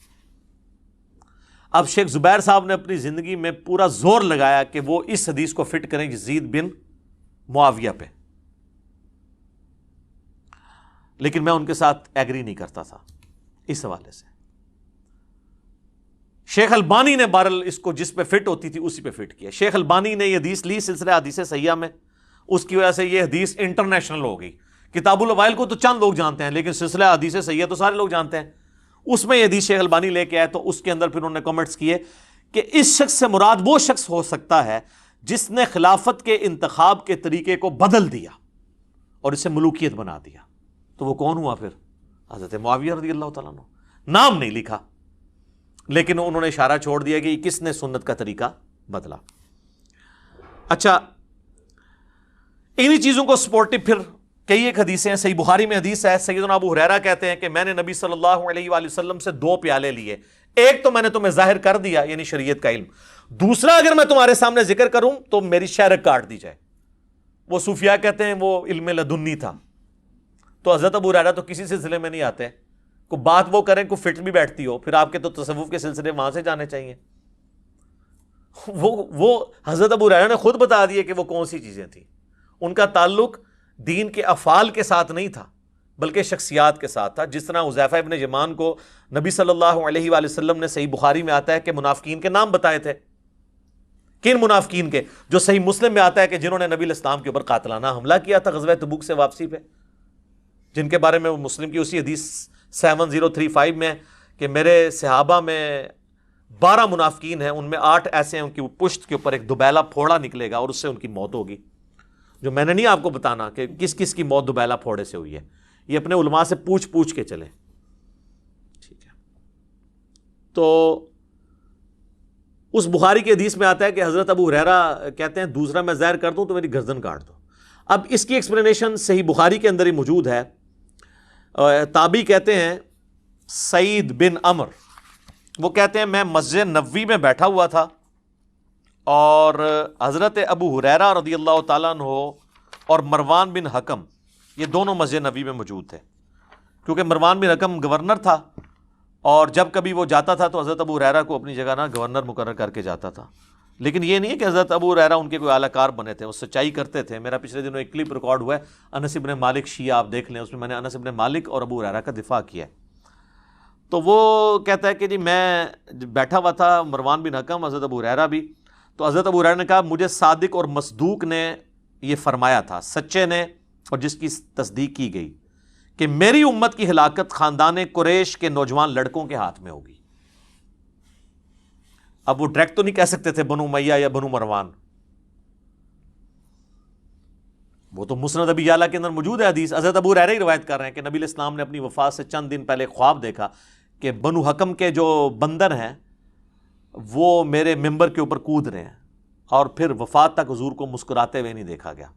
اب شیخ زبیر صاحب نے اپنی زندگی میں پورا زور لگایا کہ وہ اس حدیث کو فٹ کریں یزید بن معاویہ پہ, لیکن میں ان کے ساتھ ایگری نہیں کرتا تھا اس حوالے سے. شیخ البانی نے بہرحال اس کو جس پہ فٹ ہوتی تھی اسی پہ فٹ کیا. شیخ البانی نے یہ حدیث لی سلسلہ حدیث صحیحہ میں, اس کی وجہ سے یہ حدیث انٹرنیشنل ہو گئی. کتاب الاوائل کو تو چند لوگ جانتے ہیں, لیکن سلسلہ حدیث صحیحہ تو سارے لوگ جانتے ہیں. اس میں یہ حدیث شیخ البانی لے کے آئے, تو اس کے اندر پھر انہوں نے کمنٹس کیے کہ اس شخص سے مراد وہ شخص ہو سکتا ہے جس نے خلافت کے انتخاب کے طریقے کو بدل دیا اور اسے ملوکیت بنا دیا. تو وہ کون ہوا پھر؟ حضرت معاویہ رضی اللہ تعالیٰ عنہ. نام نہیں لکھا, لیکن انہوں نے اشارہ چھوڑ دیا کہ کس نے سنت کا طریقہ بدلا. اچھا, انہی چیزوں کو سپورٹیو پھر کئی ایک حدیثیں ہیں. صحیح بخاری میں حدیث ہے, سیدنا ابو ہریرہ کہتے ہیں کہ میں نے نبی صلی اللہ علیہ وآلہ وسلم سے 2 پیالے لیے, ایک تو میں نے تمہیں ظاہر کر دیا یعنی شریعت کا علم, دوسرا اگر میں تمہارے سامنے ذکر کروں تو میری شہرک کاٹ دی جائے. وہ صوفیاء کہتے ہیں وہ علم لدنی تھا. تو حضرت ابو ہریرہ تو کسی سلسلے میں نہیں آتے, کو بات وہ کریں کو فٹ بھی بیٹھتی ہو, پھر آپ کے تو تصوف کے سلسلے وہاں سے جانے چاہیے. وہ حضرت ابو ہریرہ نے خود بتا دیے کہ وہ کون سی چیزیں تھیں. ان کا تعلق دین کے افعال کے ساتھ نہیں تھا بلکہ شخصیات کے ساتھ تھا. جس طرح حذیفہ ابن یمان کو نبی صلی اللہ علیہ وآلہ وسلم نے صحیح بخاری میں آتا ہے کہ منافقین کے نام بتائے تھے. کن منافقین کے؟ جو صحیح مسلم میں آتا ہے کہ جنہوں نے نبی علیہ السلام کے اوپر قاتلانہ حملہ کیا تھا غزوہ تبوک سے واپسی پہ, جن کے بارے میں وہ مسلم کی اسی حدیث 7035 میں کہ میرے صحابہ میں 12 منافقین ہیں, ان میں 8 ایسے ہیں ان کی پشت کے اوپر ایک دوبیلا پھوڑا نکلے گا اور اس سے ان کی موت ہوگی. جو میں نے نہیں آپ کو بتانا کہ کس کس کی موت دوبیلا پھوڑے سے ہوئی ہے, یہ اپنے علماء سے پوچھ کے چلیں. ٹھیک ہے, تو اس بخاری کی حدیث میں آتا ہے کہ حضرت ابو ہریرہ کہتے ہیں دوسرا میں ظاہر کر دوں تو میری گردن کاٹ دو. اب اس کی ایکسپلینیشن صحیح بخاری کے اندر ہی موجود ہے. تابعی کہتے ہیں سعید بن عمر, وہ کہتے ہیں میں مسجد نبوی میں بیٹھا ہوا تھا اور حضرت ابو ہریرہ رضی اللہ تعالیٰ عنہ اور مروان بن حکم یہ دونوں مسجد نبوی میں موجود تھے, کیونکہ مروان بن حکم گورنر تھا اور جب کبھی وہ جاتا تھا تو حضرت ابو ہریرہ کو اپنی جگہ گورنر مقرر کر کے جاتا تھا. لیکن یہ نہیں ہے کہ حضرت ابو ہریرہ ان کے کوئی اعلی کار بنے تھے, وہ سچائی کرتے تھے. میرا پچھلے دنوں ایک کلپ ریکارڈ ہوا ہے انس بن مالک شیعہ, آپ دیکھ لیں, اس میں میں نے انس بن مالک اور ابو ہریرہ کا دفاع کیا ہے. تو وہ کہتا ہے کہ جی میں بیٹھا ہوا تھا, مروان بن حکم, حضرت ابو ہریرہ بھی. تو حضرت ابو ہریرہ نے کہا مجھے صادق اور مصدوق نے یہ فرمایا تھا, سچے نے اور جس کی تصدیق کی گئی, کہ میری امت کی ہلاکت خاندان قریش کے نوجوان لڑکوں کے ہاتھ میں ہوگی. اب وہ ڈائریکٹ تو نہیں کہہ سکتے تھے بنو امیہ یا بنو مروان، وہ تو مسند ابی یعلا کے اندر موجود ہے حدیث. حضرت ابو ہریرہ ہی روایت کر رہے ہیں کہ نبی علیہ السلام نے اپنی وفات سے چند دن پہلے خواب دیکھا کہ بنو حکم کے جو بندر ہیں وہ میرے ممبر کے اوپر کود رہے ہیں، اور پھر وفات تک حضور کو مسکراتے ہوئے نہیں دیکھا گیا.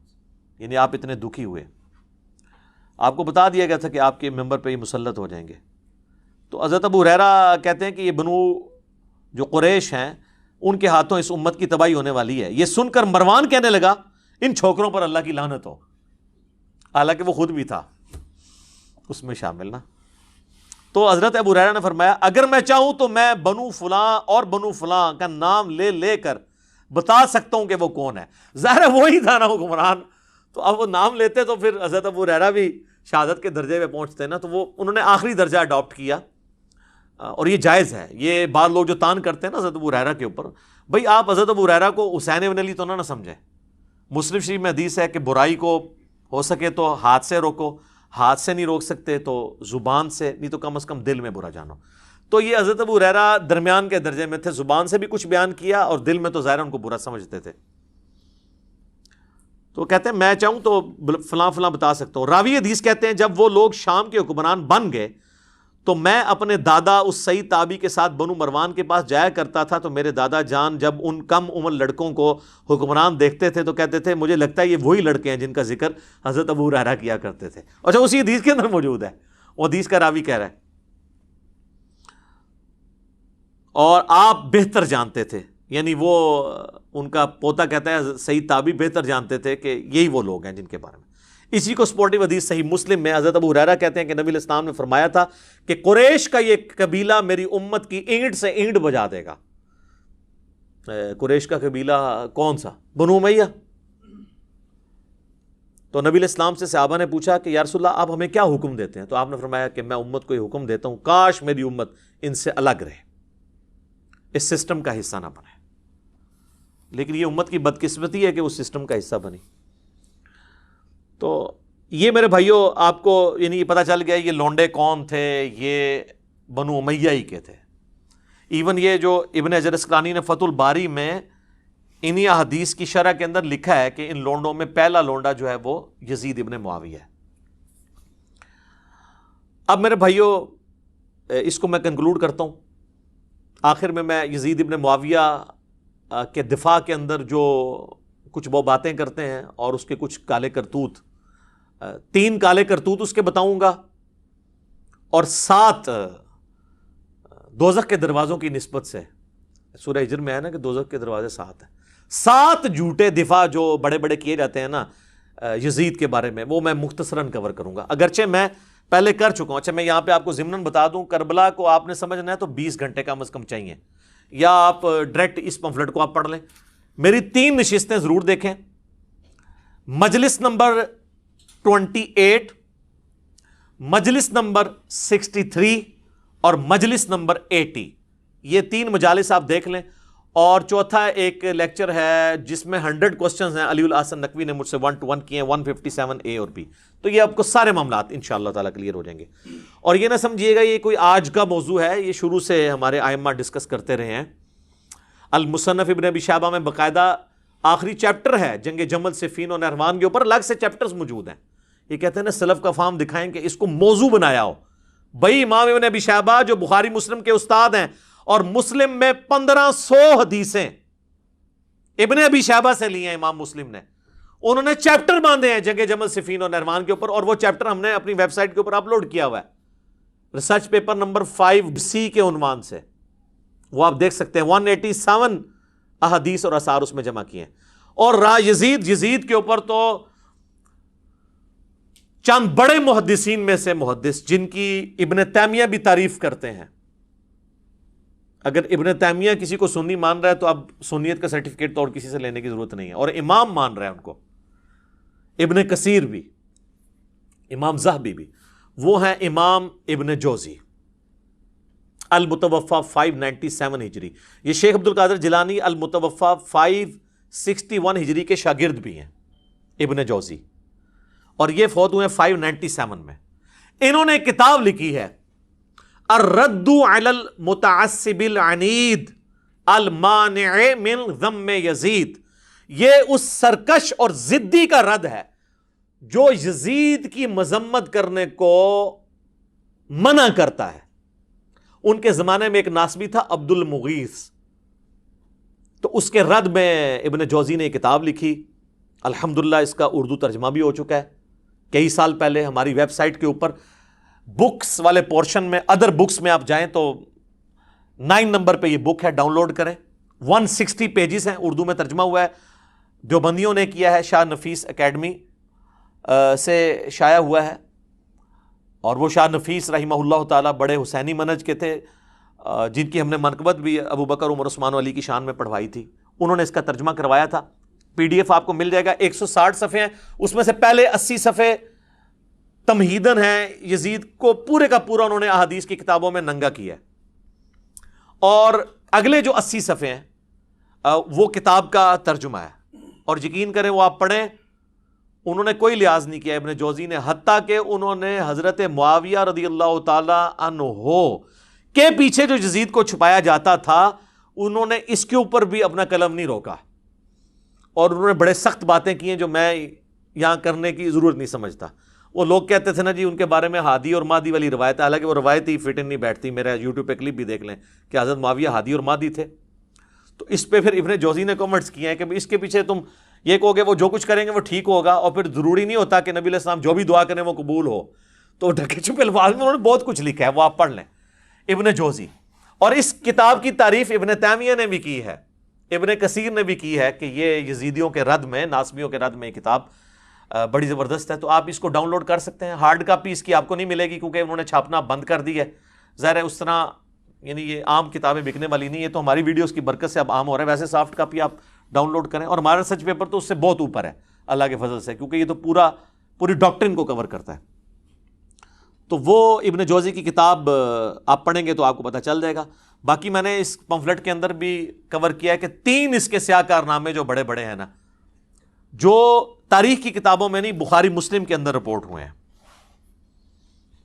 یعنی آپ اتنے دکھی ہوئے، آپ کو بتا دیا گیا تھا کہ آپ کے ممبر پہ یہ مسلط ہو جائیں گے. تو حضرت ابو ہریرہ کہتے ہیں کہ یہ بنو جو قریش ہیں ان کے ہاتھوں اس امت کی تباہی ہونے والی ہے. یہ سن کر مروان کہنے لگا ان چھوکروں پر اللہ کی لعنت ہو، حالانکہ وہ خود بھی تھا اس میں شامل نا. تو حضرت ابو ہریرہ نے فرمایا اگر میں چاہوں تو میں بنو فلاں اور بنو فلاں کا نام لے لے کر بتا سکتا ہوں کہ وہ کون ہے. ظاہر ہے وہی تھا نا حکمران، تو اب وہ نام لیتے تو پھر حضرت ابو ہریرہ بھی شہادت کے درجے پہ پہنچتے نا. تو وہ انہوں نے آخری درجہ اڈاپٹ کیا، اور یہ جائز ہے. یہ بعض لوگ جو تان کرتے ہیں نا حضرت ابو ہریرہ کے اوپر، بھئی آپ حضرت ابو ہریرہ کو حسین بن علی تو نہ سمجھیں. مسلم شریف میں حدیث ہے کہ برائی کو ہو سکے تو ہاتھ سے روکو، ہاتھ سے نہیں روک سکتے تو زبان سے، نہیں تو کم از کم دل میں برا جانو. تو یہ حضرت ابو ہریرہ درمیان کے درجے میں تھے، زبان سے بھی کچھ بیان کیا اور دل میں تو ظاہر ان کو برا سمجھتے تھے. تو کہتے ہیں میں چاہوں تو فلاں فلاں بتا سکتا ہوں. راوی حدیث کہتے ہیں جب وہ لوگ شام کے حکمران بن گئے تو میں اپنے دادا اس سعید تابی کے ساتھ بنو مروان کے پاس جایا کرتا تھا. تو میرے دادا جان جب ان کم عمر لڑکوں کو حکمران دیکھتے تھے تو کہتے تھے مجھے لگتا ہے یہ وہی لڑکے ہیں جن کا ذکر حضرت ابو ہریرہ کیا کرتے تھے. اچھا اسی حدیث کے اندر موجود ہے، وہ حدیث کا راوی کہہ رہا ہے. اور آپ بہتر جانتے تھے، یعنی وہ ان کا پوتا کہتا ہے سعید تابی بہتر جانتے تھے کہ یہی وہ لوگ ہیں جن کے بارے میں. اسی کو سپورٹیو حدیث صحیح مسلم میں حضرت ابو ہریرہ کہتے ہیں کہ نبی علیہ السلام نے فرمایا تھا کہ قریش کا یہ قبیلہ میری امت کی اینٹ سے اینٹ بجا دے گا. قریش کا قبیلہ کون سا؟ بنو امیہ. تو نبی علیہ السلام سے صحابہ نے پوچھا کہ یا رسول اللہ آپ ہمیں کیا حکم دیتے ہیں؟ تو آپ نے فرمایا کہ میں امت کو یہ حکم دیتا ہوں کاش میری امت ان سے الگ رہے، اس سسٹم کا حصہ نہ بنے. لیکن یہ امت کی بدقسمتی ہے کہ اس سسٹم کا حصہ بنی. تو یہ میرے بھائیوں آپ کو یعنی پتہ چل گیا یہ لونڈے کون تھے، یہ بنو امیہ ہی کے تھے. ایون یہ جو ابن حجر اسقلانی نے فتح الباری میں انہی احادیث کی شرح کے اندر لکھا ہے کہ ان لونڈوں میں پہلا لونڈا جو ہے وہ یزید ابن معاویہ ہے. اب میرے بھائیوں اس کو میں کنکلوڈ کرتا ہوں. آخر میں یزید ابن معاویہ کے دفاع کے اندر جو کچھ وہ باتیں کرتے ہیں اور اس کے کچھ کالے کرتوت، 3 کالے کرتوت اس کے بتاؤں گا، اور 7 دوزخ کے دروازوں کی نسبت سے. سورہ ہجر میں ہے نا کہ دوزخ کے دروازے 7 ہیں. 7 جھوٹے دفاع جو بڑے بڑے کیے جاتے ہیں نا یزید کے بارے میں، وہ میں مختصراً کور کروں گا. اگرچہ میں پہلے کر چکا ہوں. اچھا میں یہاں پہ آپ کو ضمناً بتا دوں، کربلا کو آپ نے سمجھنا ہے تو 20 گھنٹے کم از کم چاہیے، یا آپ ڈائریکٹ اس پمفلٹ کو آپ پڑھ لیں. میری 3 نشستیں ضرور دیکھیں. مجلس نمبر 28، مجلس نمبر 63 اور مجلس نمبر 80، یہ 3 مجالس آپ دیکھ لیں. اور چوتھا ایک لیکچر ہے جس میں 100 کوسچنز ہیں، علی الاحسن نقوی نے مجھ سے 1 to 1 کیے ہیں، 157 A اور B. تو یہ آپ کو سارے معاملات انشاءاللہ تعالیٰ کلیئر ہو جائیں گے. اور یہ نہ سمجھیے گا یہ کوئی آج کا موضوع ہے، یہ شروع سے ہمارے ائمہ ڈسکس کرتے رہے ہیں. المصنف ابن ابی شیبہ میں باقاعدہ آخری چیپٹر ہے جنگ جمل صفین اور نہروان کے اوپر، الگ سے چیپٹرز موجود ہیں. یہ کہتے ہیں نا سلف کا فہم دکھائیں کہ اس کو موضوع بنایا ہو. بھائی امام ابن ابی شیبہ جو بخاری مسلم کے استاد ہیں، اور مسلم میں 1500 حدیثیں ابن ابی شیبہ سے لی ہیں امام مسلم نے. انہوں نے چیپٹر باندھے ہیں جنگ جمل صفین اور نہروان کے اوپر، اور وہ چیپٹر ہم نے اپنی ویب سائٹ کے اوپر اپلوڈ کیا ہوا ہے ریسرچ پیپر نمبر 5C کے عنوان سے. وہ آپ دیکھ سکتے ہیں. 187 احادیث اور آثار اس میں جمع کیے ہیں. اور یزید کے اوپر تو چند بڑے محدثین میں سے محدث جن کی ابن تیمیہ بھی تعریف کرتے ہیں. اگر ابن تیمیہ کسی کو سنی مان رہا ہے تو اب سنیت کا سرٹیفکیٹ تو اور کسی سے لینے کی ضرورت نہیں ہے، اور امام مان رہا ہے ان کو. ابن کثیر بھی، امام زہبی بھی. وہ ہیں امام ابن جوزی، المتوفا 597 ہجری. یہ شیخ عبد القادر جیلانی المتوفا 561 ہجری کے شاگرد بھی ہیں ابن جوزی، اور یہ فوت ہوئے 597 میں. انہوں نے کتاب لکھی ہے الرد علی المتعصب العنید المانع من ذم یزید، یہ اس سرکش اور ضدی کا رد ہے جو یزید کی مذمت کرنے کو منع کرتا ہے۔ ان کے زمانے میں ایک ناصبی تھا عبد المغیث، تو اس کے رد میں ابن جوزی نے ایک کتاب لکھی، الحمدللہ اس کا اردو ترجمہ بھی ہو چکا ہے کئی سال پہلے ہماری ویب سائٹ کے اوپر بکس والے پورشن میں، ادر بکس میں آپ جائیں تو 9 نمبر پہ یہ بک ہے، ڈاؤن لوڈ کریں، 160 پیجز ہیں، اردو میں ترجمہ ہوا ہے، دیوبندیوں نے کیا ہے، شاہ نفیس اکیڈمی سے شائع ہوا ہے، اور وہ شاہ نفیس رحمہ اللہ تعالیٰ بڑے حسینی منہج کے تھے، جن کی ہم نے منقبت بھی ابو بکر عمر عثمان و علی کی شان میں پڑھوائی تھی، انہوں نے اس کا ترجمہ کروایا تھا۔ پی ڈی ایف آپ کو مل جائے گا، 160 صفحے ہیں، اس میں سے پہلے 80 صفحے تمہیدن ہیں، یزید کو پورے کا پورا انہوں نے احادیث کی کتابوں میں ننگا کیا ہے، اور اگلے جو 80 صفحے ہیں وہ کتاب کا ترجمہ ہے، اور یقین کریں وہ آپ پڑھیں، انہوں نے کوئی لحاظ نہیں کیا ابن جوزی نے، حتیٰ کہ انہوں نے حضرت معاویہ رضی اللہ تعالی عنہ کے پیچھے جو یزید کو چھپایا جاتا تھا انہوں نے اس کے اوپر بھی اپنا قلم نہیں روکا، اور انہوں نے بڑے سخت باتیں کی ہیں جو میں یہاں کرنے کی ضرورت نہیں سمجھتا۔ وہ لوگ کہتے تھے نا جی ان کے بارے میں ہادی اور مادی والی روایت ہے، حالانکہ وہ روایت ہی فٹ نہیں بیٹھتی، میرا یوٹیوب پہ کلپ بھی دیکھ لیں کہ حضرت معاویہ ہادی اور مادی تھے۔ تو اس پہ پھر ابن جوزی نے کامنٹس کیے ہیں کہ اس کے پیچھے تم یہ کہو گے وہ جو کچھ کریں گے وہ ٹھیک ہوگا، اور پھر ضروری نہیں ہوتا کہ نبی علیہ السلام جو بھی دعا کریں وہ قبول ہو۔ تو ڈھکے چھپے الفاظ میں انہوں نے بہت کچھ لکھا ہے، وہ آپ پڑھ لیں، ابن جوزی۔ اور اس کتاب کی تعریف ابن تیمیہ نے بھی کی ہے، ابن کثیر نے بھی کی ہے کہ یہ یزیدیوں کے رد میں، ناصبیوں کے رد میں یہ کتاب بڑی زبردست ہے۔ تو آپ اس کو ڈاؤن لوڈ کر سکتے ہیں، ہارڈ کاپی اس کی آپ کو نہیں ملے گی کیونکہ انہوں نے چھاپنا بند کر دی ہے، ظاہر ہے اس طرح یعنی یہ عام کتابیں بکنے والی نہیں ہے، تو ہماری ویڈیوز کی برکت سے اب عام ہو رہا ہے۔ ویسے سافٹ کاپی آپ ڈاؤن لوڈ کریں، اور ہمارا ریسرچ پیپر تو اس سے بہت اوپر ہے اللہ کے فضل سے، کیونکہ یہ تو پوری ڈاکٹرن کو کور کرتا ہے۔ تو وہ ابن جوزی کی کتاب آپ پڑھیں گے تو آپ کو پتہ چل جائے گا۔ باقی میں نے اس پمفلٹ کے اندر بھی کور کیا ہے کہ 3 اس کے سیاہ کارنامے جو بڑے بڑے ہیں نا، جو تاریخ کی کتابوں میں نہیں، بخاری مسلم کے اندر رپورٹ ہوئے ہیں۔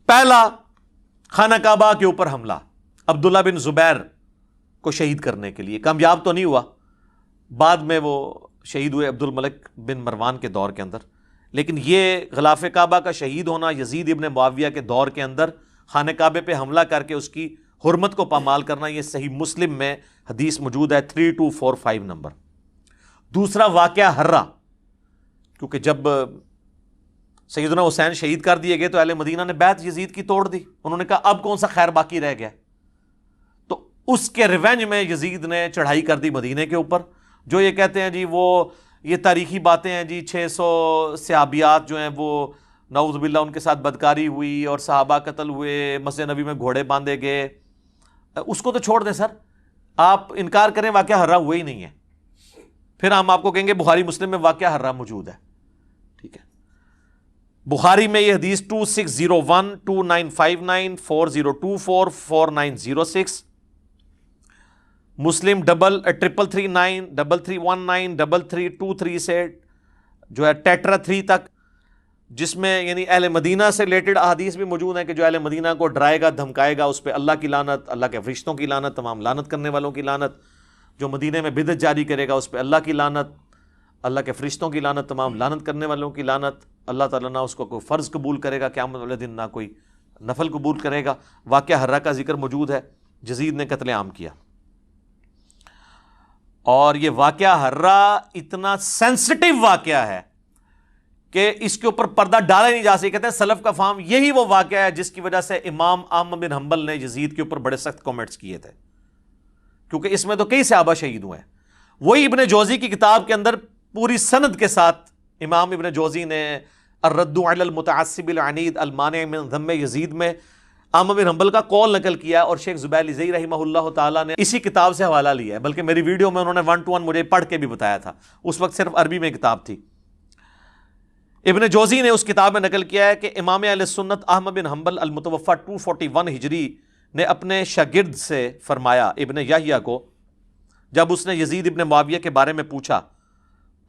پہلا، خانہ کعبہ کے اوپر حملہ، عبداللہ بن زبیر کو شہید کرنے کے لیے، کامیاب تو نہیں ہوا، بعد میں وہ شہید ہوئے عبد الملک بن مروان کے دور کے اندر، لیکن یہ غلاف کعبہ کا شہید ہونا یزید ابن معاویہ کے دور کے اندر خانہ کعبے پہ حملہ کر کے اس کی حرمت کو پامال کرنا، یہ صحیح مسلم میں حدیث موجود ہے 3245 نمبر۔ دوسرا واقعہ ہرہ، کیونکہ جب سیدنا حسین شہید کر دیے گئے تو اہل مدینہ نے بیعت یزید کی توڑ دی، انہوں نے کہا اب کون سا خیر باقی رہ گیا، تو اس کے ریونج میں یزید نے چڑھائی کر دی مدینے کے اوپر۔ جو یہ کہتے ہیں جی وہ یہ تاریخی باتیں ہیں جی، 600 صحابیات جو ہیں وہ نعوذ باللہ ان کے ساتھ بدکاری ہوئی اور صحابہ قتل ہوئے، مسجد نبی میں گھوڑے باندھے گئے، اس کو تو چھوڑ دیں سر، آپ انکار کریں واقعہ ہرہ ہوا ہی نہیں ہے، پھر ہم آپ کو کہیں گے بخاری مسلم میں واقعہ ہرہ موجود ہے، ٹھیک ہے۔ بخاری میں یہ حدیث 2601 2959 4024 4906، مسلم 3339 3319 3323 سے جو ہے ٹیٹرا 3 تک، جس میں یعنی اہل مدینہ سے ریلیٹڈ احادیث بھی موجود ہیں کہ جو اہل مدینہ کو ڈرائے گا دھمکائے گا اس پہ اللہ کی لعنت، اللہ کے فرشتوں کی لعنت، تمام لعنت کرنے والوں کی لعنت، جو مدینے میں بدعت جاری کرے گا اس پہ اللہ کی لعنت، اللہ کے فرشتوں کی لعنت، تمام لعنت کرنے والوں کی لعنت، اللہ تعالیٰ نہ اس کو کوئی فرض قبول کرے گا قیامت والے دن، نہ کوئی نفل قبول کرے گا۔ واقعہ ہرہ کا ذکر موجود ہے، یزید نے قتل عام کیا، اور یہ واقعہ ہرہ اتنا سینسٹیو واقعہ ہے کہ اس کے اوپر پردہ ڈالا ہی نہیں جا سکتا۔ کہتے ہیں سلف کا فہم یہی وہ واقعہ ہے جس کی وجہ سے امام احمد بن حنبل نے یزید کے اوپر بڑے سخت کامنٹس کیے تھے، کیونکہ اس میں تو کئی صحابہ شہید ہوئے ہیں۔ وہی ابن جوزی کی کتاب کے اندر پوری سند کے ساتھ امام ابن جوزی نے الرد علی المتعصب العنید المانع من ذم یزید میں احمد بن حنبل کا قول نقل کیا، اور شیخ زبیر الزئی رحمہ اللہ تعالیٰ نے اسی کتاب سے حوالہ لیا ہے، بلکہ میری ویڈیو میں انہوں نے 1 to 1 مجھے پڑھ کے بھی بتایا تھا، اس وقت صرف عربی میں کتاب تھی۔ ابن جوزی نے اس کتاب میں نقل کیا ہے کہ امام اہل سنت احمد بن حنبل المتوفی 241 ہجری نے اپنے شاگرد سے فرمایا، ابن یحییٰ کو، جب اس نے یزید ابن معاویہ کے بارے میں پوچھا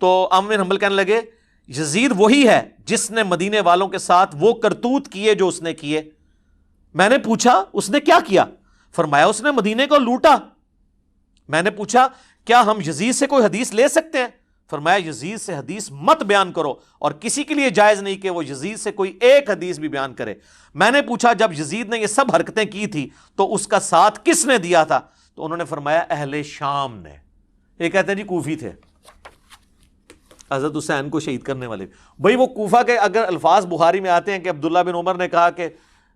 تو احمد بن حنبل کہنے لگے یزید وہی ہے جس نے مدینے والوں کے ساتھ وہ کرتوت کیے جو اس نے کیے۔ میں نے پوچھا اس نے کیا کیا؟ فرمایا اس نے مدینے کو لوٹا میں نے پوچھا کیا ہم یزید سے کوئی حدیث لے سکتے ہیں؟ فرمایا یزید سے حدیث مت بیان کرو، اور کسی کے لیے جائز نہیں کہ وہ یزید سے کوئی ایک حدیث بھی بیان کرے۔ میں نے پوچھا جب یزید نے یہ سب حرکتیں کی تھی تو اس کا ساتھ کس نے دیا تھا؟ تو انہوں نے فرمایا اہل شام نے۔ یہ کہتے ہیں جی کوفی تھے حضرت حسین کو شہید کرنے والے۔ بھئی وہ کوفہ کے اگر الفاظ بخاری میں آتے ہیں کہ عبداللہ بن عمر نے کہا کہ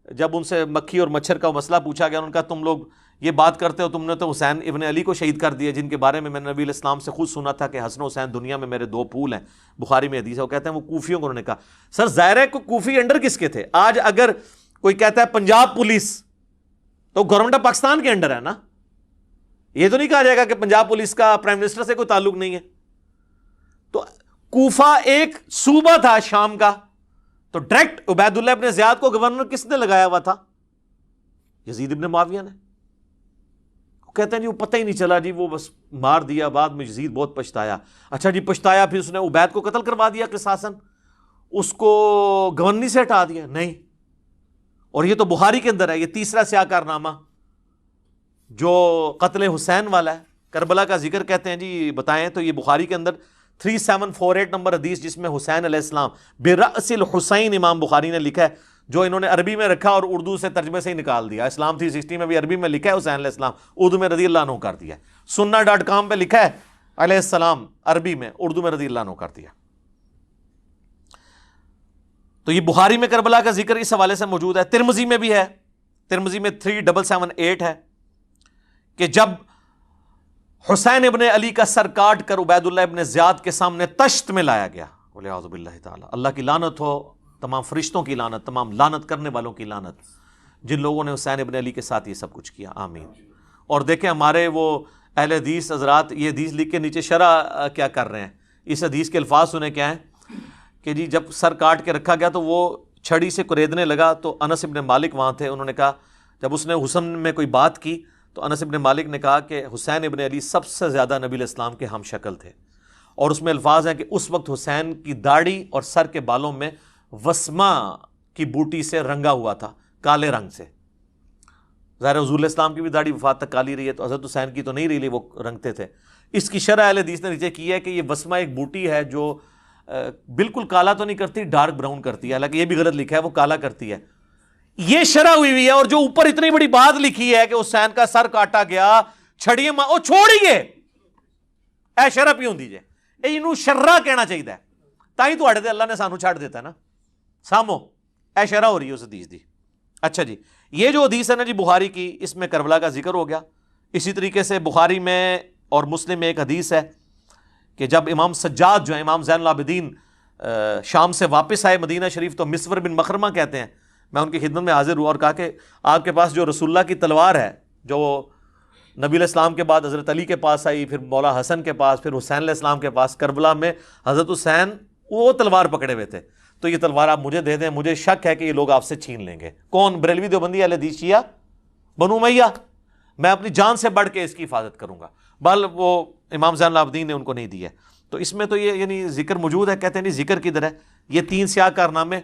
جب ان سے مکھی اور مچھر کا مسئلہ پوچھا گیا، انہوں نے کہا تم لوگ یہ بات کرتے ہو، تم نے تو حسین ابن علی کو شہید کر دیا، جن کے بارے میں نے نبی علیہ السلام سے خود سنا تھا کہ حسن و حسین دنیا میں میرے دو پھول ہیں، بخاری میں حدیث ہے۔ وہ کہتے ہیں وہ کوفیوں کو انہوں نے کہا۔ سر ظاہر ہے کہ کوفی انڈر کس کے تھے؟ آج اگر کوئی کہتا ہے پنجاب پولیس تو گورنمنٹ آف پاکستان کے انڈر ہے نا، یہ تو نہیں کہا جائے گا کہ پنجاب پولیس کا پرائم منسٹر سے کوئی تعلق نہیں ہے۔ تو کوفہ ایک صوبہ تھا شام کا، تو ڈائریکٹ عبید اللہ ابن زیاد کو گورنر کس نے لگایا ہوا تھا؟ یزید ابن معاویہ نے۔ وہ کہتے ہیں جی وہ پتہ ہی نہیں چلا جی، وہ بس مار دیا، بعد میں یزید بہت پچھتایا۔ اچھا جی پچھتایا، پھر اس نے عبید کو قتل کروا دیا قصاصاً، اس کو گورنری سے ہٹا دیا؟ نہیں۔ اور یہ تو بخاری کے اندر ہے، یہ تیسرا سیاہ کارنامہ جو قتل حسین والا ہے، کربلا کا ذکر کہتے ہیں جی بتائیں تو یہ بخاری کے اندر 3748 نمبر حدیث، جس میں حسین علیہ السلام برأس الحسین امام بخاری نے لکھا ہے، جو انہوں نے عربی میں رکھا اور اردو سے ترجمے سے ہی نکال دیا۔ اسلام 360 میں بھی عربی میں لکھا ہے حسین علیہ السلام، اردو میں رضی اللہ عنہ کر دیا۔ سننا.com پہ لکھا ہے علیہ السلام عربی میں، اردو میں رضی اللہ عنہ کر دیا۔ تو یہ بخاری میں کربلا کا ذکر اس حوالے سے موجود ہے، ترمذی میں بھی ہے، ترمذی میں 3778 ہے کہ جب حسین ابن علی کا سر کاٹ کر عبید اللہ ابن زیاد کے سامنے تشت میں لایا گیا، والعیاذ باللہ تعالی، اللہ کی لعنت ہو، تمام فرشتوں کی لعنت، تمام لعنت کرنے والوں کی لعنت، جن لوگوں نے حسین ابن علی کے ساتھ یہ سب کچھ کیا، آمین۔ اور دیکھیں ہمارے وہ اہل حدیث حضرات یہ حدیث لکھ کے نیچے شرح کیا کر رہے ہیں، اس حدیث کے الفاظ سنیں کیا ہیں کہ جی جب سر کاٹ کے رکھا گیا تو وہ چھڑی سے کوریدنے لگا، تو انس ابن مالک وہاں تھے، انہوں نے کہا جب اس نے حسن میں کوئی بات کی تو انس ابن مالک نے کہا کہ حسین ابن علی سب سے زیادہ نبی علیہ السلام کے ہم شکل تھے، اور اس میں الفاظ ہیں کہ اس وقت حسین کی داڑھی اور سر کے بالوں میں وسما کی بوٹی سے رنگا ہوا تھا، کالے رنگ سے۔ ظاہر حضور علیہ السلام کی بھی داڑھی وفات تک کالی رہی ہے، تو حضرت حسین کی تو نہیں رہی، وہ رنگتے تھے۔ اس کی شرح اہل حدیث نے نیچے کی ہے کہ یہ وسما ایک بوٹی ہے جو بالکل کالا تو نہیں کرتی، ڈارک براؤن کرتی ہے، حالانکہ یہ بھی غلط لکھا ہے، وہ کالا کرتی ہے۔ یہ شرح ہوئی ہے، اور جو اوپر اتنی بڑی بات لکھی ہے کہ حسین کا سر کاٹا گیا چھڑیے او چھوڑیے، اے شرح پیوں دیجئے، انہوں شرح کہنا چاہیے، تاہی تو اڑے دے اللہ نے سانو چھاڑ دیتا ہے نا، سامو اے شرح ہو رہی ہے اس حدیث دی۔ اچھا جی یہ جو حدیث ہے نا جی بخاری کی، اس میں کربلا کا ذکر ہو گیا۔ اسی طریقے سے بخاری میں اور مسلم میں ایک حدیث ہے کہ جب امام سجاد جو ہے، امام زین العابدین شام سے واپس آئے مدینہ شریف، تو مسور بن مخرمہ کہتے ہیں میں ان کی خدمت میں حاضر ہوا اور کہا کہ آپ کے پاس جو رسول اللہ کی تلوار ہے، جو نبی علیہ السلام کے بعد حضرت علی کے پاس آئی، پھر مولا حسن کے پاس، پھر حسین علیہ السلام کے پاس، کربلا میں حضرت حسین وہ تلوار پکڑے ہوئے تھے، تو یہ تلوار آپ مجھے دے دیں، مجھے شک ہے کہ یہ لوگ آپ سے چھین لیں گے۔ کون؟ بریلوی دیوبندی اہل حدیث شیعہ بنو امیہ، میں اپنی جان سے بڑھ کے اس کی حفاظت کروں گا، بل وہ امام زین العابدین نے ان کو نہیں دی ہے۔ تو اس میں تو یہ یعنی ذکر موجود ہے، کہتے ہیں نہیں ذکر کدھر ہے؟ یہ 3 سیاہ کارنامے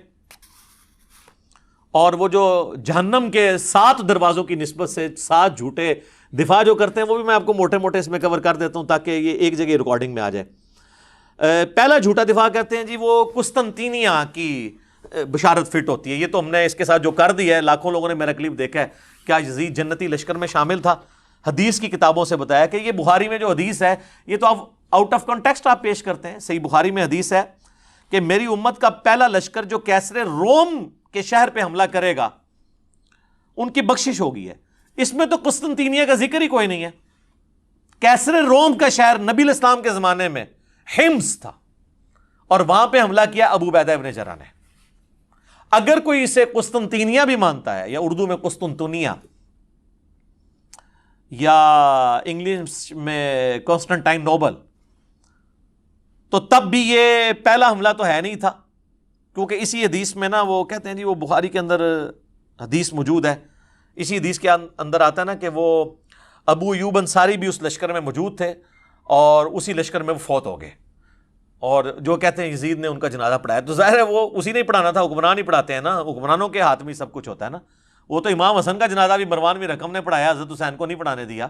اور وہ جو جہنم کے 7 دروازوں کی نسبت سے 7 جھوٹے دفاع جو کرتے ہیں، وہ بھی میں آپ کو موٹے موٹے اس میں کور کر دیتا ہوں تاکہ یہ ایک جگہ ریکارڈنگ میں آ جائے۔ پہلا جھوٹا دفاع کرتے ہیں جی وہ قسطنطینیہ کی بشارت فٹ ہوتی ہے، یہ تو ہم نے اس کے ساتھ جو کر دیا ہے، لاکھوں لوگوں نے میرا کلپ دیکھا ہے، کیا یزید جنتی لشکر میں شامل تھا؟ حدیث کی کتابوں سے بتایا کہ یہ بخاری میں جو حدیث ہے، یہ تو آپ آؤٹ آف کانٹیکسٹ آپ پیش کرتے ہیں۔ صحیح بخاری میں حدیث ہے کہ میری امت کا پہلا لشکر جو کیسر روم کے شہر پہ حملہ کرے گا ان کی بخشش ہوگی ہے۔ اس میں تو قسطنطینیہ کا ذکر ہی کوئی نہیں ہے۔ کیسر روم کا شہر نبی علیہ السلام کے زمانے میں حمص تھا، اور وہاں پہ حملہ کیا ابو عبیدہ ابن جراح نے۔ اگر کوئی اسے قسطنطینیہ بھی مانتا ہے، یا اردو میں قسطنطنیہ، یا انگلش میں کانسٹنٹائن نوبل، تو تب بھی یہ پہلا حملہ تو ہے نہیں تھا، کیونکہ اسی حدیث میں نا وہ کہتے ہیں جی وہ بخاری کے اندر حدیث موجود ہے، اسی حدیث کے اندر آتا ہے نا کہ وہ ابو ایوب انصاری بھی اس لشکر میں موجود تھے، اور اسی لشکر میں وہ فوت ہو گئے، اور جو کہتے ہیں یزید نے ان کا جنازہ پڑھایا۔ تو ظاہر ہے وہ اسی نے پڑھانا تھا، حکمران ہی پڑھاتے ہیں نا، حکمرانوں کے ہاتھ میں سب کچھ ہوتا ہے نا۔ وہ تو امام حسن کا جنازہ بھی مروان بن حکم نے پڑھایا، حضرت حسین کو نہیں پڑھانے دیا۔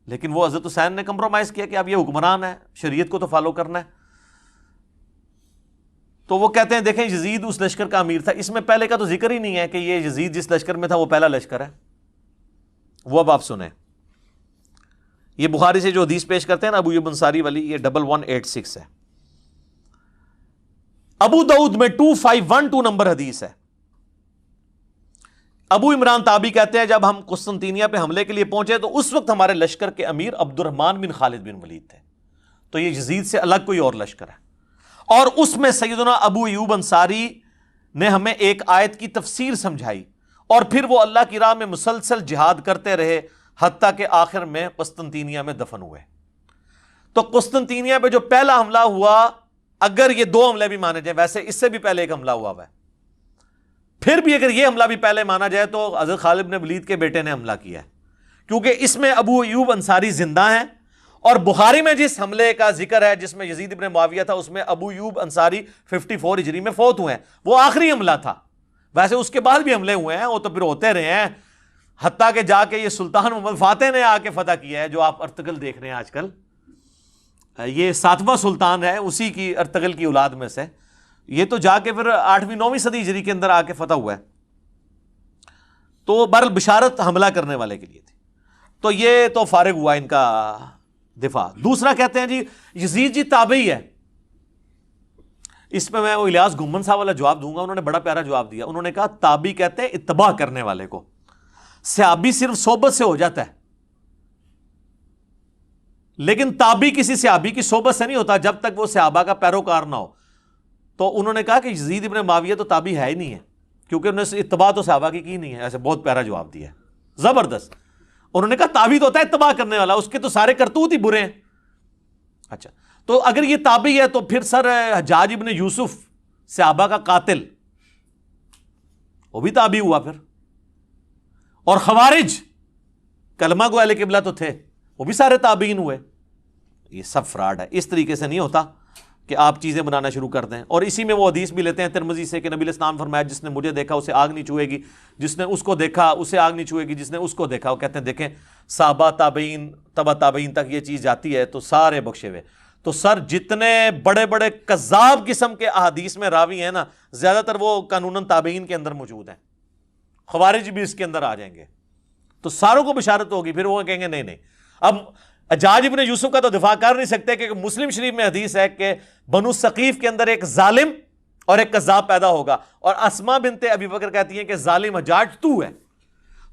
لیکن وہ حضرت حسین نے کمپرومائز کیا کہ اب یہ حکمران ہے, شریعت کو تو فالو کرنا ہے. تو وہ کہتے ہیں دیکھیں یزید اس لشکر کا امیر تھا. اس میں پہلے کا تو ذکر ہی نہیں ہے کہ یہ یزید جس لشکر میں تھا وہ پہلا لشکر ہے. وہ اب آپ سنیں, یہ بخاری سے جو حدیث پیش کرتے ہیں نا ابو ایوب انصاری والی, یہ 1186 ہے. ابو داؤد میں 2512 نمبر حدیث ہے. ابو عمران تابی کہتے ہیں جب ہم قسطنطینیہ پہ حملے کے لیے پہنچے تو اس وقت ہمارے لشکر کے امیر عبد الرحمن بن خالد بن ولید تھے. تو یہ یزید سے الگ کوئی اور لشکر ہے. اور اس میں سیدنا ابو ایوب انصاری نے ہمیں ایک آیت کی تفسیر سمجھائی, اور پھر وہ اللہ کی راہ میں مسلسل جہاد کرتے رہے حتیٰ کہ آخر میں قسطنطینیہ میں دفن ہوئے. تو قسطنطینیہ پہ جو پہلا حملہ ہوا, اگر یہ 2 حملے بھی مانے جائیں, ویسے اس سے بھی پہلے ایک حملہ ہوا ہے, پھر بھی اگر یہ حملہ بھی پہلے مانا جائے تو حضرت خالد بن ولید کے بیٹے نے حملہ کیا ہے, کیونکہ اس میں ابو ایوب انصاری زندہ ہیں. اور بخاری میں جس حملے کا ذکر ہے جس میں یزید ابن معاویہ تھا, اس میں ابو ایوب انصاری 54 ہجری میں فوت ہوئے ہیں. وہ آخری حملہ تھا. ویسے اس کے بعد بھی حملے ہوئے ہیں, وہ تو پھر ہوتے رہے ہیں, حتیٰ کہ جا کے یہ سلطان محمد فاتح نے آ کے فتح کیا ہے, جو آپ ارطغرل دیکھ رہے ہیں آج کل. یہ 7واں سلطان ہے, اسی کی ارطغرل کی اولاد میں سے. یہ تو جا کے پھر 8ویں 9ویں صدی ہجری کے اندر آ کے فتح ہوا ہے. تو بہرحال بشارت حملہ کرنے والے کے لیے تھی. تو یہ تو فارغ ہوا ان کا دفاع. دوسرا کہتے ہیں جی یزید جی تابعی ہے. اس پہ میں وہ الیاس گھمن صاحب والا جواب دوں گا, انہوں نے بڑا پیارا جواب دیا. انہوں نے کہا تابعی کہتے ہیں اتباع کرنے والے کو, صحابی صرف صحبت سے ہو جاتا ہے, لیکن تابعی کسی صحابی کی صحبت سے نہیں ہوتا جب تک وہ صحابہ کا پیروکار نہ ہو. تو انہوں نے کہا کہ یزید ابن معاویہ تو تابعی ہے ہی نہیں ہے, کیونکہ انہوں نے اتباع تو صحابہ کی نہیں ہے. ایسے بہت پیارا جواب دیا, زبردست. انہوں نے کہا تابعی تو ہوتا ہے اتباع کرنے والا, اس کے تو سارے کرتوت ہی برے ہیں. اچھا, تو اگر یہ تابعی ہے تو پھر سر حجاج ابن یوسف صحابہ کا قاتل, وہ بھی تابعی ہوا پھر. اور خوارج کلمہ گو اہل قبلہ تو تھے, وہ بھی سارے تابعین ہوئے. یہ سب فراڈ ہے. اس طریقے سے نہیں ہوتا کہ آپ چیزیں بنانا شروع کر دیں. اور اسی میں وہ حدیث بھی لیتے ہیں ترمذی سے کہ نبی علیہ السلام فرمایا جس نے مجھے دیکھا اسے آگ نہیں چھوئے گی, جس نے اس کو دیکھا اسے آگ نہیں چھوئے گی, جس نے اس کو دیکھا. وہ کہتے ہیں دیکھیں صحابہ تابعین تبع تابعین تک یہ چیز جاتی ہے تو سارے بخشے ہوئے. تو سر جتنے بڑے بڑے کذاب قسم کے احادیث میں راوی ہیں نا, زیادہ تر وہ قانوناً تابعین کے اندر موجود ہیں. خوارج بھی اس کے اندر آ جائیں گے تو ساروں کو بشارت ہوگی. پھر وہ کہیں گے نہیں. اب حجاج ابن یوسف کا تو دفاع کر نہیں سکتے کہ مسلم شریف میں حدیث ہے کہ بنو ثقیف کے اندر ایک ظالم اور ایک کذاب پیدا ہوگا, اور اسما بنت ابی بکر کہتی ہیں کہ ظالم حجاج تو ہے.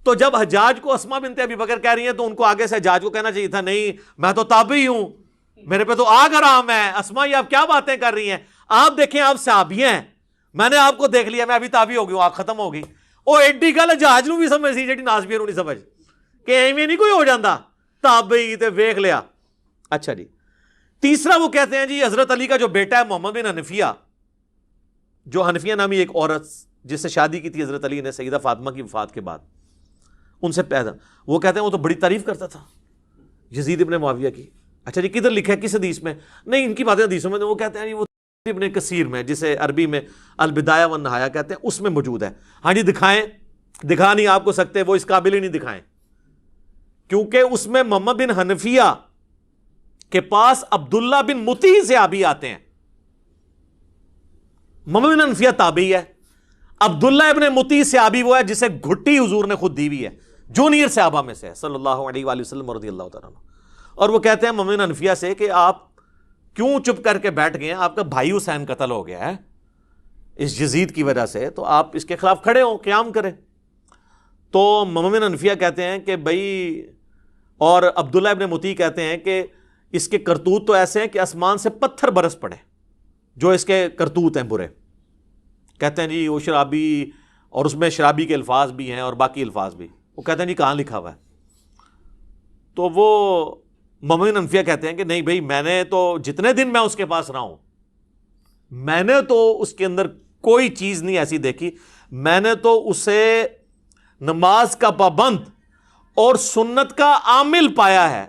تو جب حجاج کو اسما بنت ابی بکر کہہ رہی ہیں تو ان کو آگے سے حجاج کو کہنا چاہیے تھا نہیں میں تو تابعی ہوں, میرے پہ تو آگ حرام ہے. اسما یہ آپ کیا باتیں کر رہی ہیں, آپ دیکھیں آپ صحابی ہیں, میں نے آپ کو دیکھ لیا, میں ابھی تابعی ہو گئی ہوں, آگ ختم ہو گئی. وہ ایڈی گل حجاج نو بھی سمجھ سی جی ناسبیر نہیں سمجھ کہ ایویں نہیں کوئی ہو جاتا تابعی تے ویکھ لیا. اچھا جی, تیسرا وہ کہتے ہیں جی حضرت علی کا جو بیٹا ہے محمد بن حنفیہ, جو حنفیہ نامی ایک عورت جس سے شادی کی تھی حضرت علی نے سیدہ فاطمہ کی وفات کے بعد, ان سے پیدا, وہ کہتے ہیں وہ تو بڑی تعریف کرتا تھا یزید ابن معاویہ کی. اچھا جی کدھر لکھا ہے کس حدیث میں؟ نہیں ان کی باتیں حدیثوں میں, وہ کہتے ہیں وہ ابن کثیر میں جسے عربی میں البدایہ والنہایہ کہتے ہیں اس میں موجود ہے. ہاں جی دکھائیں, دکھا نہیں آپ کو سکتے, وہ اس قابل ہی نہیں دکھائیں, کیونکہ اس میں محمد بن حنفیہ کے پاس عبداللہ بن مطیع صحابی آتے ہیں. محمد بن حنفیہ تابعی ہے, عبداللہ ابن مطیع صحابی وہ ہے جسے گھٹی حضور نے خود دی ہوئی ہے, جونیئر صحابہ میں سے صلی اللہ علیہ وآلہ وسلم رضی اللہ تعالیٰ عنہ. اور وہ کہتے ہیں محمد بن حنفیہ سے کہ آپ کیوں چپ کر کے بیٹھ گئے ہیں, آپ کا بھائی حسین قتل ہو گیا ہے اس یزید کی وجہ سے, تو آپ اس کے خلاف کھڑے ہوں, قیام کریں. تو محمد بن حنفیہ کہتے ہیں کہ بھائی, اور عبداللہ ابن مطیع کہتے ہیں کہ اس کے کرتوت تو ایسے ہیں کہ آسمان سے پتھر برس پڑے جو اس کے کرتوت ہیں برے. کہتے ہیں جی وہ شرابی, اور اس میں شرابی کے الفاظ بھی ہیں اور باقی الفاظ بھی. وہ کہتے ہیں جی کہاں لکھا ہوا ہے؟ تو وہ محمد بن حنفیہ کہتے ہیں کہ نہیں بھائی, میں نے تو جتنے دن میں اس کے پاس رہا ہوں میں نے تو اس کے اندر کوئی چیز نہیں ایسی دیکھی, میں نے تو اسے نماز کا پابند اور سنت کا عامل پایا ہے.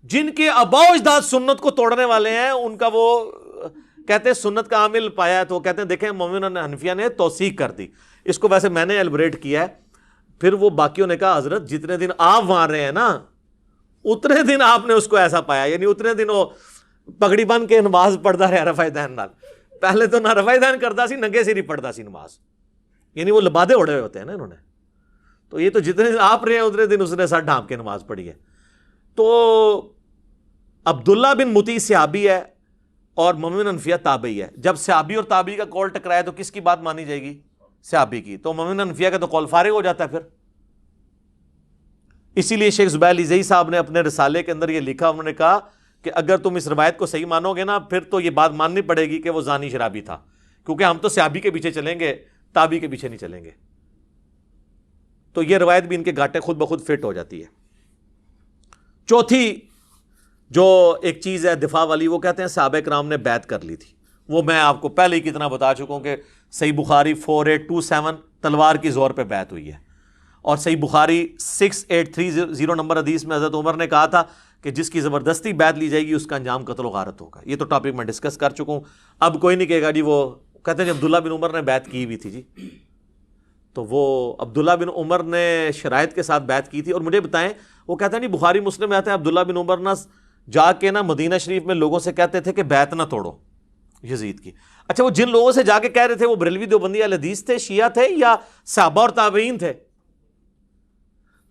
جن کے آباء و اجداد سنت کو توڑنے والے ہیں ان کا وہ کہتے ہیں سنت کا عامل پایا ہے. تو وہ کہتے ہیں دیکھیں محمد بن حنفیہ نے توثیق کر دی اس کو. ویسے میں نے ایلبریٹ کیا ہے. پھر وہ باقیوں نے کہا حضرت جتنے دن آپ وہاں رہے ہیں نا اتنے دن آپ نے اس کو ایسا پایا، یعنی اتنے دن وہ پگڑی بن کے نماز پڑھتا رہا رفع دین نال. پہلے تو نہ رفع دین کرتا سی، ننگے سر ہی پڑھتا سی نماز، یعنی وہ لبادے اڑے ہوئے ہوتے ہیں نا انہوں نے. تو یہ تو جتنے دن آپ رہے ہیں اتنے دن اس نے سر ڈھانپ کے نماز پڑھی ہے. تو عبداللہ بن مطیع صحابی ہے اور مومن انفیہ تابعی ہے. جب صحابی اور تابعی کا قول ٹکرائے تو کس کی بات مانی جائے گی؟ صحابی کی. تو مومن انفیہ کا تو قول فارغ ہو جاتا ہے پھر. اسی لیے شیخ زبیر علیزئی صاحب نے اپنے رسالے کے اندر یہ لکھا، انہوں نے کہا کہ اگر تم اس روایت کو صحیح مانو گے نا، پھر تو یہ بات ماننی پڑے گی کہ وہ زانی شرابی تھا، کیونکہ ہم تو صحابی کے پیچھے چلیں گے، تابعی کے پیچھے نہیں چلیں گے. تو یہ روایت بھی ان کے گھاٹے خود بخود فٹ ہو جاتی ہے. چوتھی جو ایک چیز ہے دفاع والی، وہ کہتے ہیں صحابہ کرام نے بیعت کر لی تھی. وہ میں آپ کو پہلے ہی کتنا بتا چکا ہوں کہ صحیح بخاری 4827 تلوار کی زور پہ بیعت ہوئی ہے، اور صحیح بخاری 6830 نمبر حدیث میں حضرت عمر نے کہا تھا کہ جس کی زبردستی بیعت لی جائے گی اس کا انجام قتل و غارت ہوگا. یہ تو ٹاپک میں ڈسکس کر چکا ہوں. اب کوئی نہیں کہے گا جی وہ کہتے ہیں جی عبداللہ بن عمر نے بیعت کی ہوئی تھی جی. تو وہ عبداللہ بن عمر نے شرائط کے ساتھ بیعت کی تھی. اور مجھے بتائیں، وہ کہتے ہیں جی بخاری مسلم میں آتے ہیں عبداللہ بن عمر نہ جا کے نا مدینہ شریف میں لوگوں سے کہتے تھے کہ بیعت نہ توڑو یزید کی. اچھا، وہ جن لوگوں سے جا کے کہہ رہے تھے وہ بریلوی دیوبندی اہل حدیث تھے، شیعہ تھے، یا صحابہ اور تابعین تھے؟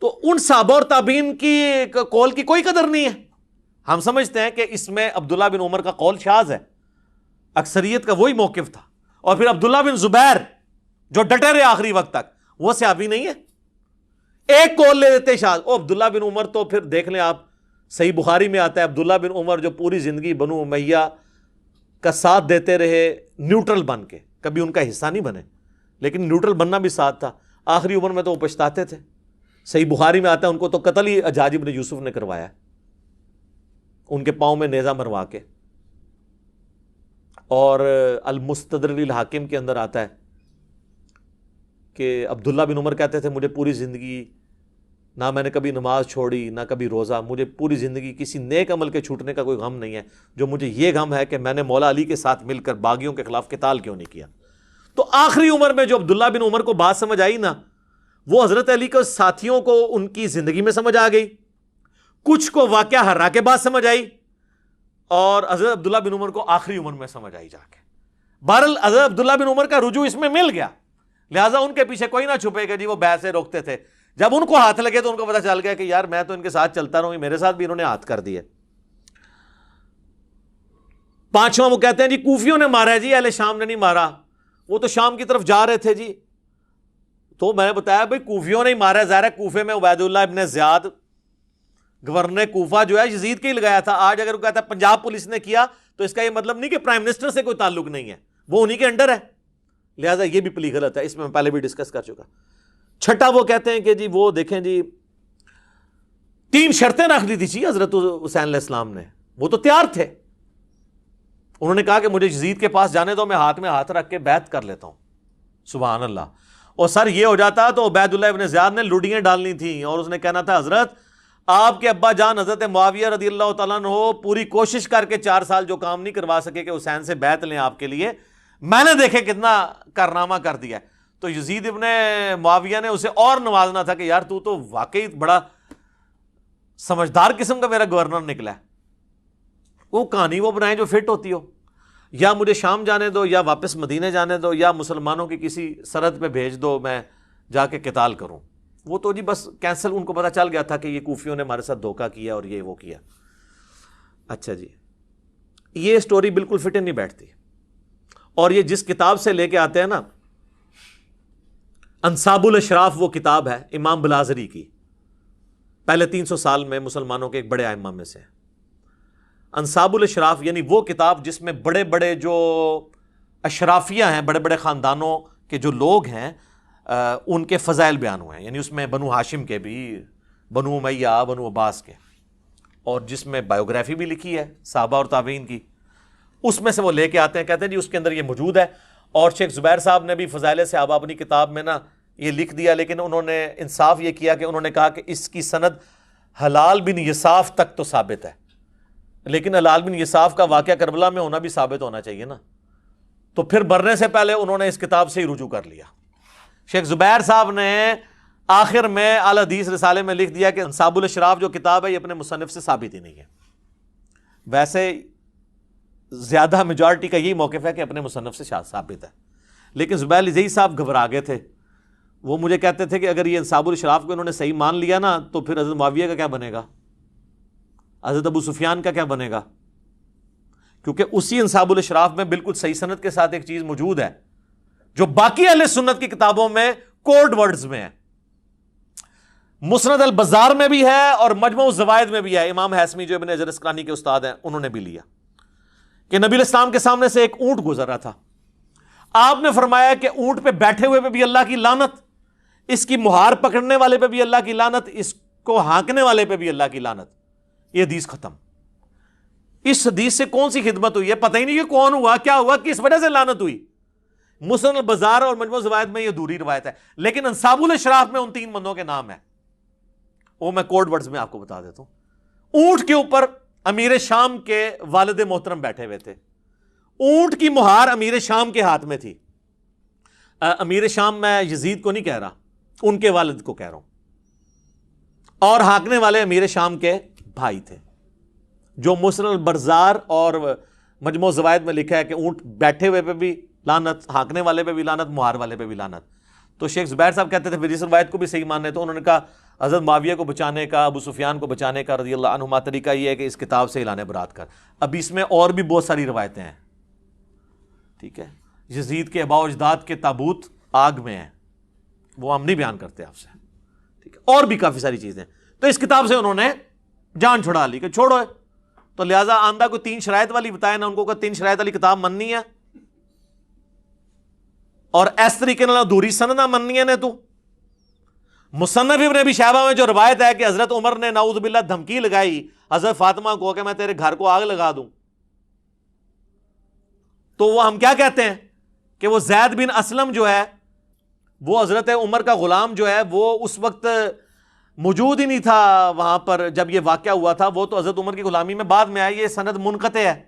تو ان صحابہ اور تابعین کی قول کی کوئی قدر نہیں ہے. ہم سمجھتے ہیں کہ اس میں عبداللہ بن عمر کا قول شاذ ہے، اکثریت کا وہی موقف تھا. اور پھر عبداللہ بن زبیر جو ڈٹے رہے آخری وقت تک، وہ صحابی نہیں ہے. ایک قول لے لیتے شاذ. او عبداللہ بن عمر تو پھر دیکھ لیں آپ، صحیح بخاری میں آتا ہے عبداللہ بن عمر جو پوری زندگی بنو امیہ کا ساتھ دیتے رہے نیوٹرل بن کے، کبھی ان کا حصہ نہیں بنے، لیکن نیوٹرل بننا بھی ساتھ تھا. آخری عمر میں تو وہ پچھتاتے تھے. صحیح بخاری میں آتا ہے ان کو تو قتل ہی حجاج بن یوسف نے کروایا، ان کے پاؤں میں نیزہ مروا کے. اور المستدرک للحاکم کے اندر آتا ہے کہ عبداللہ بن عمر کہتے تھے مجھے پوری زندگی نہ میں نے کبھی نماز چھوڑی نہ کبھی روزہ، مجھے پوری زندگی کسی نیک عمل کے چھوٹنے کا کوئی غم نہیں ہے، جو مجھے یہ غم ہے کہ میں نے مولا علی کے ساتھ مل کر باغیوں کے خلاف قتال کیوں نہیں کیا. تو آخری عمر میں جو عبداللہ بن عمر کو بات سمجھ آئی نا، وہ حضرت علی کے ساتھیوں کو ان کی زندگی میں سمجھ آ گئی، کچھ کو واقعہ ہرا کے بعد سمجھ آئی، اور حضرت عبداللہ بن عمر کو آخری عمر میں سمجھ آئی جا کے. بہرحال حضرت عبداللہ بن عمر کا رجوع اس میں مل گیا، لہٰذا ان کے پیچھے کوئی نہ چھپے گا جی وہ بیعت سے روکتے تھے. جب ان کو ہاتھ لگے تو ان کو پتہ چل گیا کہ یار میں تو ان کے ساتھ چلتا رہوں، میرے ساتھ بھی انہوں نے ہاتھ کر دیے. پانچواں وہ کہتے ہیں جی کوفیوں نے مارا ہے جی، اہل شام نے نہیں مارا، وہ تو شام کی طرف جا رہے تھے جی. تو میں نے بتایا بھائی کوفیوں نے ہی مارا ہے، ظاہر ہے کوفے میں عبید اللہ ابن زیاد گورنر کوفہ جو ہے یزید کے ہی لگایا تھا. آج اگر وہ کہتا ہے پنجاب پولیس نے کیا تو اس کا یہ مطلب نہیں کہ پرائم منسٹر سے کوئی تعلق نہیں ہے، وہ انہی کے انڈر ہے، لہٰذا یہ بھی پلی غلط ہے. اس میں پہلے بھی ڈسکس کر چکا. چھٹا وہ کہتے ہیں کہ جی وہ دیکھیں جی 3 شرطیں رکھ دی تھی جی حضرت حسین علیہ السلام نے، وہ تو تیار تھے. انہوں نے کہا کہ مجھے یزید کے پاس جانے دو، میں ہاتھ میں ہاتھ رکھ کے بیعت کر لیتا ہوں. سبحان اللہ. اور سر یہ ہو جاتا تو عبید اللہ ابن زیاد نے لوڈیاں ڈالنی تھیں اور اس نے کہنا تھا حضرت آپ کے ابا جان حضرت معاویہ رضی اللہ تعالیٰ عنہ پوری کوشش کر کے 4 سال جو کام نہیں کروا سکے کہ حسین سے بیعت لیں آپ کے لیے، میں نے دیکھے کتنا کارنامہ کر دیا. تو یزید ابن معاویہ نے اسے اور نوازنا تھا کہ یار تو واقعی بڑا سمجھدار قسم کا میرا گورنر نکلا ہے. وہ کہانی وہ بنائیں جو فٹ ہوتی ہو، یا مجھے شام جانے دو، یا واپس مدینے جانے دو، یا مسلمانوں کی کسی سرحد پہ بھیج دو میں جا کے قتال کروں. وہ تو جی بس کینسل، ان کو پتہ چل گیا تھا کہ یہ کوفیوں نے ہمارے ساتھ دھوکہ کیا اور یہ وہ کیا. اچھا جی، یہ سٹوری بالکل فٹ نہیں بیٹھتی. اور یہ جس کتاب سے لے کے آتے ہیں نا، انصاب الاشراف وہ کتاب ہے امام بلازری کی، پہلے 300 سال میں مسلمانوں کے ایک بڑے ائمہ میں سے. انصاب الاشراف یعنی وہ کتاب جس میں بڑے بڑے جو اشرافیہ ہیں، بڑے بڑے خاندانوں کے جو لوگ ہیں ان کے فضائل بیان ہوئے ہیں. یعنی اس میں بنو ہاشم کے بھی، بنو امیہ، بنو عباس کے، اور جس میں بایوگرافی بھی لکھی ہے صحابہ اور تابعین کی. اس میں سے وہ لے کے آتے ہیں، کہتے ہیں جی اس کے اندر یہ موجود ہے. اور شیخ زبیر صاحب نے بھی فضائل صحابہ اپنی کتاب میں نا یہ لکھ دیا، لیکن انہوں نے انصاف یہ کیا کہ انہوں نے کہا کہ اس کی سند حلال بن یصاف تک تو ثابت ہے، لیکن حلال بن یصاف کا واقعہ کربلا میں ہونا بھی ثابت ہونا چاہیے نا. تو پھر مرنے سے پہلے انہوں نے اس کتاب سے ہی رجوع کر لیا. شیخ زبیر صاحب نے آخر میں اعلی حدیث رسالے میں لکھ دیا کہ انصاب الاشراف جو کتاب ہے یہ اپنے مصنف سے ثابت ہی نہیں ہے. ویسے زیادہ میجارٹی کا یہی موقف ہے کہ اپنے مصنف سے ثابت ہے. لیکن زبیر لجئی صاحب گھبرا گئے تھے. وہ مجھے کہتے تھے کہ اگر یہ انصاب الاشراف کو انہوں نے صحیح مان لیا نا تو پھر حضرت معاویہ کا کیا بنے گا, حضرت ابو سفیان کا کیا بنے گا, کیونکہ اسی انصاب الاشراف میں بالکل صحیح سند کے ساتھ ایک چیز موجود ہے جو باقی اہل سنت کی کتابوں میں کوڈ ورڈز میں ہے. مسند البزار میں بھی ہے اور مجموع الزوائد میں بھی ہے. امام حیثمی جو ابن حجر اسقلانی کے استاد ہیں انہوں نے بھی لیا کہ نبی علیہ السلام کے سامنے سے ایک اونٹ گزر رہا تھا. آپ نے فرمایا کہ اونٹ پہ بیٹھے ہوئے پہ بھی اللہ کی لعنت, اس کی مہار پکڑنے والے پہ بھی اللہ کی لعنت, اس کو ہانکنے والے پہ بھی اللہ کی لعنت. یہ حدیث ختم. اس حدیث سے کون سی خدمت ہوئی ہے پتہ ہی نہیں کہ کون ہوا, کیا ہوا, کس وجہ سے لعنت ہوئی. مسند البزار اور مجموع الزوائد میں یہ دوری روایت ہے. لیکن انصاب الاشراف میں ان 3 بندوں کے نام ہیں, وہ میں کوڈ ورڈز میں آپ کو بتا دیتا ہوں. اونٹ کے اوپر امیر شام کے والد محترم بیٹھے ہوئے تھے. اونٹ کی مہار امیر شام کے ہاتھ میں تھی. امیر شام میں یزید کو نہیں کہہ رہا, ان کے والد کو کہہ رہا ہوں. اور ہانکنے والے امیر شام کے بھائی تھے. جو مسند البزار اور مجموع الزوائد میں لکھا ہے کہ اونٹ بیٹھے ہوئے پہ بھی لعنت, ہانکنے والے پہ بھی لعنت, مہار والے پہ بھی لعنت. تو شیخ زبیر صاحب کہتے تھے پھر اس روایت کو بھی صحیح ماننے, تو انہوں نے کہا حضرت معاویہ کو بچانے کا, ابو سفیان کو بچانے کا رضی اللہ عنہما طریقہ یہ ہے کہ اس کتاب سے اعلان برات کر. اب اس میں اور بھی بہت ساری روایتیں ہیں, ٹھیک ہے. یزید کے آباء و اجداد کے تابوت آگ میں ہیں, وہ ہم نہیں بیان کرتے آپ سے, ٹھیک ہے. اور بھی کافی ساری چیزیں. تو اس کتاب سے انہوں نے جان چھڑا لی کہ چھوڑو ہے. تو لہٰذا آندہ کو 3 شرائط والی بتایا نا, ان کو 3 شرائط والی کتاب مننی ہے اور اس طریقے نال ادھوری سند نہ مننی ہے نے. تو مصنف ابن ابی شیبہ میں جو روایت ہے کہ حضرت عمر نے نعوذ باللہ دھمکی لگائی حضرت فاطمہ کو کہ میں تیرے گھر کو آگ لگا دوں, تو وہ ہم کیا کہتے ہیں کہ وہ زید بن اسلم جو ہے وہ حضرت عمر کا غلام جو ہے وہ اس وقت موجود ہی نہیں تھا وہاں پر جب یہ واقعہ ہوا تھا. وہ تو حضرت عمر کی غلامی میں بعد میں آئی. یہ سند منقطع ہے.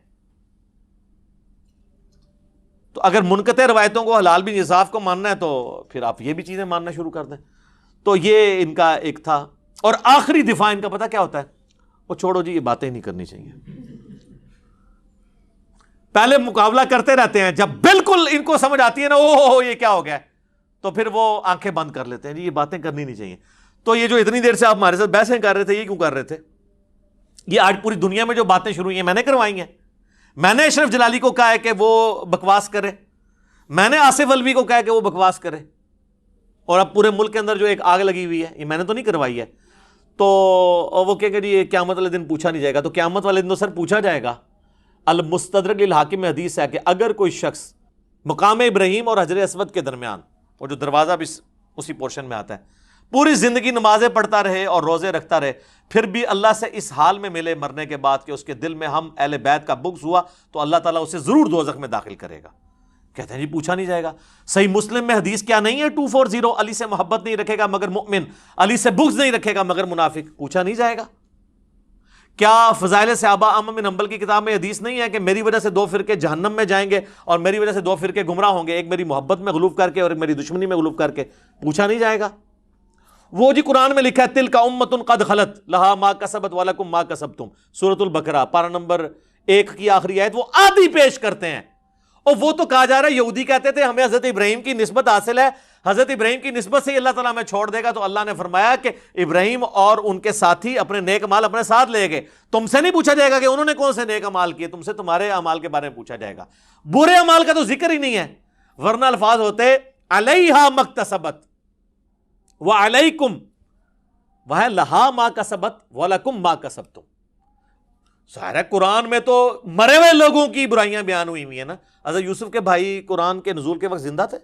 تو اگر منقطع روایتوں کو حلال بن انصاف کو ماننا ہے تو پھر آپ یہ بھی چیزیں ماننا شروع کر دیں. تو یہ ان کا ایک تھا. اور آخری دفاع ان کا پتہ کیا ہوتا ہے, وہ چھوڑو جی یہ باتیں نہیں کرنی چاہیے. پہلے مقابلہ کرتے رہتے ہیں, جب بالکل ان کو سمجھ آتی ہے نا او یہ کیا ہو گیا, تو پھر وہ آنکھیں بند کر لیتے ہیں, جی یہ باتیں کرنی نہیں چاہیے. تو یہ جو اتنی دیر سے آپ ہمارے ساتھ بحثیں کر رہے تھے, یہ کیوں کر رہے تھے؟ یہ آج پوری دنیا میں جو باتیں شروع ہوئی ہیں میں نے کروائی ہیں. میں نے اشرف جلالی کو کہا ہے کہ وہ بکواس کرے, میں نے آصف الوی کو کہا ہے کہ وہ بکواس کرے, اور اب پورے ملک کے اندر جو ایک آگ لگی ہوئی ہے یہ میں نے تو نہیں کروائی ہے. تو وہ کہ جی قیامت والے دن پوچھا نہیں جائے گا. تو قیامت والے دن تو سر پوچھا جائے گا. المستدرک للحاکم میں حدیث ہے کہ اگر کوئی شخص مقام ابراہیم اور حجر اسود کے درمیان, وہ جو دروازہ بھی اسی پورشن میں آتا ہے, پوری زندگی نمازیں پڑھتا رہے اور روزے رکھتا رہے, پھر بھی اللہ سے اس حال میں ملے مرنے کے بعد کہ اس کے دل میں ہم اہل بیت کا بغض ہوا, تو اللہ تعالیٰ اسے ضرور دوزخ میں داخل کرے گا. کہتے ہیں جی پوچھا نہیں جائے گا. صحیح مسلم میں حدیث کیا نہیں ہے 240, علی سے محبت نہیں رکھے گا مگر مؤمن, علی سے بغض نہیں رکھے گا مگر منافق. پوچھا نہیں جائے گا. کیا فضائل صحابہ احمد بن حنبل کی کتاب میں حدیث نہیں ہے کہ میری وجہ سے 2 فرقے جہنم میں جائیں گے اور میری وجہ سے 2 فرقے گمراہ ہوں گے, ایک میری محبت میں غلوف کر کے اور ایک میری دشمنی میں غلوف کر کے؟ پوچھا نہیں جائے گا. وہ جی قرآن میں لکھا ہے تلک امۃ قد خلت لہا ما کسبت ولکم ما کسبتم, سورۃ البقرہ پارہ نمبر 1 کی آخری آیت. وہ آدھی پیش کرتے ہیں, اور وہ تو کہا جا رہا ہے یہودی کہتے تھے ہمیں حضرت ابراہیم کی نسبت حاصل ہے, حضرت ابراہیم کی نسبت سے اللہ تعالیٰ ہمیں چھوڑ دے گا. تو اللہ نے فرمایا کہ ابراہیم اور ان کے ساتھی اپنے نیک اعمال اپنے ساتھ لے گئے. تم سے نہیں پوچھا جائے گا کہ انہوں نے کون سے نیک اعمال کیے, تم سے تمہارے اعمال کے بارے میں پوچھا جائے گا. برے اعمال کا تو ذکر ہی نہیں ہے, ورنہ الفاظ ہوتے علیہا مکتسبت وعلیکم, وہ لہا ما کسبت ولکم ما کسبتم. ظاہر ہے قرآن میں تو مرے ہوئے لوگوں کی برائیاں بیان ہوئی ہوئی ہیں نا. حضرت یوسف کے بھائی قرآن کے نزول کے وقت زندہ تھے,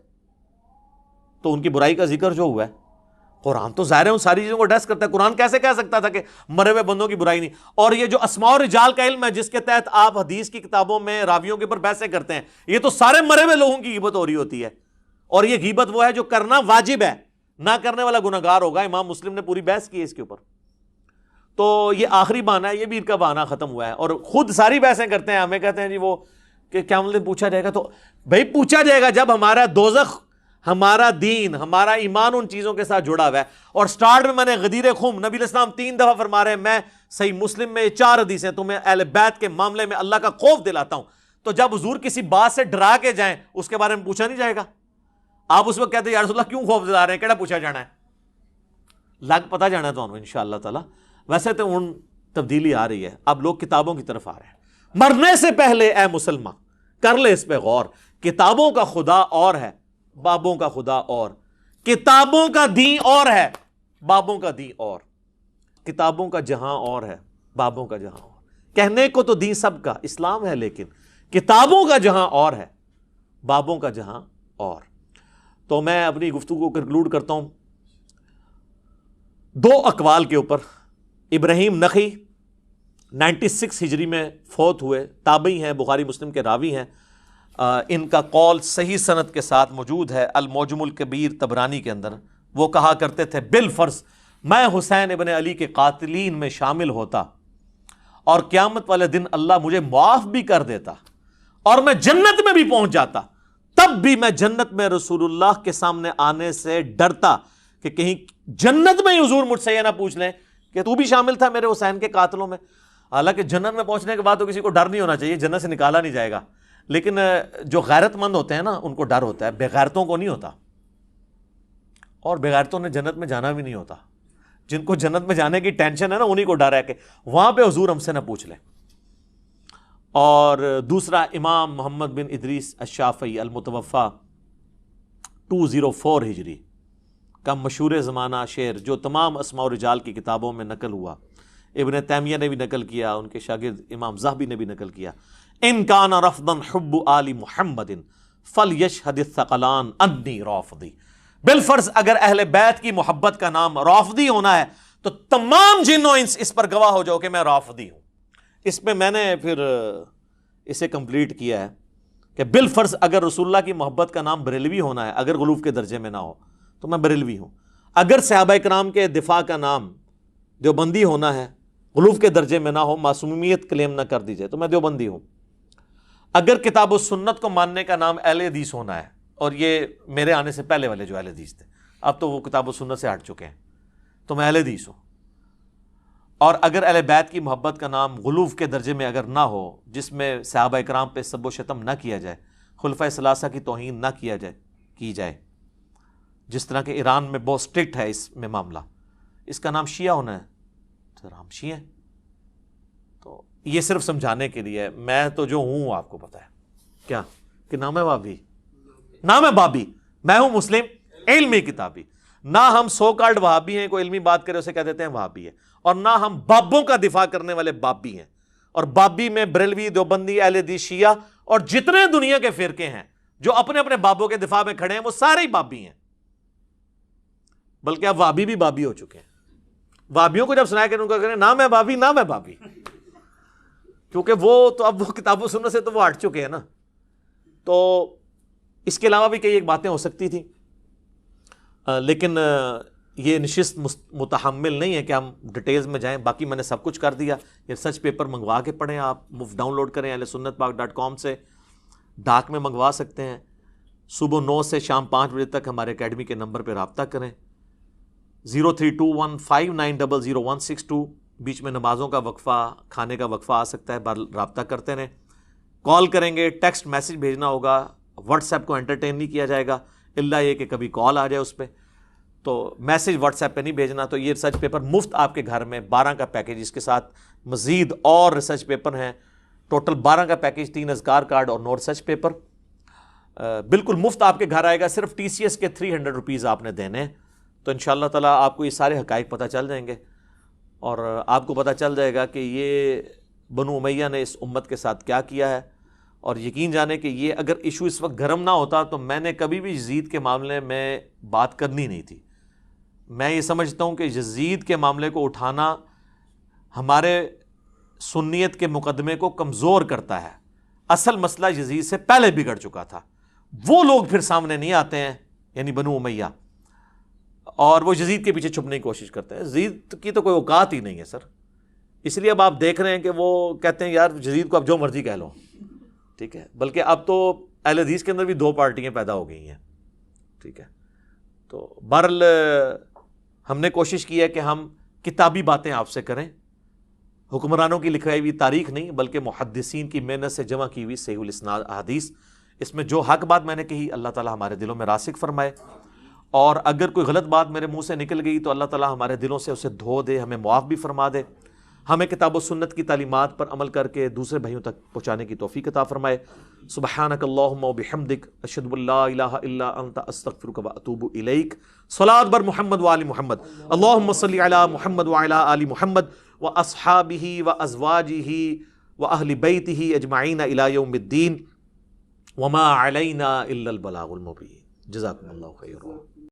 تو ان کی برائی کا ذکر جو ہوا ہے قرآن تو ظاہر ہے ان ساری چیزوں کو ایڈریس کرتا ہے. قرآن کیسے کہہ سکتا تھا کہ مرے ہوئے بندوں کی برائی نہیں؟ اور یہ جو اسماء و رجال کا علم ہے جس کے تحت آپ حدیث کی کتابوں میں راویوں کے اوپر بحثیں کرتے ہیں, یہ تو سارے مرے ہوئے لوگوں کی غیبت ہو رہی ہوتی ہے. اور یہ غیبت وہ ہے جو کرنا واجب ہے, نہ کرنے والا گناہگار ہوگا. امام مسلم نے پوری بحث کی ہے اس کے اوپر. تو یہ آخری بہانہ ہے, یہ بھی ان کا بہانہ ختم ہوا ہے, اور خود ساری بحثیں کرتے ہیں. ہمیں کہتے ہیں جی وہ کہ قیامت میں پوچھا جائے گا. تو بھائی پوچھا جائے گا جب ہمارا دوزخ ہمارا دین، ہمارا ایمان ان چیزوں کے ساتھ جڑا ہوا ہے. اور سٹارٹ میں نے غدیر خم، نبی علیہ السلام 3 دفعہ فرما رہے ہیں میں صحیح مسلم میں 4 حدیث ہیں تمہیں اہل بیت کے معاملے میں اللہ کا خوف دلاتا ہوں. تو جب حضور کسی بات سے ڈرا کے جائیں اس کے بارے میں پوچھا نہیں جائے گا؟ آپ اس وقت کہتے ہیں یا رسول اللہ کیوں خوف دلا رہے ہیں، کیڑا پوچھا جانا ہے؟ لگ پتہ جانا ہے تو انشاءاللہ تعالی. ویسے تو ان تبدیلی آ رہی ہے، اب لوگ کتابوں کی طرف آ رہے ہیں. مرنے سے پہلے اے مسلمان کر لے اس پہ غور، کتابوں کا خدا اور ہے، بابوں کا خدا اور. کتابوں کا دین اور ہے، بابوں کا دین اور. کتابوں کا جہاں اور ہے، بابوں کا جہاں اور. کہنے کو تو دین سب کا اسلام ہے، لیکن کتابوں کا جہاں اور ہے، بابوں کا جہاں اور. تو میں اپنی گفتگو کو کنکلوڈ کرتا ہوں 2 اقوال کے اوپر. ابراہیم نخعی 96 ہجری میں فوت ہوئے، تابعی ہیں، بخاری مسلم کے راوی ہیں. ان کا قول صحیح سند کے ساتھ موجود ہے المعجم الکبیر طبرانی کے اندر. وہ کہا کرتے تھے بالفرض میں حسین ابن علی کے قاتلین میں شامل ہوتا اور قیامت والے دن اللہ مجھے معاف بھی کر دیتا اور میں جنت میں بھی پہنچ جاتا، تب بھی میں جنت میں رسول اللہ کے سامنے آنے سے ڈرتا کہ کہیں جنت میں ہی حضور مجھ سے یہ نہ پوچھ لیں کہ تو بھی شامل تھا میرے حسین کے قاتلوں میں. حالانکہ جنت میں پہنچنے کے بعد تو کسی کو ڈر نہیں ہونا چاہیے، جنت سے نکالا نہیں جائے گا. لیکن جو غیرت مند ہوتے ہیں نا ان کو ڈر ہوتا ہے، بے غیرتوں کو نہیں ہوتا. اور بے غیرتوں نے جنت میں جانا بھی نہیں ہوتا. جن کو جنت میں جانے کی ٹینشن ہے نا انہی کو ڈر ہے کہ وہاں پہ حضور ہم سے نہ پوچھ لیں. اور دوسرا امام محمد بن ادریس الشافعی المتوفا 204 ہجری کا مشہور زمانہ شعر جو تمام اسماء و رجال کی کتابوں میں نقل ہوا، ابن تیمیہ نے بھی نقل کیا، ان کے شاگرد امام ذہبی نے بھی نقل کیا. ان کان رفضا حب آل محمد فلیشہد الثقلان انی رافضی. بالفرض اگر اہل بیت کی محبت کا نام رافضی ہونا ہے تو تمام جن و انس اس پر گواہ ہو جاؤ کہ میں رافضی ہوں. اس پہ میں نے پھر اسے کمپلیٹ کیا ہے کہ بالفرض اگر رسول اللہ کی محبت کا نام بریلوی ہونا ہے، اگر غلوف کے درجے میں نہ ہو تو میں بریلوی ہوں. اگر صحابہ کرام کے دفاع کا نام دیوبندی ہونا ہے، غلوف کے درجے میں نہ ہو، معصومیت کلیم نہ کر دی جائے تو میں دیوبندی ہوں. اگر کتاب و سنت کو ماننے کا نام اہل حدیث ہونا ہے، اور یہ میرے آنے سے پہلے والے جو اہل حدیث تھے اب تو وہ کتاب و سنت سے ہٹ چکے ہیں، تو میں اہل حدیث ہوں. اور اگر اہل بیت کی محبت کا نام غلوف کے درجے میں اگر نہ ہو، جس میں صحابہ کرام پہ سب و شتم نہ کیا جائے، خلفۂ ثلاثہ کی توہین نہ کی جائے، جس طرح کہ ایران میں بہت اسٹرکٹ ہے اس میں معاملہ، اس کا نام شیعہ ہونا ہے تو ہم شیعہ ہیں. تو یہ صرف سمجھانے کے لیے، میں تو جو ہوں آپ کو پتا ہے کیا کہ نام ہے بابی، نام ہے بابی، میں ہوں مسلم علمی کتابی. نہ ہم سو کالڈ وہابی ہیں، کوئی علمی بات کرے اسے کہہ دیتے ہیں وہابی ہے، اور نہ ہم بابوں کا دفاع کرنے والے بابی ہیں. اور بابی میں بریلوی، دیوبندی، اہل حدیث، شیعہ اور جتنے دنیا کے فرقے ہیں جو اپنے اپنے بابوں کے دفاع میں کھڑے ہیں وہ سارے ہی بابی ہیں. بلکہ اب وہابی بھی بابی ہو چکے ہیں. وہابیوں کو جب سنایا کہ ان کو کہنے نام ہے بابی، نام ہے بابی، کیونکہ وہ تو اب وہ کتاب و سنت سے تو وہ ہٹ چکے ہیں نا. تو اس کے علاوہ بھی کئی ایک باتیں ہو سکتی تھیں، لیکن یہ نشست متحمل نہیں ہے کہ ہم ڈیٹیلز میں جائیں. باقی میں نے سب کچھ کر دیا. یہ ریسرچ پیپر منگوا کے پڑھیں، آپ مفت ڈاؤن لوڈ کریں ahlsunnatpak.com سے، ڈاک میں منگوا سکتے ہیں. صبح 9 سے شام 5 بجے تک ہمارے اکیڈمی کے نمبر پہ رابطہ کریں 032159000162. بیچ میں نمازوں کا وقفہ، کھانے کا وقفہ آ سکتا ہے، رابطہ کرتے رہیں. کال کریں گے، ٹیکسٹ میسج بھیجنا ہوگا، واٹس ایپ کو انٹرٹین نہیں کیا جائے گا اللہ یہ کہ کبھی کال آ جائے اس پہ. تو میسج واٹس ایپ پہ نہیں بھیجنا. تو یہ ریسرچ پیپر مفت آپ کے گھر میں 12 کا پیکیج، اس کے ساتھ مزید اور ریسرچ پیپر ہیں. ٹوٹل 12 کا پیکیج، 3 اذکار کارڈ اور 9 ریسرچ پیپر بالکل مفت آپ کے گھر آئے گا. صرف TCS کے 300 روپیز آپ نے دینے ہیں. تو انشاءاللہ تعالیٰ آپ کو یہ سارے حقائق پتہ چل جائیں گے، اور آپ کو پتہ چل جائے گا کہ یہ بنو امیہ نے اس امت کے ساتھ کیا کیا ہے. اور یقین جانے کہ یہ اگر ایشو اس وقت گرم نہ ہوتا تو میں نے کبھی بھی یزید کے معاملے میں بات کرنی نہیں تھی. میں یہ سمجھتا ہوں کہ یزید کے معاملے کو اٹھانا ہمارے سنیت کے مقدمے کو کمزور کرتا ہے. اصل مسئلہ یزید سے پہلے بگڑ چکا تھا. وہ لوگ پھر سامنے نہیں آتے ہیں، یعنی بنو امیہ، اور وہ یزید کے پیچھے چھپنے کی کوشش کرتے ہیں. یزید کی تو کوئی اوقات ہی نہیں ہے سر. اس لیے اب آپ دیکھ رہے ہیں کہ وہ کہتے ہیں یار یزید کو اب جو مرضی کہہ لو، ٹھیک ہے. بلکہ اب تو اہل حدیث کے اندر بھی 2 پارٹیاں پیدا ہو گئی ہیں. ٹھیک ہے. تو بہرحال ہم نے کوشش کی ہے کہ ہم کتابی باتیں آپ سے کریں، حکمرانوں کی لکھائی ہوئی تاریخ نہیں بلکہ محدثین کی محنت سے جمع کی ہوئی صحیح الاسناد احادیث. اس میں جو حق بات میں نے کہی اللہ تعالیٰ ہمارے دلوں میں راسخ فرمائے، اور اگر کوئی غلط بات میرے منہ سے نکل گئی تو اللہ تعالیٰ ہمارے دلوں سے اسے دھو دے، ہمیں معاف بھی فرما دے، ہمیں کتاب و سنت کی تعلیمات پر عمل کر کے دوسرے بھائیوں تک پہنچانے کی توفیق عطا فرمائے. سبحانک اللہم و بحمدک، اشہد ان لا الہ الا انت، استغفرک و اتوب الیک. صلاۃ بر محمد و آل محمد، اللہم صلی علی محمد و علی آل محمد و اصحابہ و ازواجہ و اہل بیتہ اجمعین الی یوم الدین، وما علینا الا البلاغ المبین. جزاکم اللہ خیر.